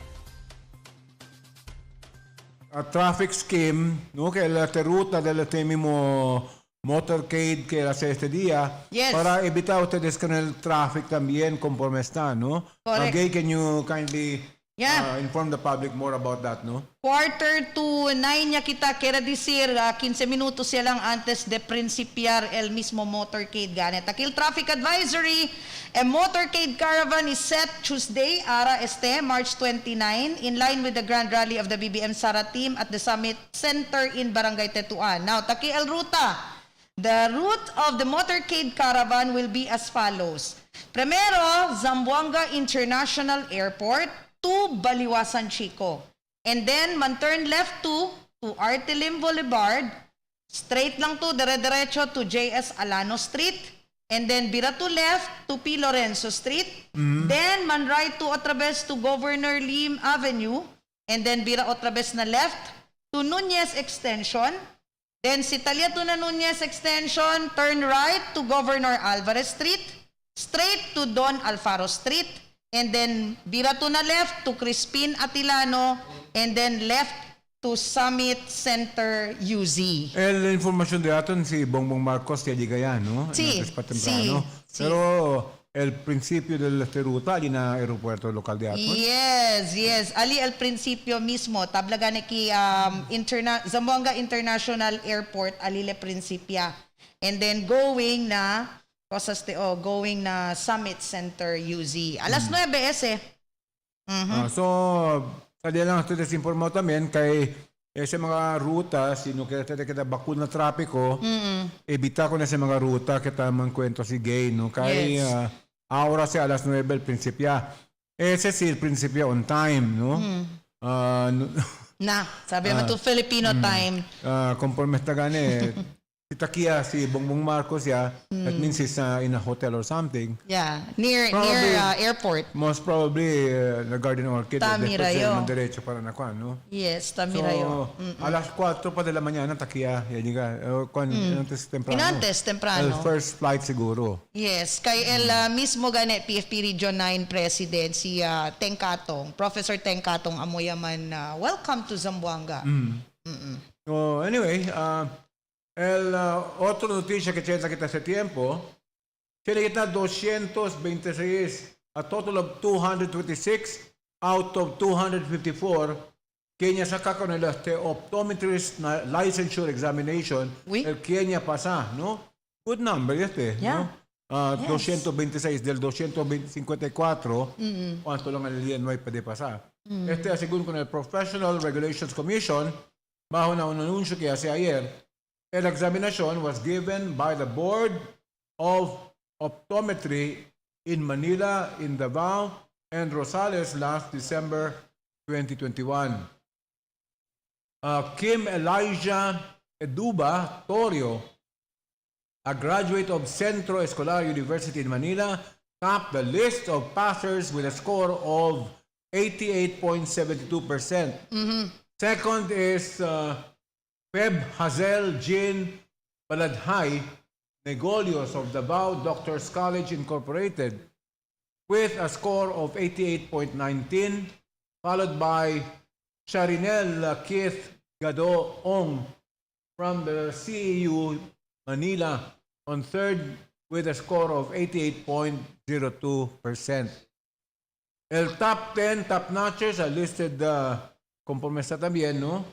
A traffic scheme, no, que la ruta del mismo motorcade que hace este día, Yes. para evitar ustedes con el traffic también conforme está, ¿no? Correct. Okay, can you kindly Yeah. inform the public more about that, no? 8:45 niya kita, quiere decir, 15 minutos siya lang antes de principiar el mismo motorcade ganit. Akil traffic advisory, a motorcade caravan is set Tuesday, March 29, in line with the grand rally of the BBM Sara team at the Summit Center in Barangay Tetuan. Now, taki el ruta. The route of the motorcade caravan will be as follows. Primero, Zamboanga International Airport to Baliwasan Chico. And then, man-turn left to Artilim Boulevard. Straight lang to, dire-diretso to JS Alano Street. And then, bira to left to P. Lorenzo Street. Then, man-right to Otrabes to Governor Lim Avenue. And then, bira Otrabes na left to Nunez Extension. Then, si Talia to na Nunez Extension, turn right to Governor Alvarez Street. Straight to Don Alfaro Street. And then, bira to na left to Crispin Atilano, and then left to Summit Center UZ. La información de aton si Bongbong Marcos ya llega ya, ¿no? Sí, Antes pa temprano. sí. Pero el principio de la ruta ali na aeropuerto local de aton. Yes. Ali al principio mismo, tablagan ki Zamboanga International Airport, ali le principia. And then going na going na Summit Center UZ. Alas 9 ese. So, kaya lang ustedes informado también kay sa mga ruta, sino kaya kita bakun na trapiko, evita ko na sa mga ruta kita man kwento si Gay, no? Kay ahora si alas 9 el principia. Ese si el principia on time, no? Sabi mo to Filipino time. Conforme está gane, si Takia, si Bongbong Marcos, that means he's in a hotel or something. Yeah, near airport. Most probably, the Garden Orchid. Tamirayo. Derecho para na kwan, no? Yes, Tamirayo. So, alas 4 pa de la mañana, Takia, antes temprano. Inantes temprano. El first flight siguro. Yes, kay el mismo gane PFP Region 9 President, si Tengkatong, Professor Tengkatong Amoyaman, welcome to Zamboanga. So, anyway, otra noticia que tiene kita hace tiempo, tiene kita 226, a total of 226 out of 254, Kenya saka con el optometrist na licensure examination, el Kenya pasa, ¿no? Good number Yeah. ¿no? 226 del 254, ¿cuánto lang el día no hay pwede pasar? Según con el Professional Regulations Commission, bajo na un anuncio que hace ayer, el examination was given by the Board of Optometry in Manila, in Davao, and Rosales last December 2021. Kim Elijah Eduba Torio, a graduate of Centro Escolar University in Manila, topped the list of passers with a score of 88.72%. Second is Feb Hazel Jean Baladhay Negolios of Davao Doctors College Incorporated with a score of 88.19, followed by Sharinel Keith Gado Ong from the CEU Manila on third with a score of 88.02%. El top 10 top notchers are listed conforme sa también, no?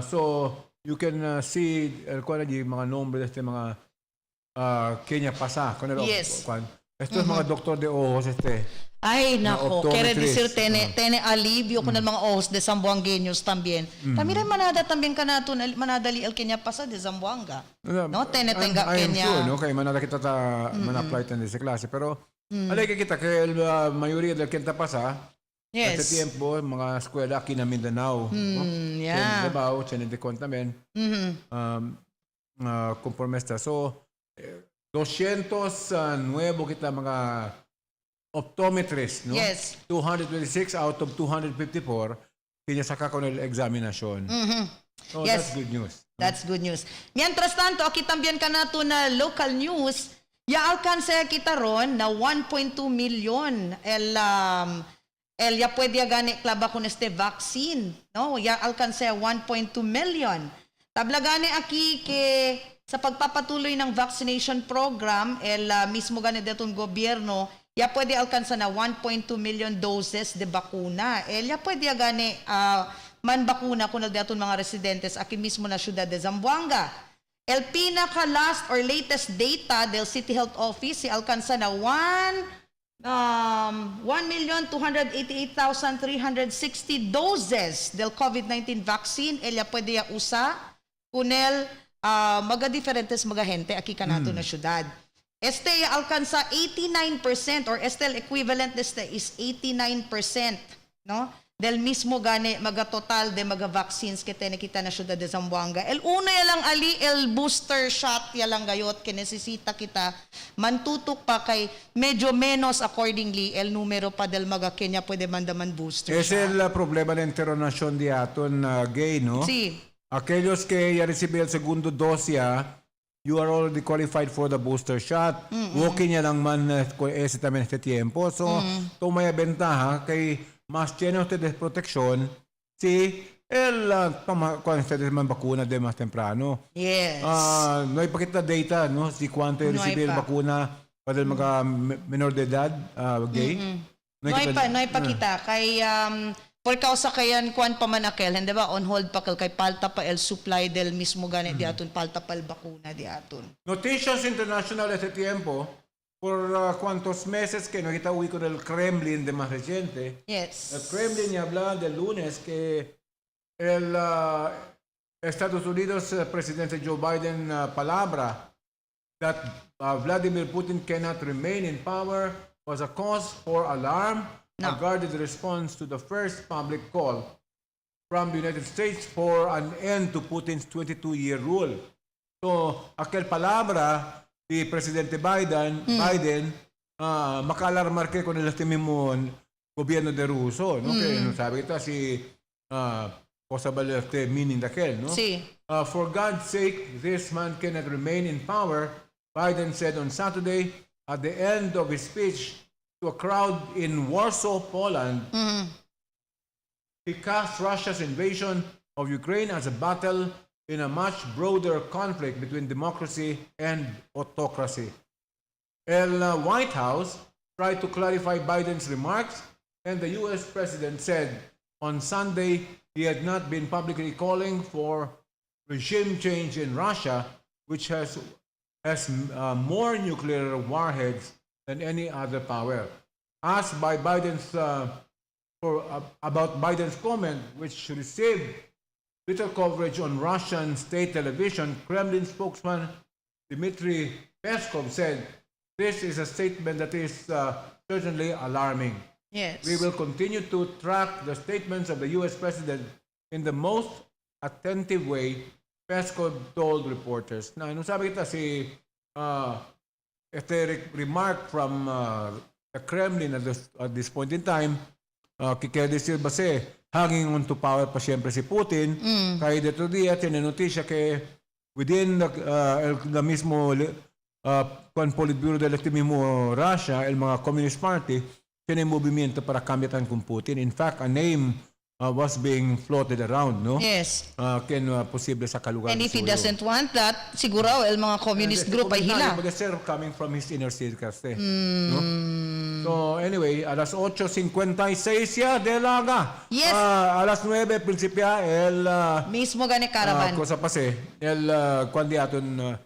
So you can see kuan mga nombre de mga Kenya pasa con el Yes. Estos mga doctor de ojos Ay, na nako. Quiere decir, optometrist. tiene alivio con el mga ojos de Zamboangueños también. También manada también ka nato, manadali el Kenya pasa de Zamboanga. No, tenga I am Kenya. sure, no? Kaya manada kita man-apply tayo sa klase. Pero, alay kita, kaya mayoría del Kenta pasa, Yes. Sa tiempo, mga eskwela aquí na Mindanao. No? Yeah. Sa Davao, Chenedecon también. Conforme esta. So, 209 kita mga optometrists, no? Yes. 226 out of 254 kinasaka con el examinasyon. So, Yes. that's good news. That's good news. Mientras tanto, aquí también ka nato na local news, ya alcance kita ron na 1.2 million el ya puede gani klaba con este vaccine, no? Ya alcance 1.2 million. Tabla gani aquí ke sa pagpapatuloy ng vaccination program, el mismo gani detong gobyerno, ya puede alcanza na 1.2 million doses de bakuna. El ya puede gani man bakuna kung nagdaton mga residentes aquí mismo na syudad de Zamboanga. El pinaka last or latest data del City Health Office si alcanza na 1,288,360 doses del COVID-19 vaccine. Ella puede ya usa kunel mga diferentes mga gente aquí kanato na syudad. Este ya alcanza 89% or este el equivalent este is 89%, no? Del mismo gani mga total de mga vaccines que tiene kita na syudad de Zamboanga. El una ya lang ali el booster shot ya lang gayot que necesita kita mantutok pa kay medyo menos accordingly el numero pa del mga Kenya pwede mandaman booster Es shot. el problema de la internación de aton gay, no? Sí. Aquellos que ya reciben el segundo dosia, you are already qualified for the booster shot. Walking niya lang man ese también este tiempo. So, toma ya ventaja kay más tiene ustedes protección si cuando ustedes man vacuna de más temprano. Yes. No hay pa kita data, no? Si cuánto No recibe hay el pa. vacuna para el mga menor de edad, gay. No hay pa kita kay por causa kayan kuan pa man akel, hindi ba on hold pa kay palta pa el supply del mismo gani di aton palta pa el bakuna di aton. Noticias internacional este tiempo, por cuántos meses que no kita uy con el Kremlin de más reciente. Yes. El Kremlin ya hablaba del lunes que el Estados Unidos, presidente Joe Biden, palabra that Vladimir Putin cannot remain in power was a cause for alarm regarding the response to the first public call from the United States for an end to Putin's 22-year rule. So, aquel palabra di Presidente Biden, maka-alarmar que con el mismo gobierno de Ruso, ¿no? Que no sabe ito si possible meaning daquel, no? Sí. For God's sake, this man cannot remain in power, Biden said on Saturday at the end of his speech to a crowd in Warsaw, Poland. He cast Russia's invasion of Ukraine as a battle in a much broader conflict between democracy and autocracy. El White House tried to clarify Biden's remarks, and the U.S. president said on Sunday he had not been publicly calling for regime change in Russia, which has more nuclear warheads than any other power. Asked by about Biden's comment, which received little coverage on Russian state television, Kremlin spokesman Dmitry Peskov said, "This is a statement that is certainly alarming. Yes. We will continue to track the statements of the U.S. president in the most attentive way," Peskov told reporters. Na ano sabi kita si remark from the Kremlin at this point in time, kaya decir ba hanging on to power pa siyempre si Putin. Kaya dito diya, tinenotisya que within the mismo Politburo del mismo Russia, el mga Communist Party, tiene movimiento para cambiatan con Putin. In fact, a name was being floated around, no? Yes. Posible sa kalugar. And if he doesn't want that, siguro el mga communist group ay hila. Because they're coming from his inner circles, no? So anyway, alas 8:56 ya, Delaga. Yes. Alas 9, Principia, mismo gani caravan. Cosa pase, quandiaton,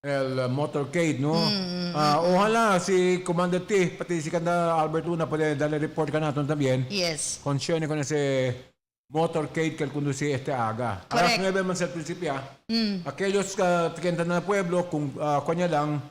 el motorcade, no? Ojalá si Commander T, pati si Kanda Albert Luna, pwede dale report ka natin también. Yes. Consione con ese motorcade que conduce este aga. Correct. Alas 9 man sa Principia. Aquellos que entran na pueblo, kung kanya lang,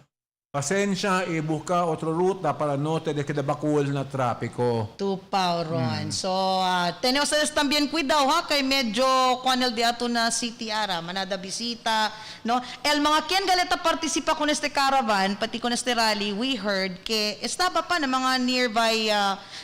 pasensya, ibuka otro ruta para no te de bakul na trapiko. Tupaw, Ron. So, tenemos ustedes también cuidado, ha? Kay medyo kwanel di ato na city ara, manada bisita, no? El mga kien galeta participa con este caravan, pati con este rally, we heard que estaba pa na mga nearby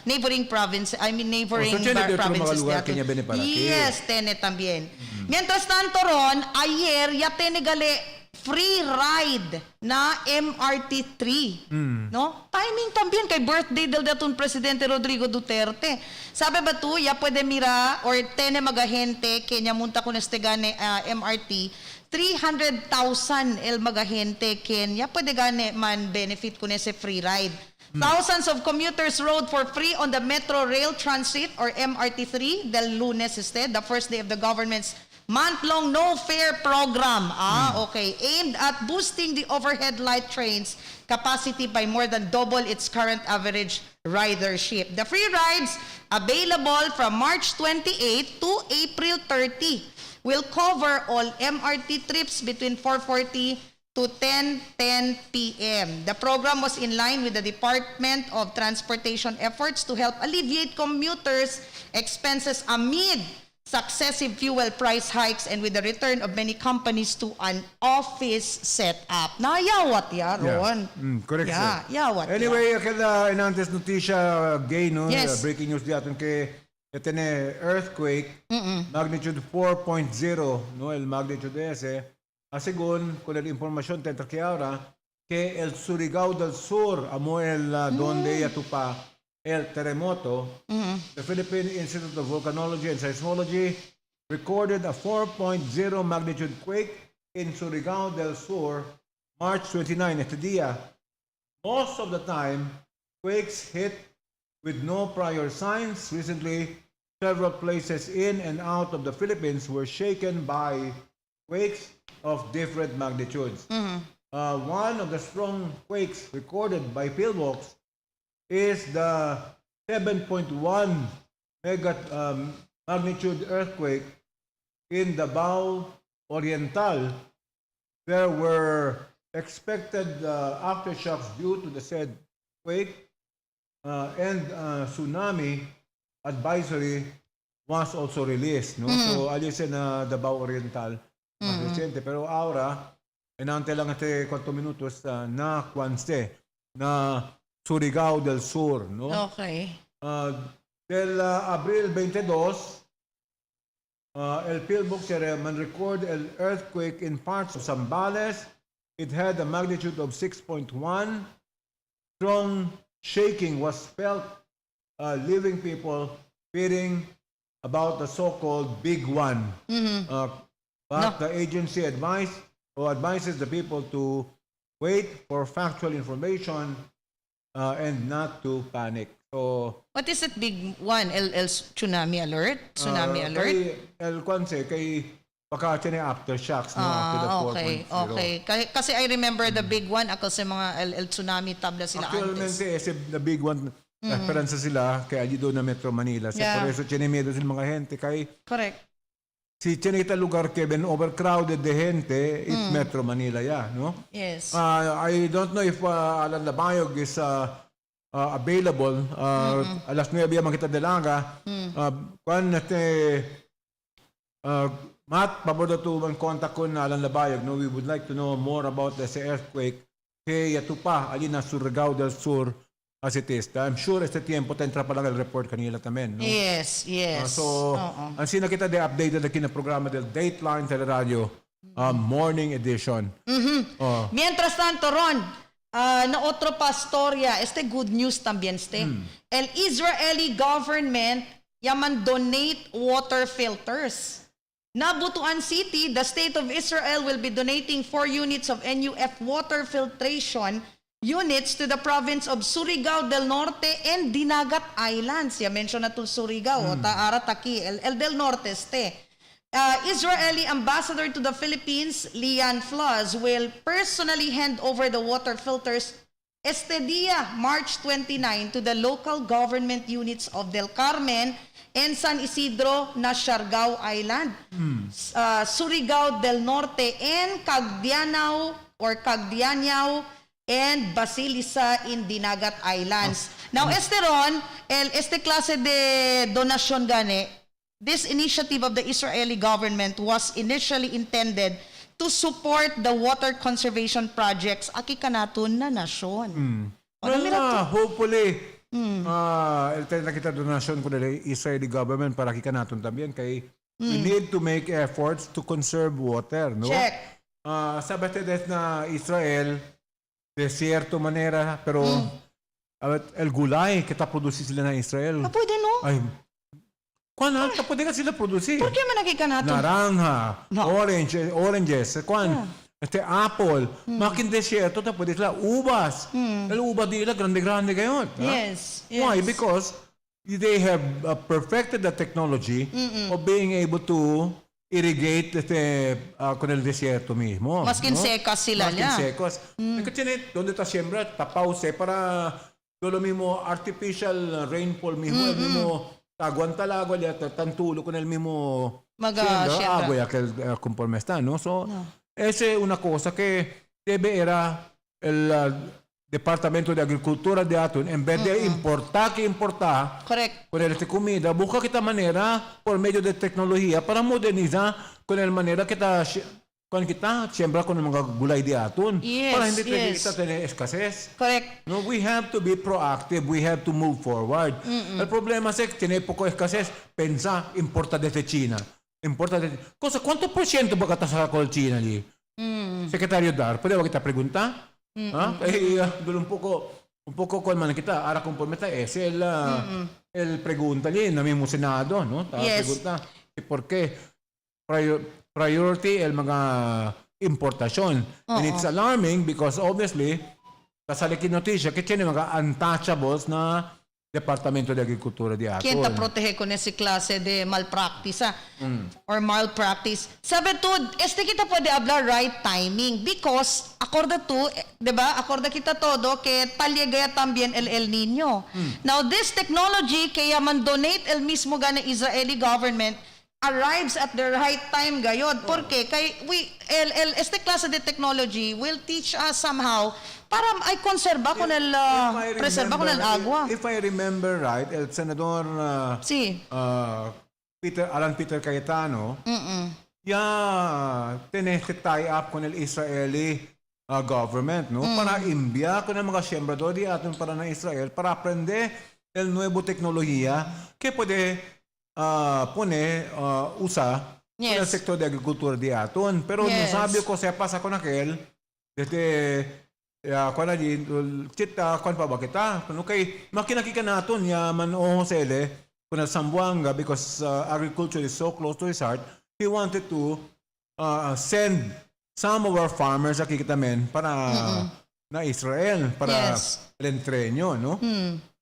neighboring province, neighboring provinces de ato. Yes, tene también. Mientras tanto, Ron, ayer ya tene gale free ride na MRT3, no? Timing también kay birthday del datun Presidente Rodrigo Duterte. Sabi ba tu, ya puede mira or tene magahente kenya munta con este gane MRT 300,000 el magahente kenya pwede gane man benefit con ese free ride. Thousands of commuters rode for free on the Metro Rail Transit or MRT3 del lunes the first day of the government's month-long no-fare program. Okay. Aimed at boosting the overhead light trains capacity by more than double its current average ridership. The free rides, available from March 28 to April 30, will cover all MRT trips between 4:40 to 10:10 p.m. The program was in line with the Department of Transportation efforts to help alleviate commuters' expenses amid successive fuel price hikes and with the return of many companies to an office setup. Nayawat ya, Ron. Correct, yeah, sir. Yawat Anyway, kada inantes notisya gay, no? Yes. Breaking news diaton ke etene earthquake, magnitude 4.0, no? El magnitude ese. Según con la información tenta que ahora, que el Surigao del Sur, amo el donde yatupa el terremoto, the Philippine Institute of Volcanology and Seismology recorded a 4.0 magnitude quake in Surigao del Sur, March 29, este día. Most of the time, quakes hit with no prior signs. Recently, several places in and out of the Philippines were shaken by quakes of different magnitudes. One of the strong quakes recorded by pillbox is the 7.1 magnitude earthquake in Davao Oriental. There were expected aftershocks due to the said quake and tsunami advisory was also released. No? So, alis na Davao Oriental, mas recente. Pero ahora, enante lang ate 4 minutos na kwanste na Surigao del Sur, no? Okay. Del Abril 22, el PhilBook man record an earthquake in parts of Zambales. It had a magnitude of 6.1. Strong shaking was felt, leaving people fearing about the so-called big one. But the agency advises the people to wait for factual information and not to panic. So, what is it big one? El tsunami alert? Tsunami alert? El Kwanse, kay baka siya na aftershocks, no? After the 4.0. Okay. Kasi I remember the big one, ako sa mga el tsunami tabla sila antes. Actualmente, the big one, esperanza sila kaya dito na Metro Manila. So, por eso chinemedo sila mga gente. Kay, correct. Si chinita lugar que ben overcrowded de gente, it's Metro Manila, no? Yes. I don't know if Alan Labayog is available. Alas 9 yung makita dalaga. Kung Matt, pabordo to contact ko na Alan Labayog. No, we would like to know more about this earthquake. Kaya ito pa, alin na Surigao del Sur as it is. I'm sure este tiempo tentra pa lang el report kanila tamen, no? Yes. So, ang sinakita de updated na kinaprograma del Dateline Teleradyo morning edition. Mientras tanto, Ron, na otro pa storya, good news también, El Israeli government yaman donate water filters. Nabutuan City, the State of Israel will be donating 4 units of NUF water filtration units to the province of Surigao del Norte and Dinagat Islands. Ya mention na to Surigao, Taara Taki, El del Norte este. Israeli ambassador to the Philippines, Lian Flores, will personally hand over the water filters este dia, March 29, to the local government units of Del Carmen and San Isidro na Siargao Island, Surigao del Norte, and Cagdianao and Basilisa in Dinagat Islands. Now, este ron, este klase de donasyon gane, this initiative of the Israeli government was initially intended to support the water conservation projects aki kanaton na nasyon. Hopefully, nakita donasyon ko nila Israeli government para kika natin también kay we need to make efforts to conserve water, no? Check. Sabi na Israel de cierto manera, pero el gulay kita produce sila na Israel. Pwede no? Ay, pwede ka sila produce. Por qué man nakika natin? Naranja, oranges, apple, makin desierto, pwede sila ubas. El ubas nila, grande-grande gayon. Yes. Why? Because they have perfected the technology of being able to irrigate con el desierto mismo. Maskin secas sila niya. Maskin secas. Kasi donde ta siembra, tapause para lo mismo artificial rainfall mismo, el mismo aguanta el agua, tantulo con el mismo agua ya que conforme está, ¿no? So, esa es una cosa que debe era el Departamento de Agricultura de Atun, en vez de importar con esta comida, busca esta manera por medio de tecnología para modernizar con la manera que kita siembra con mga gulay di Atun. Para hindi kita tener escasez. Correct. No, we have to be proactive. We have to move forward. El problema es que tiene poco escasez. Pensa, importa desde China. ¿Cuánto por ciento ba kata con China allí? Secretario Dar, ¿puede ba kita preguntar? Un poco con man kita, ahora conforme está, es el pregunta allí en el mismo Senado, ¿no? Pregunta, ¿por qué priority el mga importasyon? And it's alarming because obviously, kasali notisya que tiene mga untouchables na Departamento de Agricultura de Atun. Quien ta protege con ese klase de malpractice or malpractice. Sabi to, kita pwede hablar right timing because acorda to, diba? Acorda kita todo que talyagaya también el Niño. Now, this technology kaya man donate el mismo gana Israeli government arrives at the right time gayod. Porque kay este klase de technology will teach us somehow para ay konserba con el preserva con el agua. If I remember right, el senador Alan Peter Cayetano ya tiene este tie-up con el Israeli government, no? Para enviar con el mga sembrador de Atun para na Israel para aprender el nuevo tecnología que puede usar con el sector de agricultura de Atun. Pero no sabe ko se pasa con aquel desde kung pa ba kita? Kung makinakika natin yaman o Josele kung Zamboanga because agriculture is so close to his heart, he wanted to send some of our farmers aquí kitamen para na Israel para el entreno, no?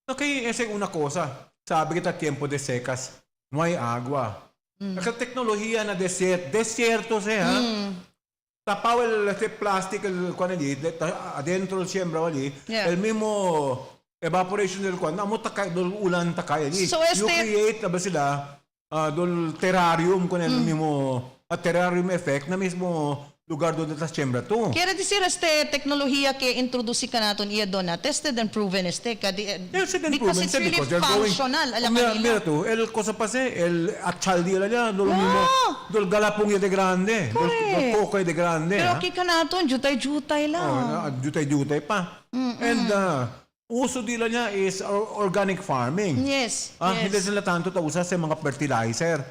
Okay, esa es una cosa. Sabi kita tiempo de secas, no hay agua. La tecnología na desierto sea, tapao el plástico adentro del siembra allí, el mismo evaporation del cuando ulan takay allí. So you create sila terrarium con el mismo terrarium effect na mismo lugar donde está siembra tú. Quiere decir tecnología que introduce ka natin iya doon na tested and proven because it's really functional. Mira tú, el cosa pase, el achaldi ala lo mismo, dol galapong de grande, dol coco de grande. Pero kika natin, jutay-jutay lang. Jutay-jutay pa. And uso nila niya is organic farming. Yes. Hindi sila tanto tausa sa mga fertilizer.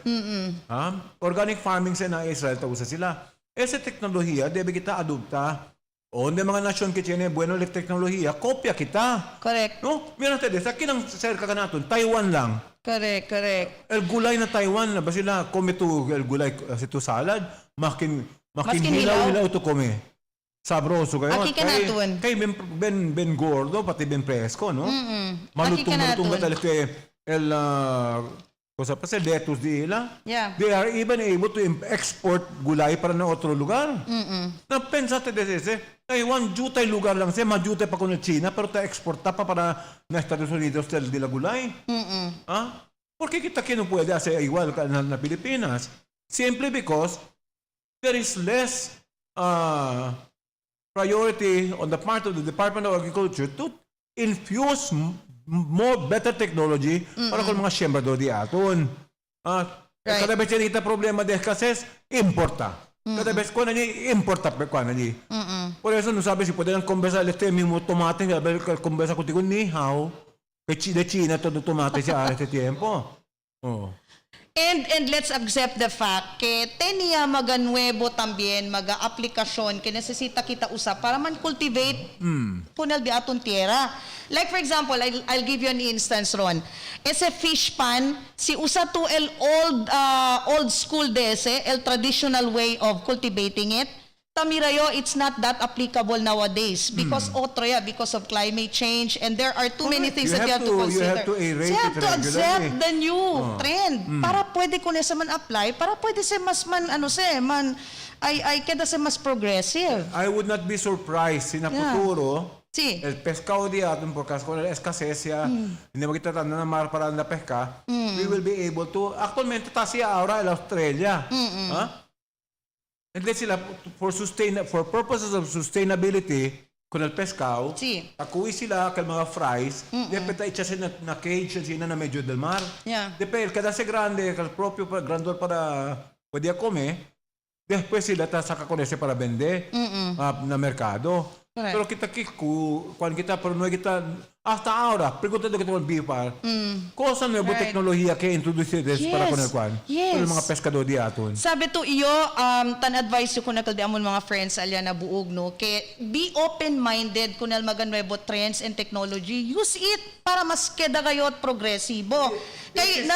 Organic farming sa na Israel tausa sila. Esa tecnología debe kita adopta. Onde mga nasyon que tiene bueno la tecnología, kopya kita. Correct. No? Mira ustedes, aquí lang cerca ka natin, Taiwan lang. Correct. El gulay na Taiwan, ba sila come to el gulay to salad, makin hilaw to come. Sabroso kayo. Aki ka natun. Kay ben gordo, pati ben presko, no? Malutong ka talaga el cosa pa sa lettuce nila. Yeah. They are even able to export gulay para na otro lugar. Na pensate desde Taiwan, jutay lugar lang siya, majutay pa ko ng China, pero ta-exporta pa para na Estados Unidos de la gulay. ¿Por qué kita que no puede hacer igual na Pilipinas? Simply because there is less priority on the part of the Department of Agriculture to infuse better technology para kung mga siyembrador di aton. Kada vez kita problema de escasez, importa. Cada vez ko na niya, importa pa ko na niya. Por eso, no sabe si puede conversar este mismo tomate, conversa contigo ni how, de China todo tomate siya este tiempo. And let's accept the fact que tenia maga nuevo también maga aplikasyon que necesita kita usap para man cultivate punal bi aton tierra. Like for example, I'll give you an instance ron. Ese fish pan si usa to el old school dese, el traditional way of cultivating it. Tamirayo, it's not that applicable nowadays because because of climate change and there are too many things that you have to consider. You have to accept the new trend para pwede ko nesa man apply, para pwede se mas man ay keda se mas progressive. I would not be surprised na futuro el pescado di aton porque con la escasez hindi makita na mar para na pesca, we will be able to actualmente tasi ahora en Australia. And then sila, for purposes of sustainability, con el pescado, akuwi sila kay mga fries, depende itcha sila na cage sila na medyo del mar. Depende, kada se grande, kal propio grandor para pwede comer, después sila saka con ese para vender na mercado. Pero kita cuando kita pero no kita hasta ahora preguntando kita con Bipar cosa nuevo tecnología que introducides para con el kwan para mga pescador di aton. Sabi to iyo tan advice ko na kaldi amon mga friends alya na buog no ke be open minded kunal mga nuevo trends and technology, use it para mas keda kayo at progresibo. Kay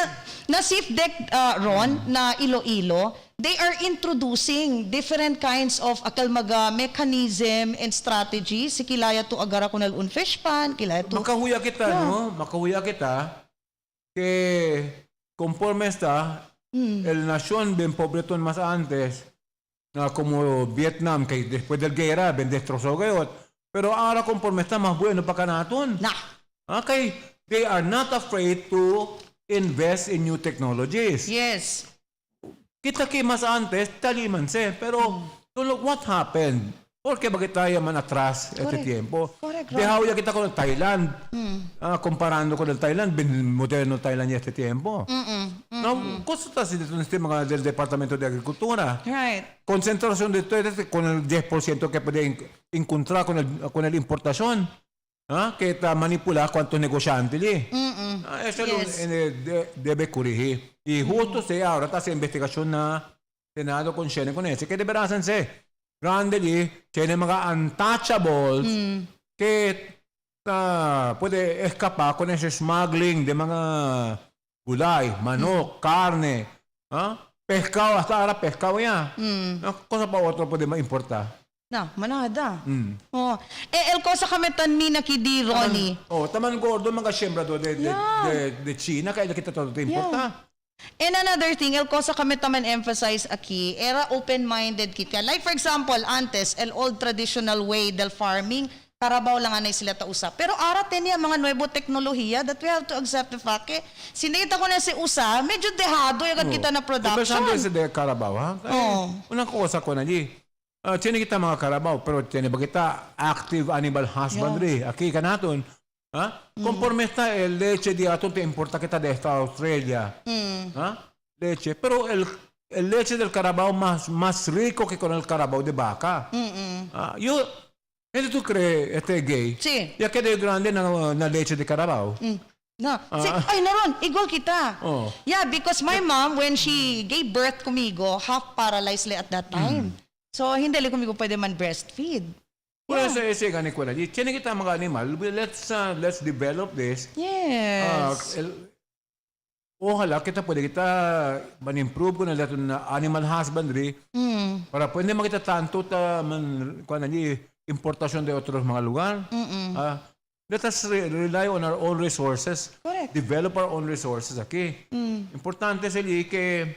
na SIFDEC Ron na Iloilo, they are introducing different kinds of akalmaga mechanism and strategies. Si kilaya to agara kunal un fish pan, kilaya to. Makahuya kita, no? Makahuya kita que conforme está el nación bien pobretón más antes, como Vietnam, que después del guerra, ben destrozó gayot. Pero ahora conforme está más bueno para kanaton. Okay, they are not afraid to invest in new technologies. Yes. Kita que más antes, taliman se, pero look what happened. ¿Por qué bakit tayo man atras este tiempo? Dejaw ya kita con el Thailand. Comparando con el Thailand, moderno Thailand ya este tiempo. No, cosa está haciendo este mga del Departamento de Agricultura? Concentración de todo con el 10% que puede encontrar con el importación. Que está manipulado cuántos negociantes. Eso debe corregir. Y justo se ahora está haciendo investigación na Senado con Senate con ese. Que deberán ser grande tiene mga untouchables que puede escapar con ese smuggling de mga gulay, manok, carne, pescado, hasta ahora pescado ya. Cosa pa otro puede importar. Na, manada. El cosa kami tanmi nakidi Ronnie. Taman gordo mga siyembrador de China kaya kita todo importa. And another thing, el cosa kami taman emphasize aquí, era open-minded kita. Like for example, antes, el old traditional way del farming, karabaw lang anay sila tausap. Pero ara tenia mga nuevo teknolohiya that we have to accept the fact que sinita ko na si usa, medyo dehado yung kita na production. Pero saan de karabaw, ha? Unang cosa ko na tiene kita mga karabaw, pero tiene ba kita active animal husbandry? Aquí ka naton. Conforme está el leche de aton te importa que está de esta Australia. Leche. Pero el leche del carabao más rico que con el carabao de vaca. ¿Qué tú crees, gay? Sí. Ya que de grande na leche de carabao. No. Ay, naron, igual kita. Yeah, because my mom, when she gave birth kumigo, half paralyzed at that time. So, hindi li kumigo pwede man breastfeed. Well, ese gani ko na. Tiene kita mga animal. Let's develop this. Yes. ojalá kita man-improve ko na lahat na animal husbandry para pwede makita tanto importasyon de otros mga lugar. Let us rely on our own resources. Correct. Develop our own resources aquí. Importante es que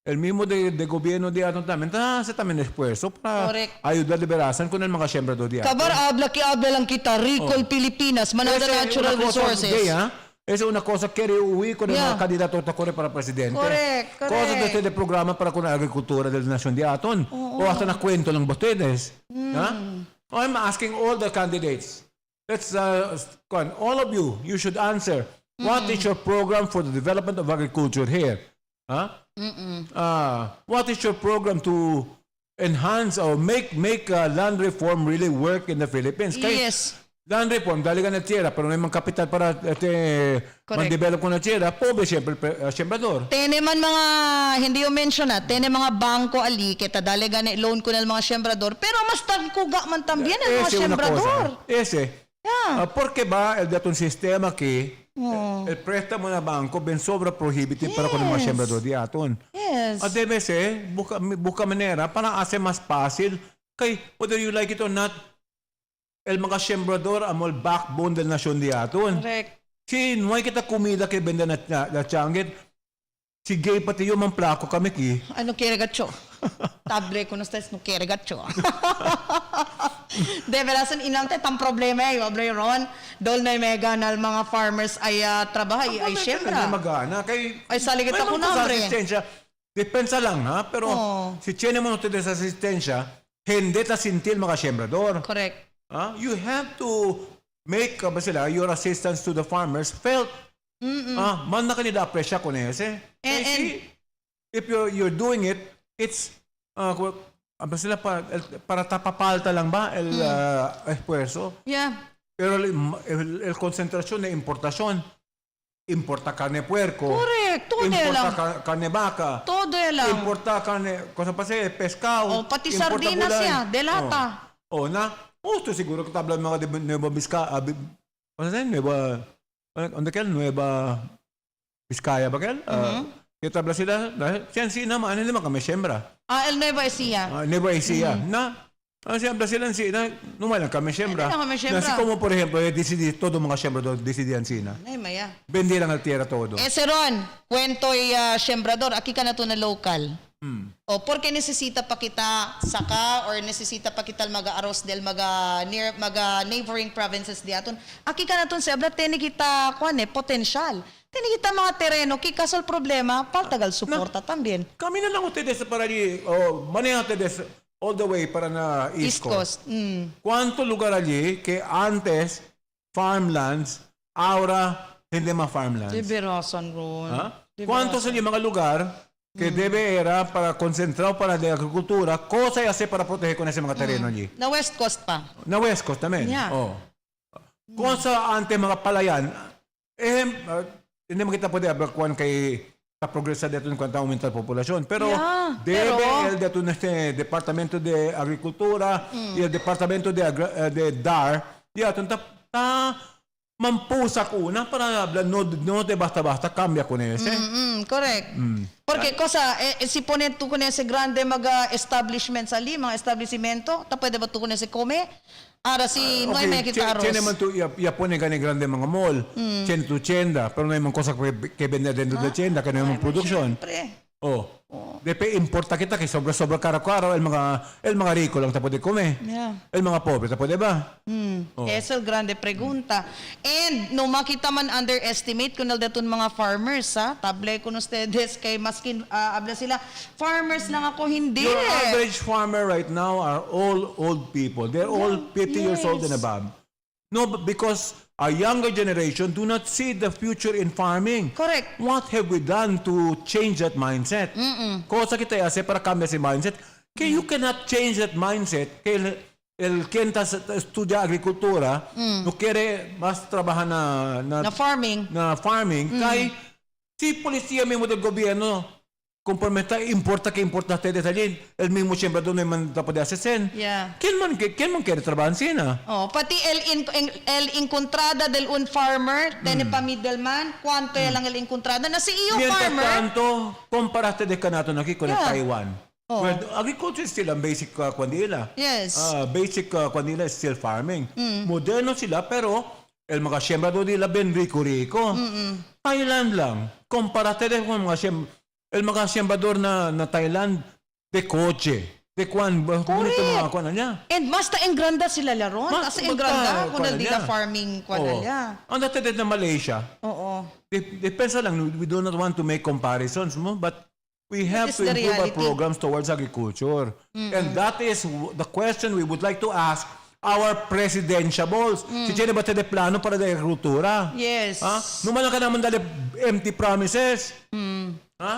el mismo de gobierno de aton también hace también esfuerzo para Correct. ayudar a liberasan con el mga siyembrador de aton. Kabar habla lang kita, Recall Pilipinas, Manada Natural Resources. Esa es una cosa que quiere huir con el mga kandidato a correr para presidente. Correct. Cosas de este programa para con la agricultura de la nación de aton. O hasta na kwento lang ustedes. I'm asking all the candidates. Let's, all of you, you should answer. What is your program for the development of agriculture here? What is your program to enhance or make land reform really work in the Philippines? Yes. Land reform, dali ka na tierra, pero may mga kapital para mag-develop ko na tierra, pobre siyempre siyembrador. Tene man mga, hindi yung mention tene mga bangko ali, kita dali gani loan ko na mga siyembrador, pero mas tagkuga man también ang mga siyembrador. Porque ba el datong sistema que el préstamo na banco ben sobra prohibitive para con el mga siyembrador di aton. Yes. At debe ser, busca manera para hacer más fácil kay whether you like it or not, el mga siyembrador amol backbone del nasyon di aton. Correct. Si nuay kita kumida kay benda na changgit, si gay pati yung mamplako kami ki. Ano quiere gacho? Table con ustedes no quiere gacho. De veras inang tan problema ay obre ron dol na mega nal mga farmers ay trabaho ay siembra. Hindi magana kay ay saligit ako na bre. Depensa lang ha, pero si tiene mo ustedes asistensya, hindi ta sintil mga siyembrador. Correct. You have to make your assistance to the farmers felt. Man na kanila apresya con ese. And if you're doing it, it's para tapapalta lang ba el esfuerzo? Yeah. Pero el concentración de importación, importa carne puerco. Correct. Todo importa carne vaca. Todo lang. Importa carne, cosa pa siya, pescado. Pati sardinas siya, de lata. Estoy seguro que tabla mga Nueva Vizcaya, Nueva Vizcaya ba kel? Tabla sila, siya naman, hindi naman kami siyembra. El Nueva Ecija. Nueva Ecija. Siyembra sila sina, numalang kami siyembra. Hindi na kami siyembra. Nasi como por ejemplo, todo mga siyembra decidían sina. Ay, maya. Vendi lang al tierra todo. Seron, kwento'y siyembrador, aquí ka na to na local. Porque necesita pa kita saka or necesita pa kita mag-aros del maga neighboring provinces di aton. Aki ka na ton sebla teni kita potential. Teni kita mga terreno kikasal problema paltagal suporta también. Kami na lang ustedes para maneja ustedes all the way para na East Coast. ¿Cuánto lugar allí que antes farmlands, ahora hindi ma farmlands? Liberasan ron. ¿Cuántos allí mga lugar que debe era para concentrar para la agricultura, cosa y hacer para proteger con ese mga terreno allí? Na West Coast pa. Na West Coast también. Yeah. Cosa antes mga palayan, hindi mo kita pwede abakuan kay progresa dito en cuanto a aumentar la población, pero debe el de este departamento de agricultura y el departamento de DAR, mampusak una para no te basta cambia con ese. Correct. Porque cosa, si pone tú con ese grande mga establishments ali, mga establishmento, ta pwede ba tú con ese come? Ahora si no hay may kita arroz. Tiene man tu ya pone gani grande mga mall, tienda, pero no hay man cosa que vender dentro de tienda, que no hay man producción. Depe importa kita kay sobra karo-karo el mga rico lang ta pwede comer. El mga pobre ta pwede ba? Esa el grande pregunta. And no makita man underestimate kun daton mga farmers table kun ustedes kay maskin habla sila farmers lang ako hindi. Your average farmer right now are all old people. They're all 50 years old and above. No, because our younger generation do not see the future in farming. Correct. What have we done to change that mindset? Cosa kita hace para cambiar ese mindset? Que you cannot change that mindset. Que el quien estudia agricultura no quiere más trabajar na farming. Na farming. Kay si policía mismo del gobierno conforme importa que importa ustedes allí, el mismo sembrador no manda puede hacer. Yeah. ¿Quién man quiere trabajar en Sina? Oh, pati el encontrada del un farmer, tiene pa middleman, cuánto lang el encontrada na si iyo Mientras farmer. tanto, comparaste de Canato aquí con el Yeah. Taiwan. Oh. Well, agriculture is still ang basic kwandila. Yes. Basic kwandila is still farming. Moderno sila, pero el mga sembrador nila ben rico-rico. Thailand lang. Comparaste de con el mga sembrador na Thailand de kotse. De kwan, bonito mga kwan niya. And basta engranda sila laron. Kasi engranda kung nila farming kwan nila. Ang dati na Malaysia. Oo. Depensa lang, we do not want to make comparisons, mo, but we have That is to the improve our reality. programs towards agriculture. And that is the question we would like to ask our presidentiables. Si Jenny ba tayo plano para sa agrikultura? Yes. Numan ka naman dali empty promises.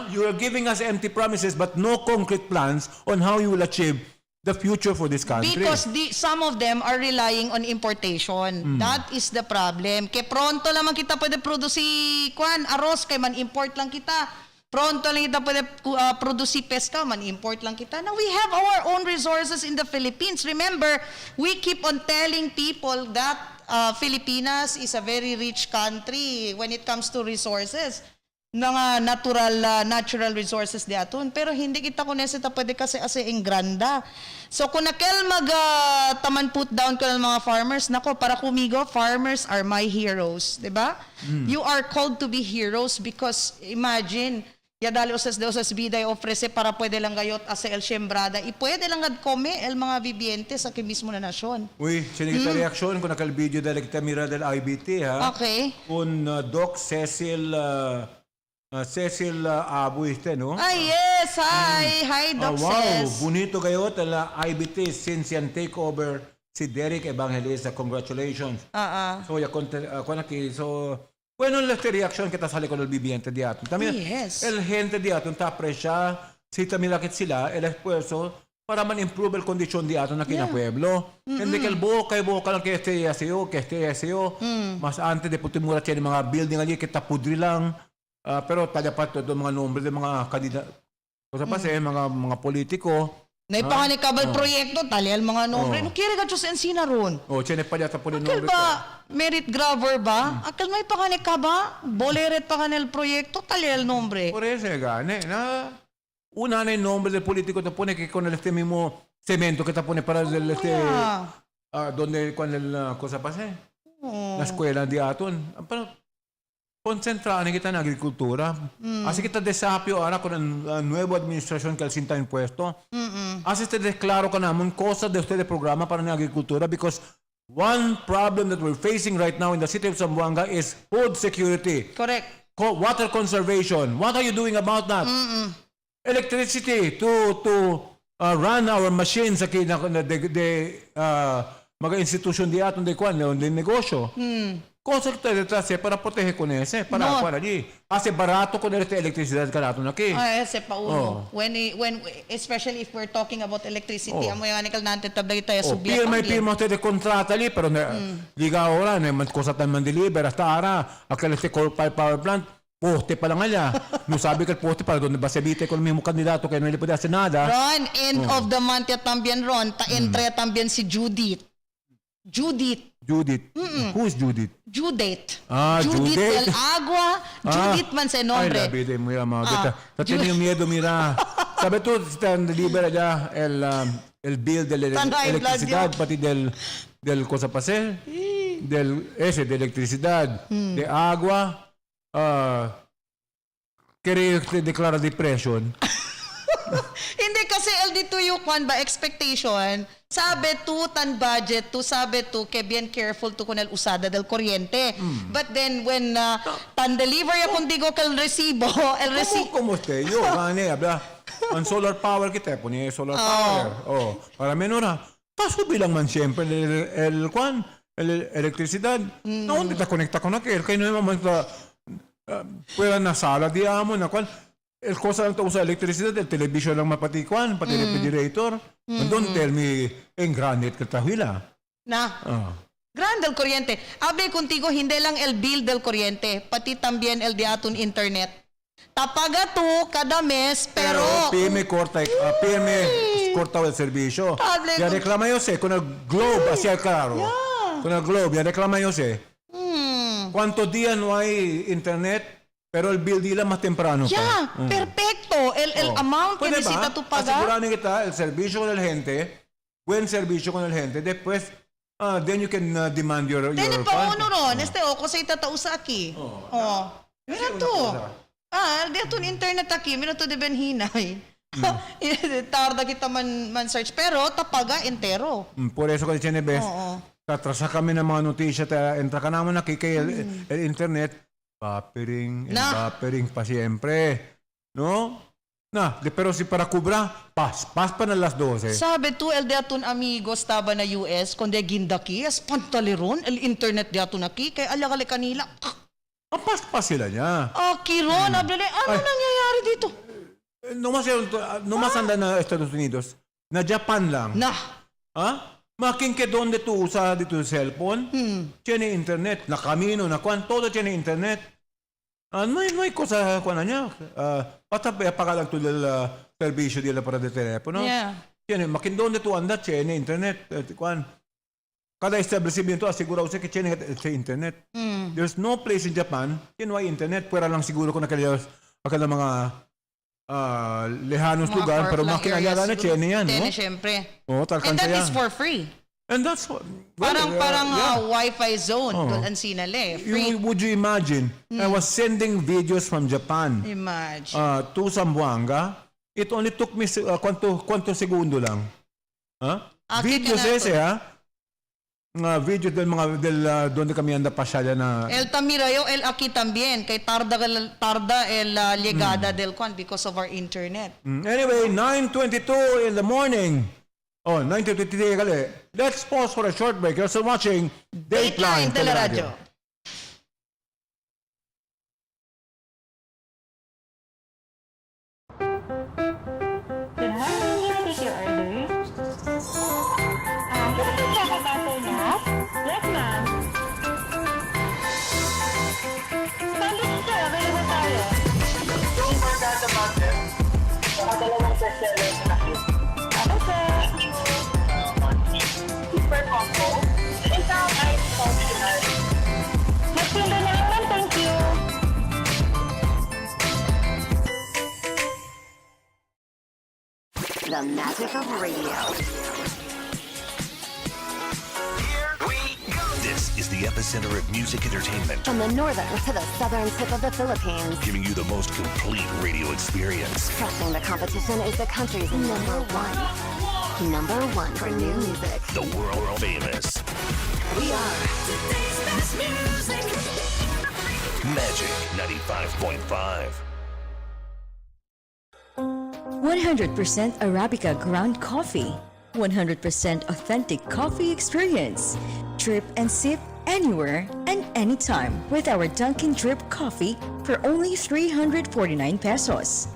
You are giving us empty promises but no concrete plans on how you will achieve the future for this country. Because some of them are relying on importation. That is the problem. Kaya pronto lamang kita pwede produce kwan, arroz, kay man import lang kita. Pronto lang kita pwede produce pesca, man import lang kita. Now we have our own resources in the Philippines. Remember, we keep on telling people that Filipinas is a very rich country when it comes to resources. Nga natural resources di aton. Pero hindi kita kunesita pwede kasi in granda. So kung nakel taman put down ko ng mga farmers, nako, para kumigo, farmers are my heroes. Diba? You are called to be heroes because imagine, ya dali usas biday ofrece para pwede lang gayot asa el sembrada. Y pwede lang come el mga viviente sa mismo na nasyon. Uy, sinigita reaksyon kung nakal video dali kita mira del IBT ha. Okay. Kung Doc Cecil Abuiste, no? Ay, yes! Hi, Doc wow, Ces. bonito kayo tala IBT since yan take over si Derek Evangelista. Congratulations. So, bueno, esta reaction kita sali con el viviente di aton. También, yes. El gente di aton ta aprecia si tamilakit sila el esfuerzo para man-improve el kondisyon di aton aquí na pueblo. Hindi que el boca lang que este SEO. Mas antes de putimura tiyan mga building ali kita pudri lang. Pero talapat to mga nombre ng mga kandidato. Kasi pa mga politiko. Naipanganikabal proyekto, talial mga nombre. No kira ka Diyos ensina ron. Chene pa yata po rin Akal nombre. ba, merit grabber ba? Akal may panganika ba? Boleret pa kanil proyekto, talial nombre. Por eso, gane. Una na yung nombre del politiko na pone que con el este mismo cemento que te pone para el donde con el cosa pase. La escuela di aton. Pero konsentraan kita na agrikultura. Así kita desafio ahora con la nueva administración que al sinta impuesto. Así te declaro ka naman cosas de ustedes programa para la agricultura because one problem that we're facing right now in the city of Zamboanga is food security. Correct. Water conservation. What are you doing about that? Electricity to run our machines aquí na mga institusyon di aton de negosyo. Cosa que te detrás para proteger con ese, para allí. Hace barato con esta electricidad que natin aquí. Ese pa uno. When especially if we're talking about electricity, amo yung anikal natin tabay tayo subya. May firma usted de contrata allí, pero diga ahora, no hay cosa tan man-deliver. Hasta ahora, aquel power plant, poste pa lang allá. No sabi que el poste para donde va se evite con el mismo candidato que no le puede hacer nada. Ron, end of the month ya también Ron, entre también si Judith. Who is Judith? Judith. Judith del Agua. Judith man se nombre. Ay, la vida, mira, mga tiene miedo, mira. Sabi tú, están deliver allá el bill de la electricidad, pati del cosa pase, de electricidad, de agua, quiere declarar depression. Hindi kasi dito yung expectation. Sabi tu tan budget tu sabi tu que bien careful tu con el usada del corriente. But then when tan deliver ya contigo kal resibo, el resibo como usted yo, gane habla. Ang solar power kita pone solar power. Para menora. Kaso bilang man siempre el electricidad. No dónde ta conecta con aquel kay no man pueda na sala di amo na cual el cosa lang usa electricidad, el television lang mapatikuan, pati refrigerator. Don't tell me, en granite ka tahila. Gran del corriente. Abe contigo, hindi lang el bill del corriente, pati también el diaton internet. Tapaga to kada mes, pero PME corta el servicio. Hable Ya con- reclama yo sé, con el Globe, hacia claro. Con el Globe, ya reclama yo sé. ¿Cuántos días no hay internet? Pero el bill dila más temprano ya, pa. perfecto. El amount que Pues, diba, necesita tu pagar. aseguraron kita el servicio con el gente, buen servicio con el gente. Después, then you can demand your Dili pa fund. uno ron. Ako sa itatausa aki. Mira to. Dito yung internet aki. Mira to de benhinay. Tarda kita man search. Pero tapaga entero. Por eso kasi ves, tatrasa kami ng mga notisya, entra ka naman nakikay el internet, buffering pa siyempre. No? Pero si para kubra, pas pa na las 12. Sabi tu, el diatun amigos taba na US, kundi gindaki, as pantaliron, el internet diatun aki, kaya alagali kanila. Pas pa sila niya. Kiron, abdali, ano nangyayari dito? No más anda na Estados Unidos, na Japan lang. Makin que donde tú usas de tu cellphone, tiene internet, na camino, na kwan, todo tiene internet. No hay cosa kwan na niya. Basta paga lang tu del servicio dila para de telefono. Tiene, makin donde tú andas, tiene internet. Kwan. Cada establecimiento asegurado que tiene internet. There's no place in Japan que no hay internet. Pwera lang siguro kung akala mga lehanos Mga lugar, pero far-flung makinayala na areas, tiene yan, tiene, no? syempre. Oh, And that is for free. And that's what... Parang Wi-Fi zone. Doon sinale. Free. Would you imagine? I was sending videos from Japan Imagine. to Zamboanga. It only took me cuánto segundo lang. Videos ese, videos donde kami anda pasyala na... El tamirayo, el aquí también. Kay tarda el llegada del kwan because of our internet. Anyway, 9:22 in the morning. 9:23 kali. Let's pause for a short break. You're still watching Dateline Teleradyo. Yes, ma'am. Sandwich sir, available tayo. Yung barkada butter, saka dalawang bestseller sa nakit. Ano sir? Super combo. Isang ice functional. Magtinda na naman, thank you. The magic of radio. This is the epicenter of music entertainment, From the northern to the southern tip of the Philippines. giving you the most complete radio experience. Crushing the competition is the country's number one. Number one for new music. The world famous We are today's best music. Magic 95.5. 100% Arabica ground coffee. 100% authentic coffee experience. Drip and sip anywhere and anytime with our Dunkin' Drip coffee for only 349 pesos.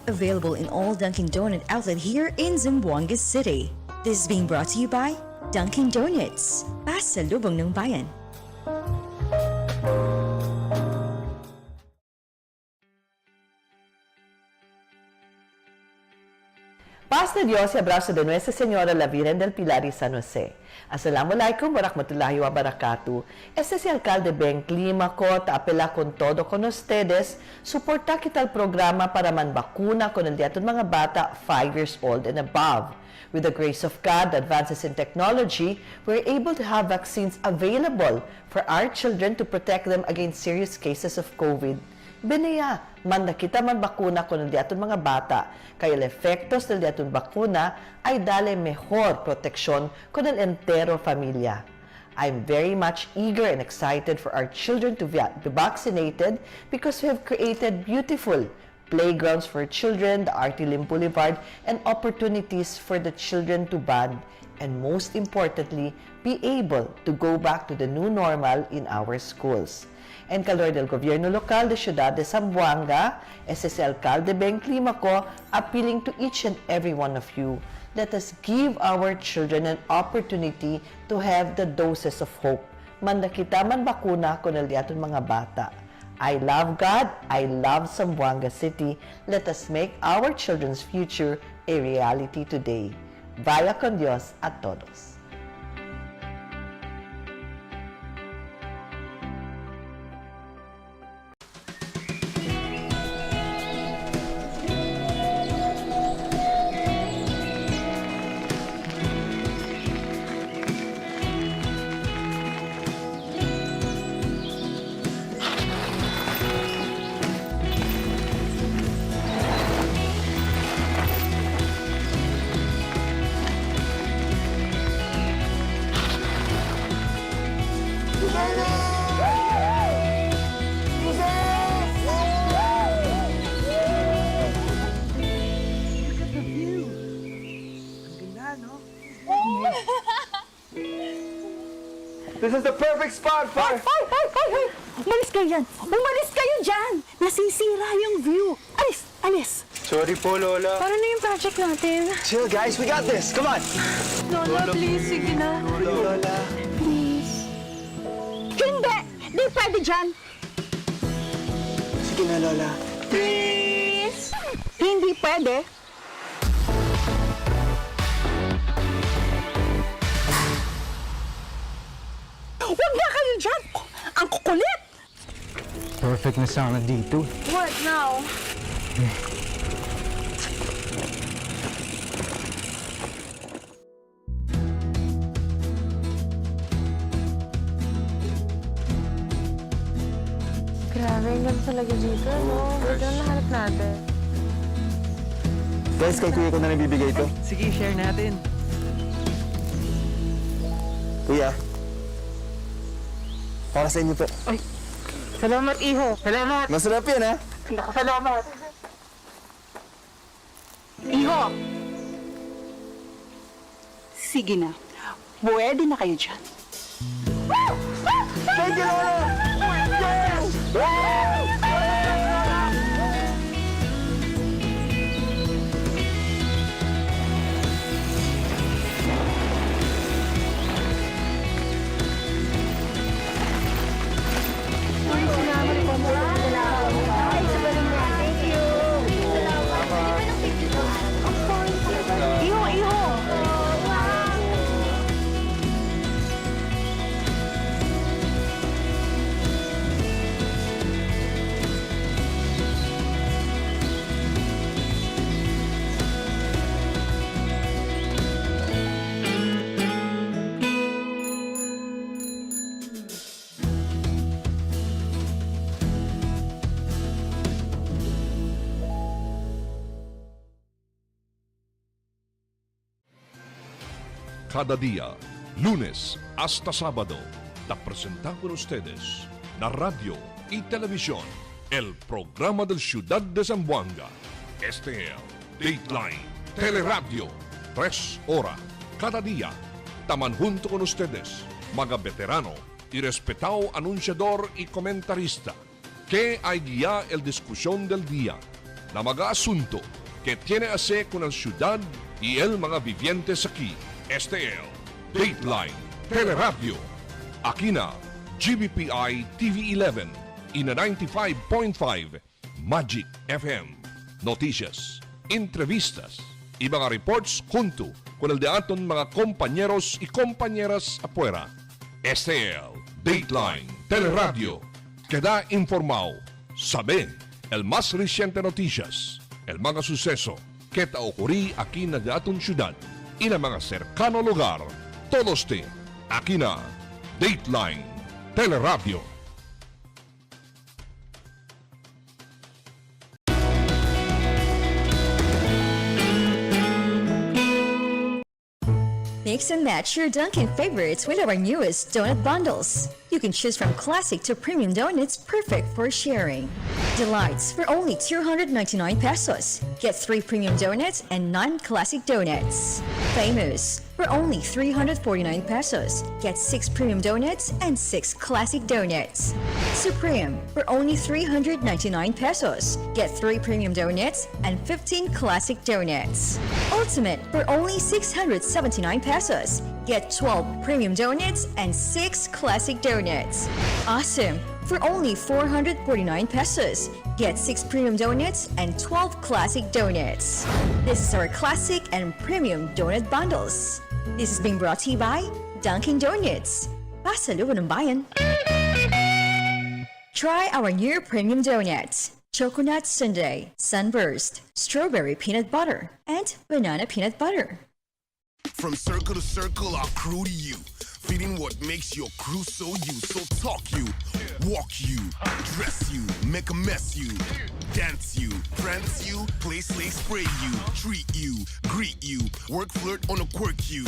Available in all Dunkin' Donut outlet here in Zamboanga City. This is being brought to you by Dunkin' Donuts. Pasalubong ng bayan. Paz de Dios y abrazo de Nuestra Señora la Virgen del Pilar y San Jose. Assalamualaikum warahmatullahi wabarakatuh. Este es el alcalde Ben Climaco, te apela con todo con ustedes. Suporta kita el programa para manbakuna con el diaton mga bata 5 years old and above. With the grace of God, advances in technology, we're able to have vaccines available for our children to protect them against serious cases of COVID. Beniya, manda kita man bakuna con el diaton mga bata, kaya el efectos del diaton bakuna ay dale mejor proteksyon con el entero familia. I'm very much eager and excited for our children to be vaccinated because we have created beautiful playgrounds for children, the RT Lim Boulevard, and opportunities for the children to bond, and most importantly, be able to go back to the new normal in our schools. En calor del gobierno local de Ciudad de Zamboanga, ese es el alcalde Ben Climaco, appealing to each and every one of you, let us give our children an opportunity to have the doses of hope. Manda kita man bakuna con el diaton mga bata. I love God, I love Zamboanga City. Let us make our children's future a reality today. Vaya con Dios a todos. This is the perfect spot for... Ay! Umalis kayo dyan! Umalis kayo dyan! Nasisira yung view! Alis! Alis! Sorry po, Lola. Para na yung project natin? Chill, guys. We got this. Come on. Lola, please. Sige na. Lola. Please. Hindi! Di pwede dyan! Sige na, Lola. Please! Hindi pwede. Huwag na kayo dyan! Ang kukulit! Perfect na sana dito. What now? Grabe, ang ganda talaga dito, no? Ito ang nahanap natin. Guys, kay kuya ko na nabibigay ito. Sige, share natin. Kuya. Para sa inyo po. Ay, salamat, iho. Salamat. Masarap yan, ha? Naku, salamat. Iho. Sige na. Pwede na kayo dyan. Thank you, Lola! Yes! Iho, iho. Cada día, lunes hasta sábado, te presentamos con ustedes la radio y televisión, el programa del Ciudad de Zamboanga. Este es Dateline Teleradyo, 3 horas cada día. Taman junto con ustedes, mga veterano y respetado anunciador y comentarista, que hay guía el discusión del día, na mga asunto que tiene a ver con la ciudad y el mga vivientes aquí. Este es Dateline Teleradyo. Aquí na GBPI TV11 y na 95.5 Magic FM. Noticias, entrevistas y mga reports junto con el de aton mga compañeros y compañeras afuera. Este es Dateline Teleradyo. Queda informado, sabe el más reciente noticias, el mga suceso que ta ocurrí aquí na de aton ciudad y na mga cercano lugar. Todos aquí na Dateline Teleradyo. Mix and match your Dunkin' favorites with our newest donut bundles. You can choose from classic to premium donuts perfect for sharing. Delights for only 299 pesos. Get 3 premium donuts and 9 classic donuts. Famous for only 349 pesos. Get 6 premium donuts and 6 classic donuts. Supreme for only 399 pesos. Get 3 premium donuts and 15 classic donuts. Ultimate for only 679 pesos. Get 12 premium donuts and 6 classic donuts. Awesome! For only 449 pesos, get 6 premium donuts and 12 classic donuts. This is our classic and premium donut bundles. This is being brought to you by Dunkin' Donuts. Pasalubong ng bayan. Try our new premium donuts. Coconut sundae, sunburst, strawberry peanut butter, and banana peanut butter. From circle to circle, our crew to you. Feeding what makes your crew so you. So talk you, walk you, dress you, make a mess you, dance you, prance you, play, slay, spray you, treat you, greet you, work, flirt on a quirk you.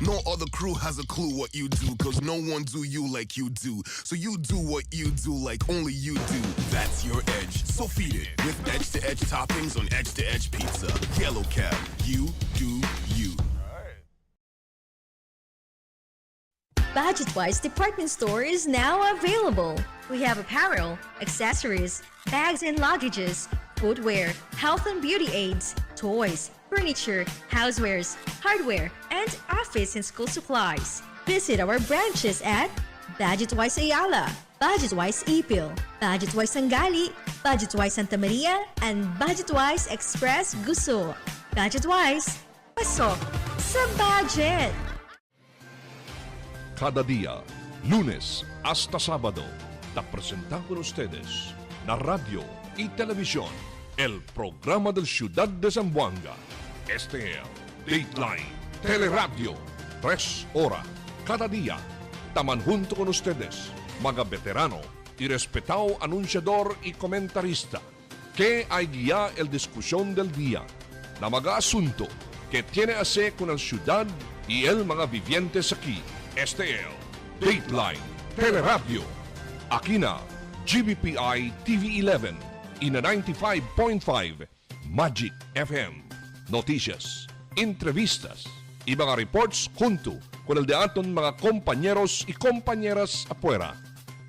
No other crew has a clue what you do, cause no one do you like you do. So you do what you do like only you do. That's your edge, so feed it with edge-to-edge toppings on edge-to-edge pizza. Yellow Cab, you do you. Budget-wise department store is now available. We have apparel, accessories, bags and luggages, footwear, health and beauty aids, toys, furniture, housewares, hardware, and office and school supplies. Visit our branches at Budget-wise Ayala, Budget-wise Ipil, Budget-wise Sangali, Budget-wise Santa Maria, and Budget-wise Express Guso. Budget-wise, pasok sa budget! Cada día, lunes hasta sábado, te presentamos con ustedes na radio y televisión el programa del Ciudad de Zamboanga. Este es Dateline Teleradyo, 3 horas cada día. Taman junto con ustedes, mga veterano y respetado anunciador y comentarista, que hay guía el discusión del día, na mga asunto que tiene a ver con la ciudad y el mga vivientes aquí. Este es Dateline Teleradyo. Aquí na GBPI TV11 y na 95.5 Magic FM. Noticias, entrevistas y mga reports junto con el de aton mga compañeros y compañeras afuera.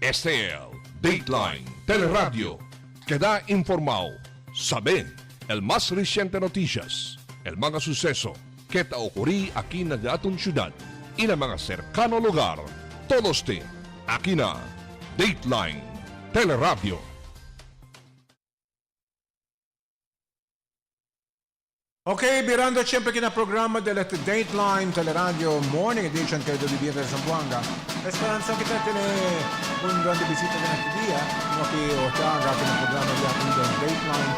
Este es Dateline Teleradyo. Queda informado, sabe el más reciente noticias, el mga suceso que ta ocurrí aquí na de aton ciudad y na mga cercano lugar. Todos te aquí na Dateline Teleradyo. Ok, virando siempre kinaprograma del Dateline Teleradyo Morning Edition kayo do Vivienda de Zamboanga. Esperanza kita tiene un grande visita de este día. No aquí o siya ang ating programa de ating Dateline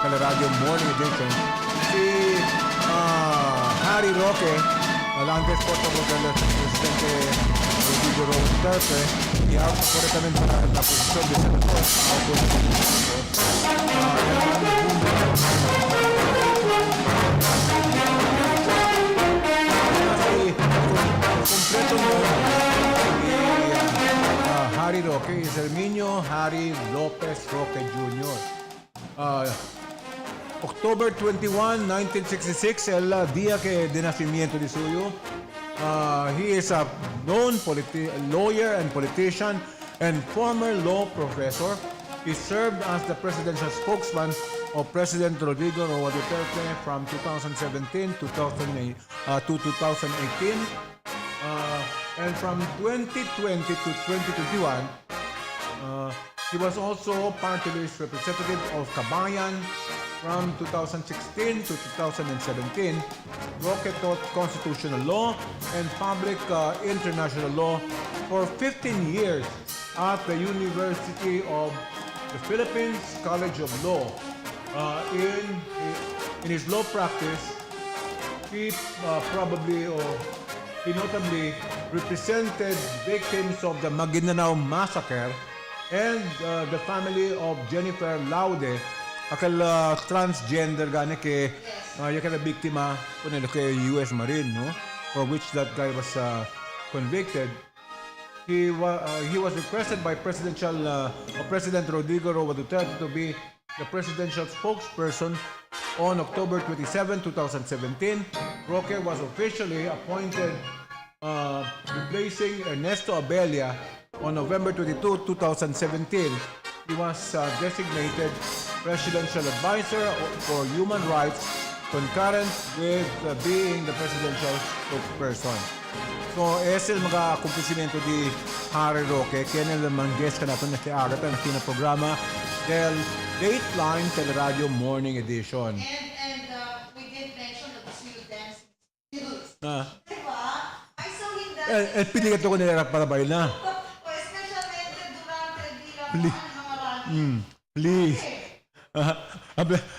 Teleradyo Morning Edition. Si Harry Roque, antes portavoz del presidente Rodrigo Duterte, y ahora correctamente para la posición de senador. Completo Harry Roque es el niño Harry López Roque Jr. October 21, 1966, el día de nacimiento de suyo. He is a known lawyer and politician and former law professor. He served as the presidential spokesman of President Rodrigo Duterte from 2017 to 2018. And from 2020 to 2021, he was also party list representative of Kabayan. From 2016 to 2017, Roque taught constitutional law and public international law for 15 years at the University of the Philippines College of Law. In his law practice, he he notably represented victims of the Maguindanao Massacre and the family of Jennifer Laude, aquel transgender gane que yakala biktima po nila kay US Marine, no? For which that guy was convicted. He was requested by President Rodrigo Duterte to be the presidential spokesperson on October 27, 2017. Roque was officially appointed replacing Ernesto Abella on November 22, 2017. He was designated Presidential Advisor for Human Rights concurrent with being the presidential spokesperson. So, ese el mga accomplishmento di Harry Roque, kaya naman guest ka natin na si Agatha na kinaprograma del Dateline Teleradyo Morning Edition. And we did mention that you dance skills. Diba? I saw him dance. Piligat ko nila para bail na. Especialmente durante el día Please.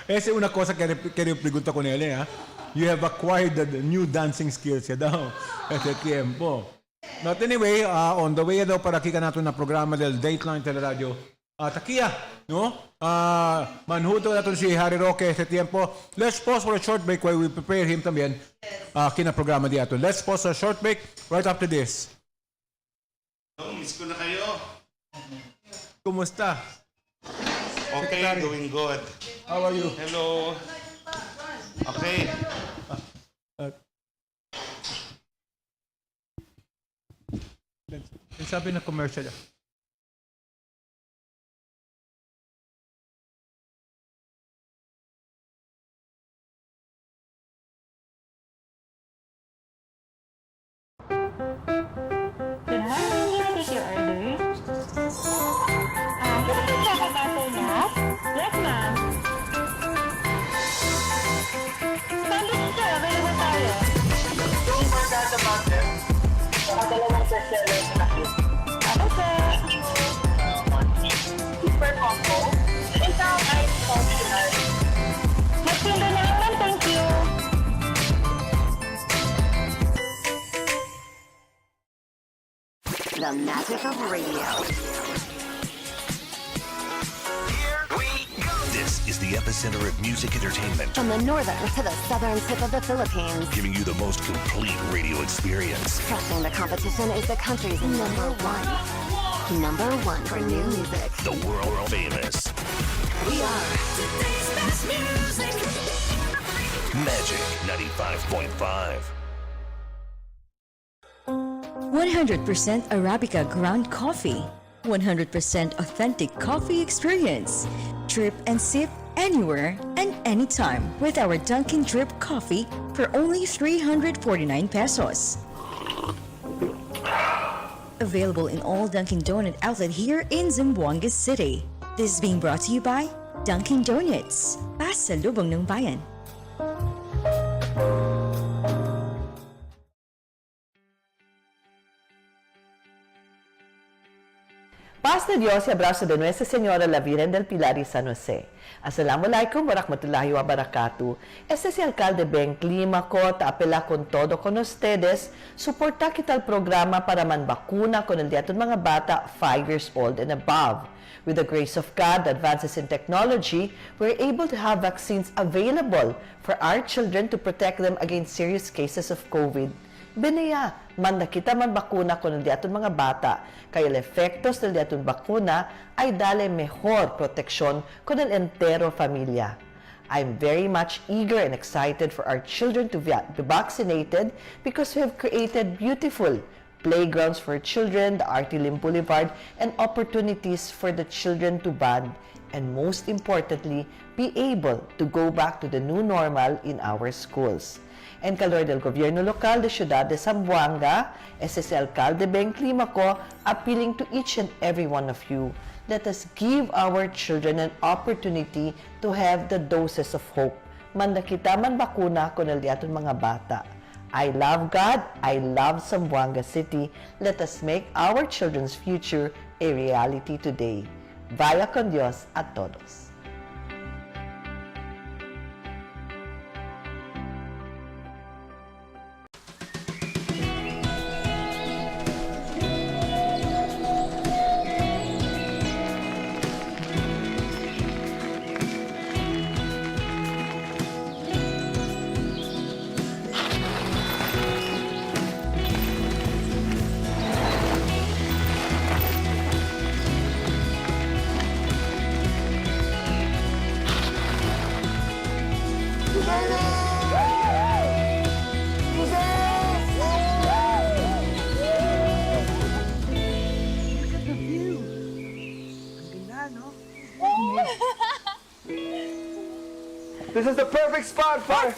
Esa es una cosa que pregunta con él, You have acquired the new dancing skills ya daw. Ese tiempo. But anyway, on the way daw para kika natin na programa del Dateline Teleradyo. Takia, no? Manhuto natin si Harry Roque ese tiempo. Let's pause for a short break while we prepare him también kina-programa diato. Let's pause for a short break right after this. Miss ko na kayo. Kumusta? Okay, Secretary. doing good. How are you? Hello. Okay. Sabi na commercial. Can I take your order? Can I check about the gas? Yes, ma'am. Sandwich sir, available tayo. Yung barkada butter, saka dalawang bestseller na cute. Ako sir. Super combo. Isang ice functional. Magpilo na naman, thank you. The magic of radio. This is the epicenter of music entertainment, From the northern to the southern tip of the Philippines, giving you the most complete radio experience. crushing the competition is the country's number one. Number one for new music. The world famous We are today's best music. Magic 95.5. 100% Arabica ground coffee. 100% authentic coffee experience. Drip and sip anywhere and anytime with our Dunkin' Drip coffee for only 349 pesos. Available in all Dunkin' Donut outlet here in Zamboanga City. This is being brought to you by Dunkin' Donuts. Pasalubong ng bayan. Paz de Dios y abrazo de Nuestra Señora la Virgen del Pilar y San Jose. Assalamualaikum warahmatullahi wabarakatuh. Este es el alcalde Ben Clímaco, te apela con todo con ustedes. Suporta kita el programa para manbakuna con el diaton mga bata 5 years old and above. With the grace of God, advances in technology, we're able to have vaccines available for our children to protect them against serious cases of COVID. Beniya, manda kita man bakuna con el diaton mga bata, kaya el efectos del diaton bakuna ay dale mejor proteksyon con el entero familia. I'm very much eager and excited for our children to be vaccinated because we have created beautiful playgrounds for children, the Artilim Boulevard, and opportunities for the children to bond, and most importantly, be able to go back to the new normal in our schools. En calor del gobierno local de Ciudad de Zamboanga, ese es el alcalde Ben Clímaco, appealing to each and every one of you, let us give our children an opportunity to have the doses of hope. Manda kita man bakuna con el diaton mga bata. I love God, I love Zamboanga City. Let us make our children's future a reality today. Vaya con Dios a todos. This is the perfect spot for... Ay!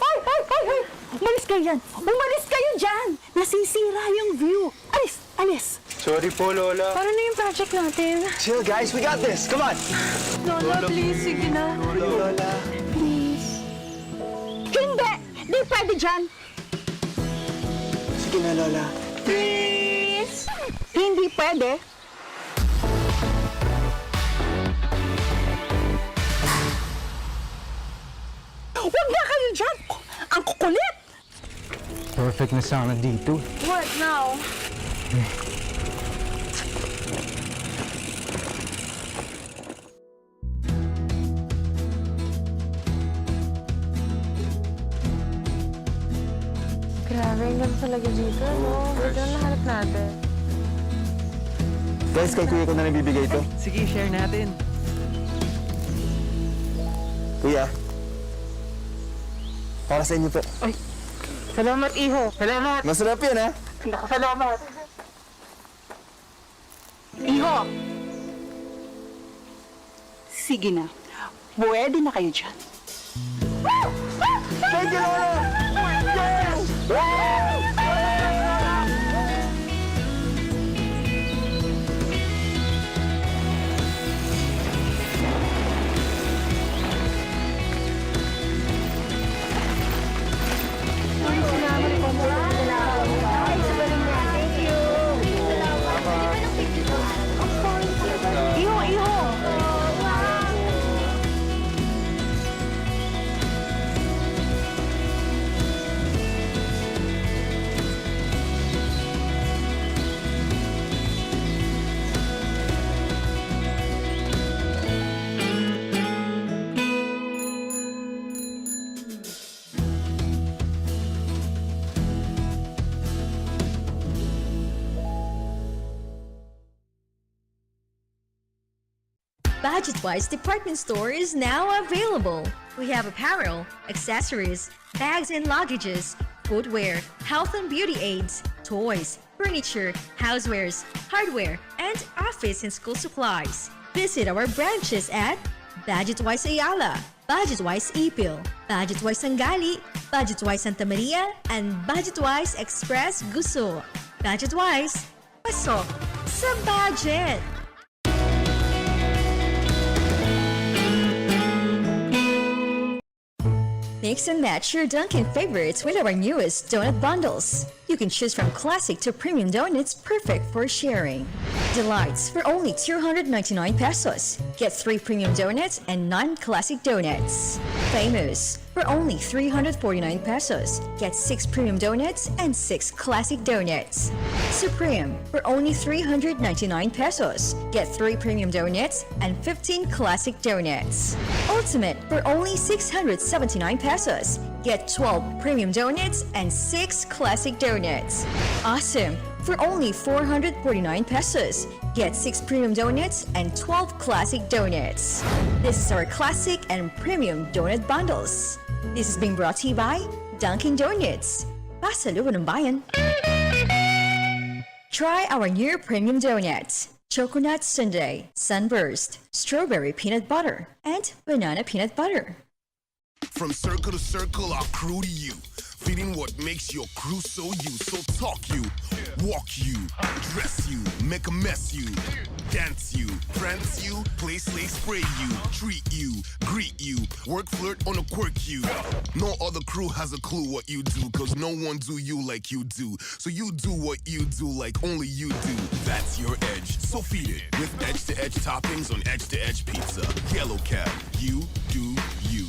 Umalis kayo dyan! Umalis kayo dyan! Nasisira yung view! Alis! Sorry po, Lola. Paano na yung project natin? Chill, guys. We got this. Come on. Lola, please, sige na. Lola. Please. Hindi! Di pwede dyan! Sige na, Lola. Please! Hindi pwede. Huwag na kayo dyan! Ang kukulit! Perfect na sana dito. What now? Grabe, ang ganda talaga dito, no? Ganda na nahanap natin. Guys, kay kuya ko na nabibigay ito. Sige, share natin. Kuya. Para sa inyo po. Ay, salamat, iho. Salamat. Masarap yan, ha? Salamat. Iho! Sige na. Pwede na kayo dyan. Thank you, Lola! Iho! Budget-wise department store is now available. We have apparel, accessories, bags and luggages, footwear, health and beauty aids, toys, furniture, housewares, hardware, and office and school supplies. Visit our branches at Budget-wise Ayala, Budget-wise Ipil, Budget-wise Sangali, Budget-wise Santa Maria, and Budget-wise Express Guso. Budget-wise, pasok sa budget! Mix and match your Dunkin' favorites with our newest donut bundles. You can choose from classic to premium donuts perfect for sharing. Delights for only 299 pesos. Get 3 premium donuts and 9 classic donuts. Famous for only 349 pesos. Get 6 premium donuts and 6 classic donuts. Supreme for only 399 pesos. Get 3 premium donuts and 15 classic donuts. Ultimate for only 679 pesos. Get 12 premium donuts and 6 classic donuts. Awesome for only 449 pesos. Get 6 premium donuts and 12 classic donuts. This is our classic and premium donut bundles. This is being brought to you by Dunkin' Donuts. Pasalubong ng bayan. Try our new premium donuts. Choconut Sundae, Sunburst, Strawberry Peanut Butter, and Banana Peanut Butter. From circle to circle, our crew to you. Feeding what makes your crew so you. So talk you, walk you, dress you, make a mess you, dance you, prance you, play, slay, spray you, treat you, greet you, work, flirt on a quirk you. No other crew has a clue what you do, cause no one do you like you do. So you do what you do like only you do. That's your edge, so feed it with edge-to-edge toppings on edge-to-edge pizza. Yellow Cab, you do you.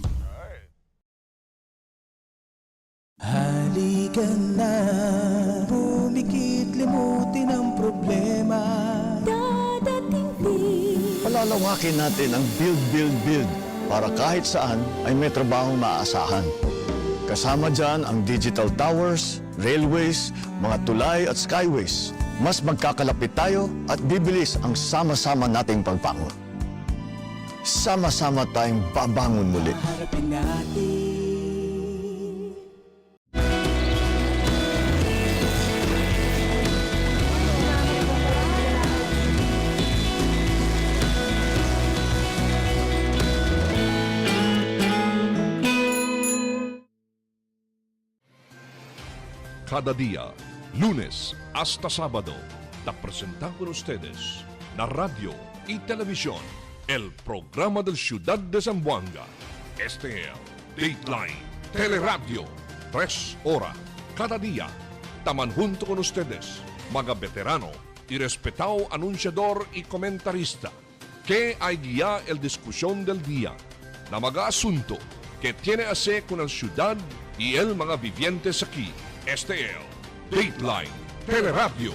Halikan na, pumikit, limutin ang problema. Dadating din. Palalawakin natin ang build para kahit saan ay may trabahong maaasahan. Kasama dyan ang digital towers, railways, mga tulay at skyways. Mas magkakalapit tayo at bibilis ang sama-sama nating pagbangon. Sama-sama tayong babangon muli. Harapin natin. cada día, lunes hasta sábado. Te presentamos con ustedes la radio y televisión, el programa del Ciudad de Zamboanga. Este es Dateline Teleradyo, 3 horas cada día. Taman junto con ustedes, mga veterano y respetado anunciador y comentarista, que hay guía el discusión del día, na mga asunto que tiene a ver con la ciudad y el mga vivientes aquí. Este es Dateline Teleradyo.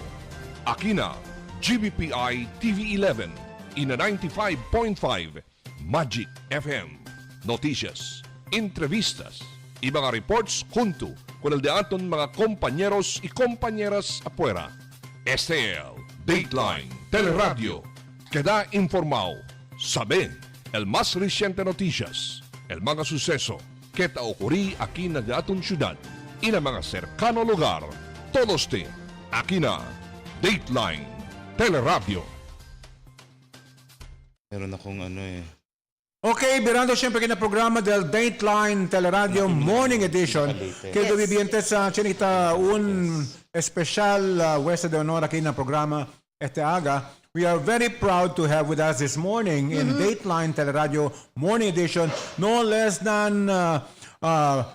Aquí na GBPI TV11 y na 95.5 Magic FM. Noticias, entrevistas y mga reports junto con el de aton mga compañeros y compañeras afuera. Este es Dateline Teleradyo. Queda informado, sabe el más reciente noticias, el mga suceso que ta ocurrí aquí na de aton ciudad y na mga cercano lugar. Todos te aquí na Dateline Teleradyo. Meron akong Ok, virando siempre que na programa del Dateline Teleradyo Morning Edition. Que vivientes chinita un especial huesa de honor aquí na programa este aga. We are very proud to have with us this morning in Dateline Teleradyo Morning Edition no less than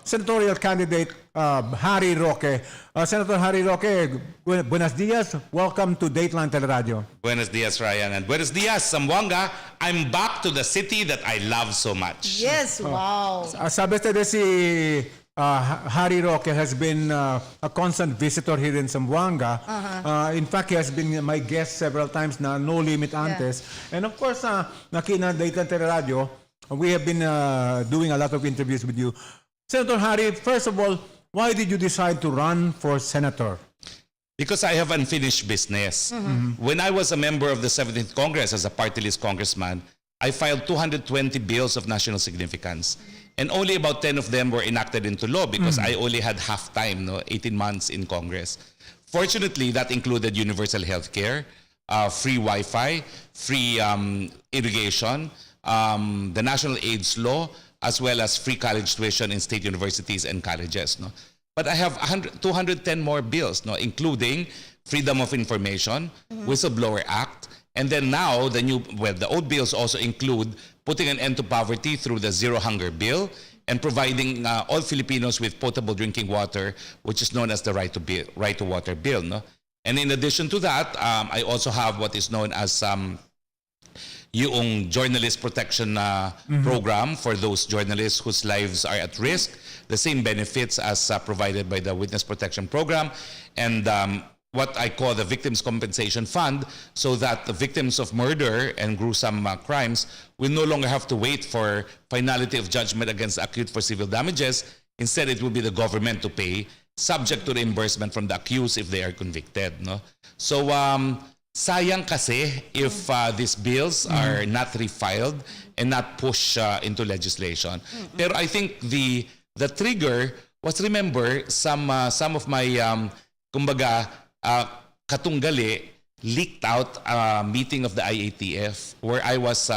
senatorial candidate Harry Roque. Senator Harry Roque, buenos días. Welcome to Dateline Teleradyo. Buenos dias, Ryan, and buenos dias, Zamboanga. I'm back to the city that I love so much. Yes, wow. Sabi de si Harry Roque has been a constant visitor here in Zamboanga. In fact, he has been my guest several times na No Limit antes. And of course, nakina Dateline Teleradyo, we have been doing a lot of interviews with you. Senator Harry, first of all, why did you decide to run for senator? Because I have unfinished business. When I was a member of the 17th Congress as a party list congressman, I filed 220 bills of national significance. And only about 10 of them were enacted into law because I only had half time, 18 months in Congress. Fortunately, that included universal health care, free Wi-Fi, free irrigation, the national AIDS law, as well as free college tuition in state universities and colleges. But I have 210 more bills, including Freedom of Information, Whistleblower Act, and then now the old bills also include putting an end to poverty through the Zero Hunger Bill and providing all Filipinos with potable drinking water, which is known as the Right to Water Bill. And in addition to that, I also have what is known as yung journalist protection program for those journalists whose lives are at risk, the same benefits as provided by the Witness Protection Program, and what I call the Victims Compensation Fund, so that the victims of murder and gruesome crimes will no longer have to wait for finality of judgment against accused for civil damages. Instead, it will be the government to pay, subject to reimbursement from the accused if they are convicted. So, sayang kasi if these bills are not refiled and not pushed into legislation. Pero I think the trigger was, remember, some of my kumbaga katunggali leaked out a meeting of the IATF where I was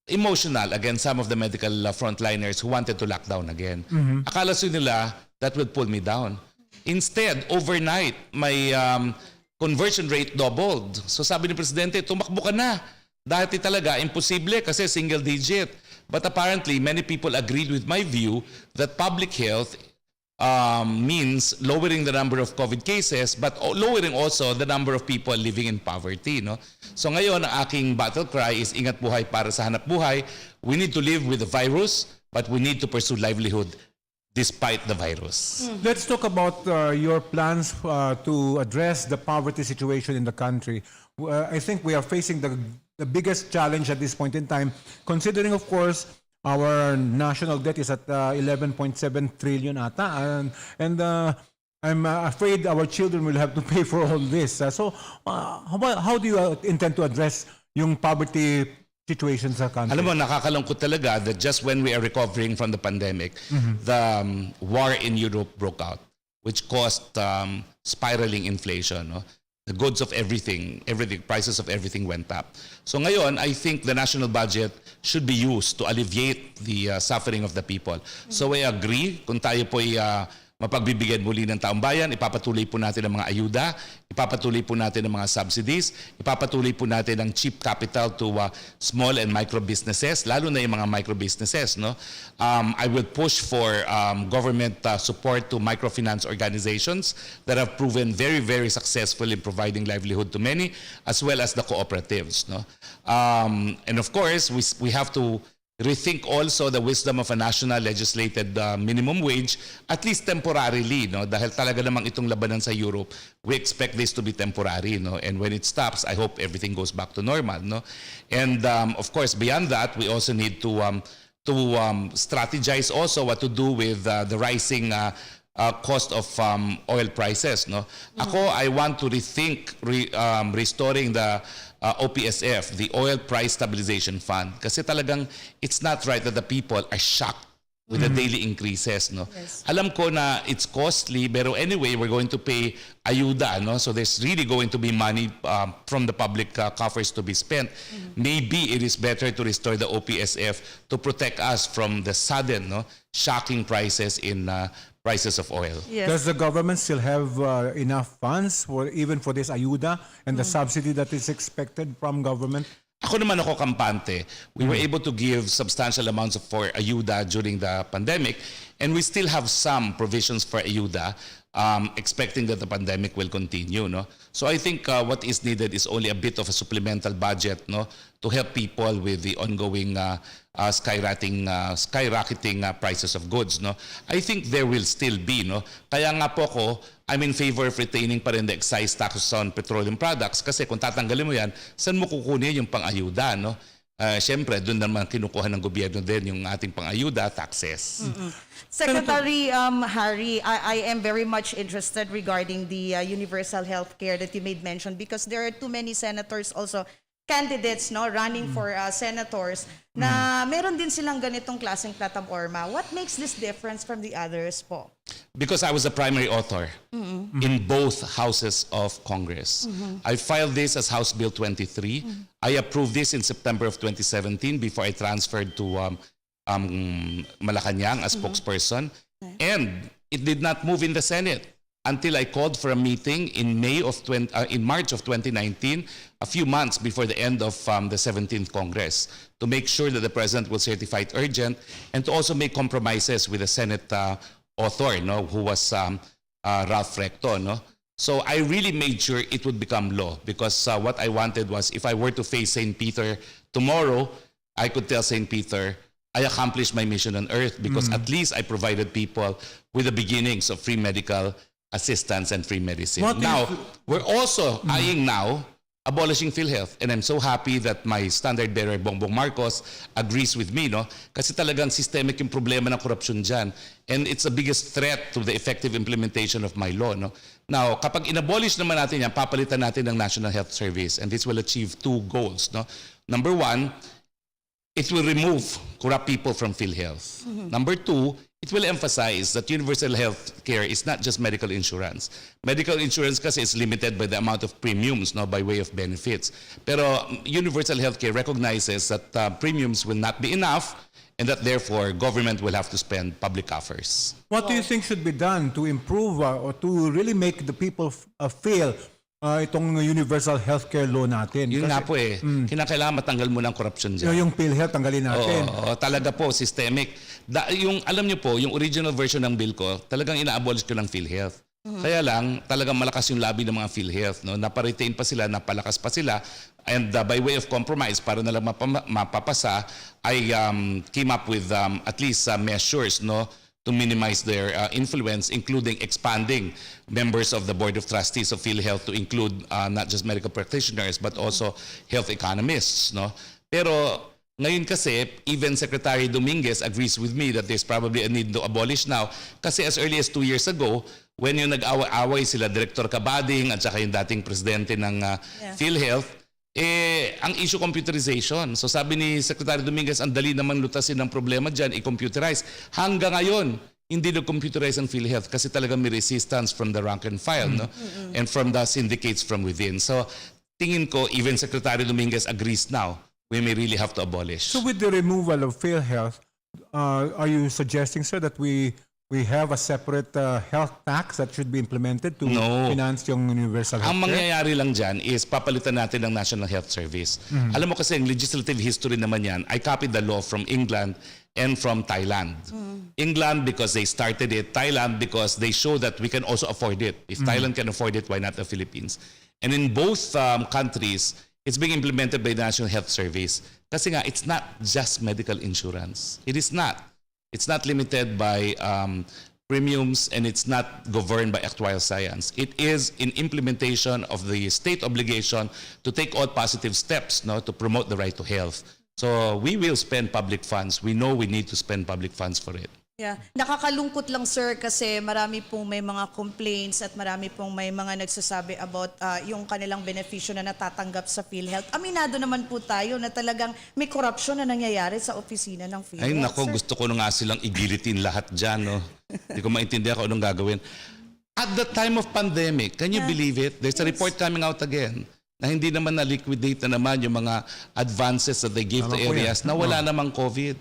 emotional against some of the medical frontliners who wanted to lock down again. Akala nila that would pull me down. Instead, overnight, my conversion rate doubled. So sabi ni Presidente, tumakbo ka na. Dati talaga, imposible kasi single digit. But apparently, many people agreed with my view that public health means lowering the number of COVID cases, but lowering also the number of people living in poverty. So ngayon, ang aking battle cry is ingat buhay para sa hanap buhay. We need to live with the virus, but we need to pursue livelihood despite the virus. Let's talk about your plans to address the poverty situation in the country. I think we are facing the biggest challenge at this point in time, considering, of course, our national debt is at 11.7 trillion ata, and I'm afraid our children will have to pay for all this. So, how do you intend to address yung poverty situation sa country? Alam mo, nakakalungkot talaga that just when we are recovering from the pandemic, the war in Europe broke out, which caused spiraling inflation. The goods of everything, prices of everything went up. So ngayon, I think the national budget should be used to alleviate the suffering of the people. So I agree, kung tayo po'y mapagbibigyan muli ng taong bayan. Ipapatuloy po natin ang mga ayuda, ipapatuloy po natin ang mga subsidies, ipapatuloy po natin ang cheap capital to small and micro businesses, lalo na yung mga micro businesses. No? I will push for government support to microfinance organizations that have proven very, very successful in providing livelihood to many, as well as the cooperatives. No? And of course, we have to rethink also the wisdom of a national legislated minimum wage, at least temporarily, no? Dahil talaga namang itong labanan sa Europe, we expect this to be temporary, no? And when it stops, I hope everything goes back to normal, no? And of course, beyond that, we also need to strategize also what to do with the rising cost of oil prices, no? Ako, I want to rethink restoring the OPSF, the Oil Price Stabilization Fund. Kasi talagang it's not right that the people are shocked with the daily increases. No? Yes. Alam ko na it's costly, pero anyway, we're going to pay ayuda. No? So there's really going to be money from the public coffers to be spent. Maybe it is better to restore the OPSF to protect us from the sudden, shocking prices in prices of oil. Yes. Does the government still have enough funds even for this ayuda and the subsidy that is expected from government? Ako naman ako kampante. We were able to give substantial amounts for ayuda during the pandemic, and we still have some provisions for ayuda, expecting that the pandemic will continue. No? So I think what is needed is only a bit of a supplemental budget, no, to help people with the ongoing skyrocketing prices of goods. No? I think there will still be. No? Kaya nga po ako, I'm in favor of retaining pa rin the excise tax on petroleum products kasi kung tatanggalin mo yan, saan mo kukunin yung pang-ayuda? No? Siyempre, doon naman kinukuha ng gobyerno din yung ating pang-ayuda, taxes. Secretary Harry, I am very much interested regarding the universal health care that you made mention because there are too many senators also, candidates running for senators na meron din silang ganitong klaseng plataforma. What makes this difference from the others po? Because I was a primary author in both houses of Congress. I filed this as House Bill 23. I approved this in September of 2017 before I transferred to Malacanang as spokesperson. And it did not move in the Senate until I called for a meeting in March of 2019, a few months before the end of the 17th Congress, to make sure that the President will certify it urgent and to also make compromises with the Senate author, who was Ralph Recto. No? So I really made sure it would become law because what I wanted was if I were to face St. Peter tomorrow, I could tell St. Peter, I accomplished my mission on earth because at least I provided people with the beginnings of free medical assistance and free medicine. Now, we're also eyeing now abolishing PhilHealth. And I'm so happy that my standard bearer, Bongbong Marcos, agrees with me, no? Kasi talagang systemic yung problema ng korupsyon dyan. And it's the biggest threat to the effective implementation of my law, no? Now, kapag inabolish naman natin yan, papalitan natin ng National Health Service. And this will achieve two goals, no? Number one, it will remove corrupt people from PhilHealth. Number two, it will emphasize that universal health care is not just medical insurance. Medical insurance kasi is limited by the amount of premiums, by way of benefits. Pero universal health care recognizes that premiums will not be enough and that therefore government will have to spend public coffers. What do you think should be done to improve or to really make the people feel itong universal healthcare law natin? Yun nga po kinakailangan matanggal mo ng corruption dyan. Yung PhilHealth, tanggalin natin. Oo, talaga po, systemic. Alam niyo po, yung original version ng bill ko, talagang ina-abolish ko ng PhilHealth. Kaya lang, talagang malakas yung lobby ng mga PhilHealth. No? Naparetain pa sila, napalakas pa sila. And by way of compromise, para na lang mapapasa, I came up with at least measures, to minimize their influence, including expanding members of the Board of Trustees of PhilHealth to include not just medical practitioners but also health economists. No? Pero ngayon kasi, even Secretary Dominguez agrees with me that there's probably a need to abolish now kasi as early as 2 years ago, when yung nag-away sila, Director Cabading at saka yung dating presidente ng PhilHealth, ang issue computerization. So sabi ni Secretary Dominguez, ang dali naman lutasin ng problema dyan, i-computerize. Hanggang ngayon, hindi na-computerize ang PhilHealth kasi talagang may resistance from the rank and file, and from the syndicates from within. So tingin ko, even Secretary Dominguez agrees now, we may really have to abolish. So with the removal of PhilHealth, are you suggesting, sir, that we we have a separate health tax that should be implemented to No. finance yung universal health Ang care? mangyayari lang dyan is papalitan natin ng National Health Service. Alam mo kasi ang legislative history naman yan, I copied the law from England and from Thailand. England because they started it, Thailand because they show that we can also afford it. If Thailand can afford it, why not the Philippines? And in both countries, it's being implemented by the National Health Service. Kasi nga, it's not just medical insurance. It is not. It's not limited by premiums and it's not governed by actuarial science. It is in implementation of the state obligation to take all positive steps to promote the right to health. So we will spend public funds. We know we need to spend public funds for it. Yeah. Nakakalungkot lang, sir, kasi marami pong may mga complaints at marami pong may mga nagsasabi about yung kanilang benepisyo na natatanggap sa PhilHealth. Aminado naman po tayo na talagang may corruption na nangyayari sa opisina ng PhilHealth. Ay nako, sir. gusto ko na nga silang igilitin lahat dyan. No? Hindi ko maintindihan kung anong gagawin. At the time of pandemic, can you believe it? There's a report coming out again na hindi naman na-liquidate na naman yung mga advances that they gave to areas na wala namang COVID.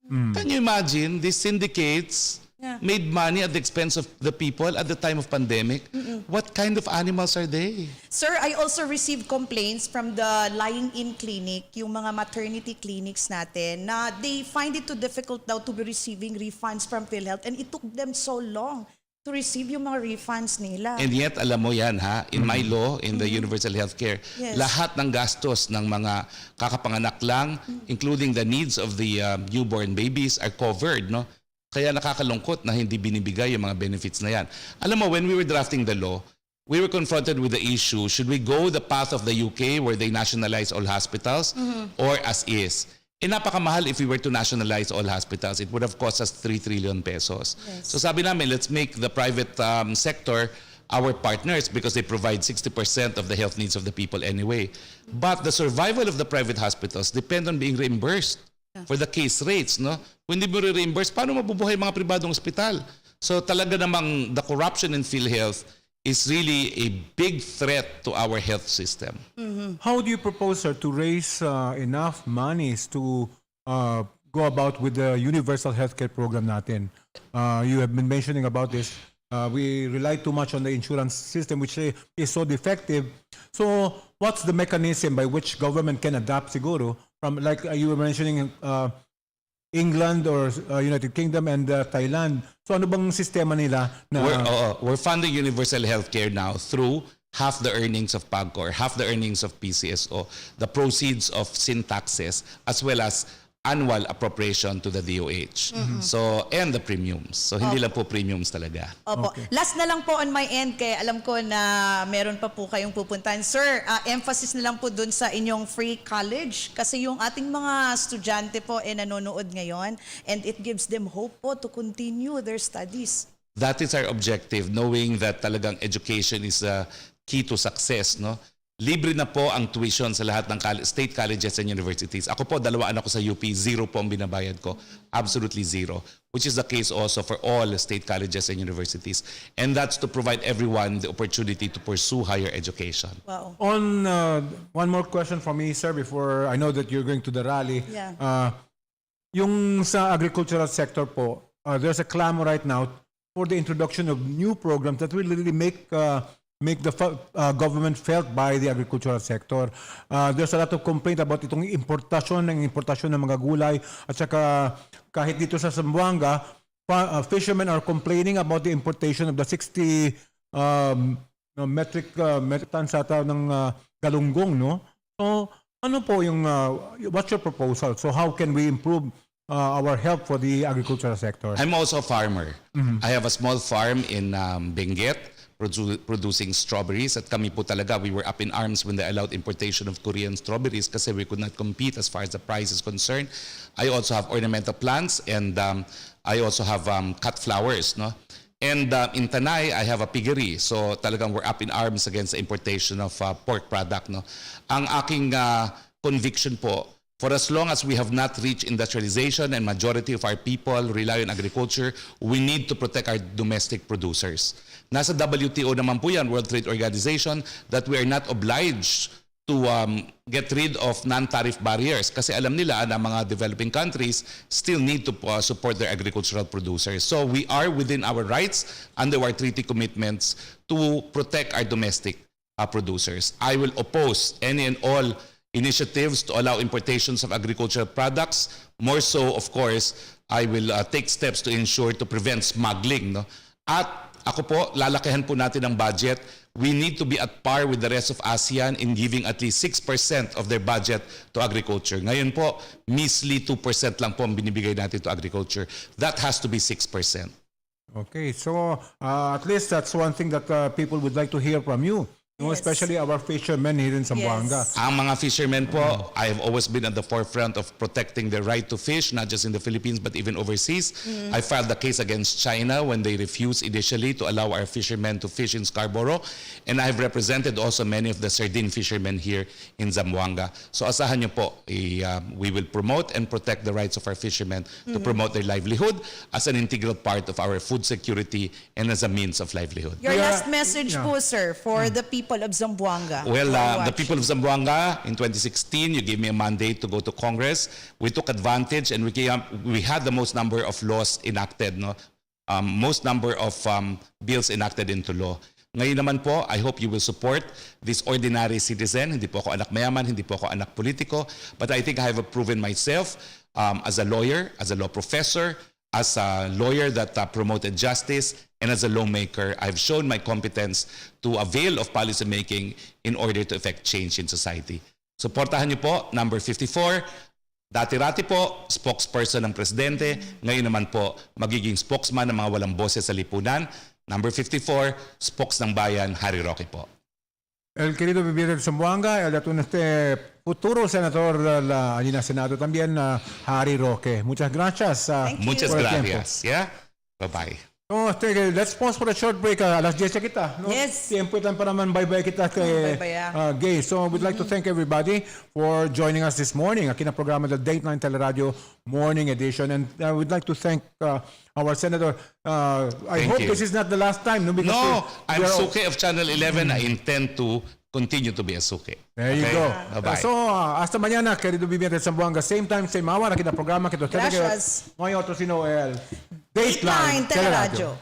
Can you imagine these syndicates made money at the expense of the people at the time of pandemic? What kind of animals are they? Sir, I also received complaints from the lying-in clinic, yung mga maternity clinics natin, na they find it too difficult daw to be receiving refunds from PhilHealth and it took them so long to receive yung mga refunds nila. And yet, alam mo yan in my law, in the universal healthcare, lahat ng gastos ng mga kakapanganak lang, including the needs of the newborn babies are covered. No? Kaya nakakalungkot na hindi binibigay yung mga benefits na yan. Alam mo, when we were drafting the law, we were confronted with the issue, should we go the path of the UK where they nationalize all hospitals or as is? Napakamahal if we were to nationalize all hospitals. It would have cost us 3 trillion pesos. So sabi namin, let's make the private sector our partners because they provide 60% of the health needs of the people anyway. But the survival of the private hospitals depend on being reimbursed for the case rates. No? Kung hindi mo re-reimburse, paano mabubuhay mga pribadong ospital? So talaga namang the corruption in PhilHealth is really a big threat to our health system. How do you propose, sir, to raise enough monies to go about with the universal healthcare program natin? You have been mentioning about this. We rely too much on the insurance system, which is so defective. So what's the mechanism by which government can adapt siguro from, like you were mentioning, England or United Kingdom and Thailand. So ano bang sistema nila na we're funding universal healthcare now through half the earnings of PAGCOR, half the earnings of PCSO, the proceeds of sin taxes, as well as annual appropriation to the DOH. So, and the premiums. So, hindi lang po premiums talaga. Opo. Last na lang po on my end, kaya alam ko na meron pa po kayong pupuntahan. Sir, emphasis na lang po dun sa inyong free college kasi yung ating mga estudyante po nanonood ngayon and it gives them hope po to continue their studies. That is our objective, knowing that talagang education is a key to success, no? Libre na po ang tuition sa lahat ng state colleges and universities. Ako po, 2 anak ko sa UP, 0 po ang binabayad ko. Absolutely 0. Which is the case also for all state colleges and universities. And that's to provide everyone the opportunity to pursue higher education. Wow. On one more question from me, sir, before I know that you're going to the rally. Yeah. Yung sa agricultural sector po, there's a clamor right now for the introduction of new programs that will really make the government felt by the agricultural sector. There's a lot of complaint about itong importasyon ng mga gulay at saka kahit dito sa Zamboanga, fishermen are complaining about the importation of the 60 metric tons ata ng galunggong, no? So, ano po yung what's your proposal? So how can we improve our help for the agricultural sector? I'm also a farmer. I have a small farm in Benguet, producing strawberries. At kami po talaga, we were up in arms when they allowed importation of Korean strawberries kasi we could not compete as far as the price is concerned. I also have ornamental plants and I also have cut flowers. No? And in Tanay, I have a piggery. So talagang we're up in arms against the importation of pork product. No? Ang aking conviction po, for as long as we have not reached industrialization and majority of our people rely on agriculture, we need to protect our domestic producers. Nasa WTO naman po yan, World Trade Organization, that we are not obliged to get rid of non-tariff barriers kasi alam nila na mga developing countries still need to support their agricultural producers. So we are within our rights under our treaty commitments to protect our domestic producers. I will oppose any and all initiatives to allow importations of agricultural products. More so, of course, I will take steps to ensure to prevent smuggling. No? At ako po, lalakihan po natin ang budget. We need to be at par with the rest of ASEAN in giving at least 6% of their budget to agriculture. Ngayon po, measly 2% lang po ang binibigay natin to agriculture. That has to be 6%. Okay, so at least that's one thing that people would like to hear from you. No, especially our fishermen here in Zamboanga. Ang mga fishermen po, I have always been at the forefront of protecting the right to fish, not just in the Philippines but even overseas. I filed a case against China when they refused initially to allow our fishermen to fish in Scarborough. And I have represented also many of the sardine fishermen here in Zamboanga. So asahan niyo po, we will promote and protect the rights of our fishermen to promote their livelihood as an integral part of our food security and as a means of livelihood. Your last message po, sir, for the people of Zamboanga. Well, the people of Zamboanga, in 2016, you gave me a mandate to go to Congress. We took advantage and we had the most number of laws enacted, no? Most number of bills enacted into law. Ngayon naman po, I hope you will support this ordinary citizen. Hindi po ako anak mayaman, hindi po ako anak politiko. But I think I have proven myself as a lawyer, as a law professor, as a lawyer that promoted justice, and as a lawmaker, I've shown my competence to avail of policy making in order to effect change in society. Suportahan niyo po, number 54. Dati-rati po, spokesperson ng presidente. Ngayon naman po, magiging spokesman ng mga walang boses sa lipunan. Number 54, spokes ng bayan, Harry Roque po. El querido Viviente de Zamboanga, el atún futuro senador del Senado también, Harry Roque. Muchas gracias. Muchas gracias. Yeah? Bye-bye. So, let's pause for a short break. Alas 10 kita. No? Yes. Tiempo lang para man bye-bye kita kay Gay. So, we'd like to thank everybody for joining us this morning. Aquí na programa del Dateline Teleradyo Morning Edition. And we'd like to thank our Senator. I hope this is not the last time. No, I'm Suke of Channel 11. I intend to continue to be a Suke. There you go. Bye-bye. So, hasta mañana, querido Viviente de Zamboanga. Same time, same hour. Aquí na programa. Gracias. May otro sino el Dateline Teleradyo.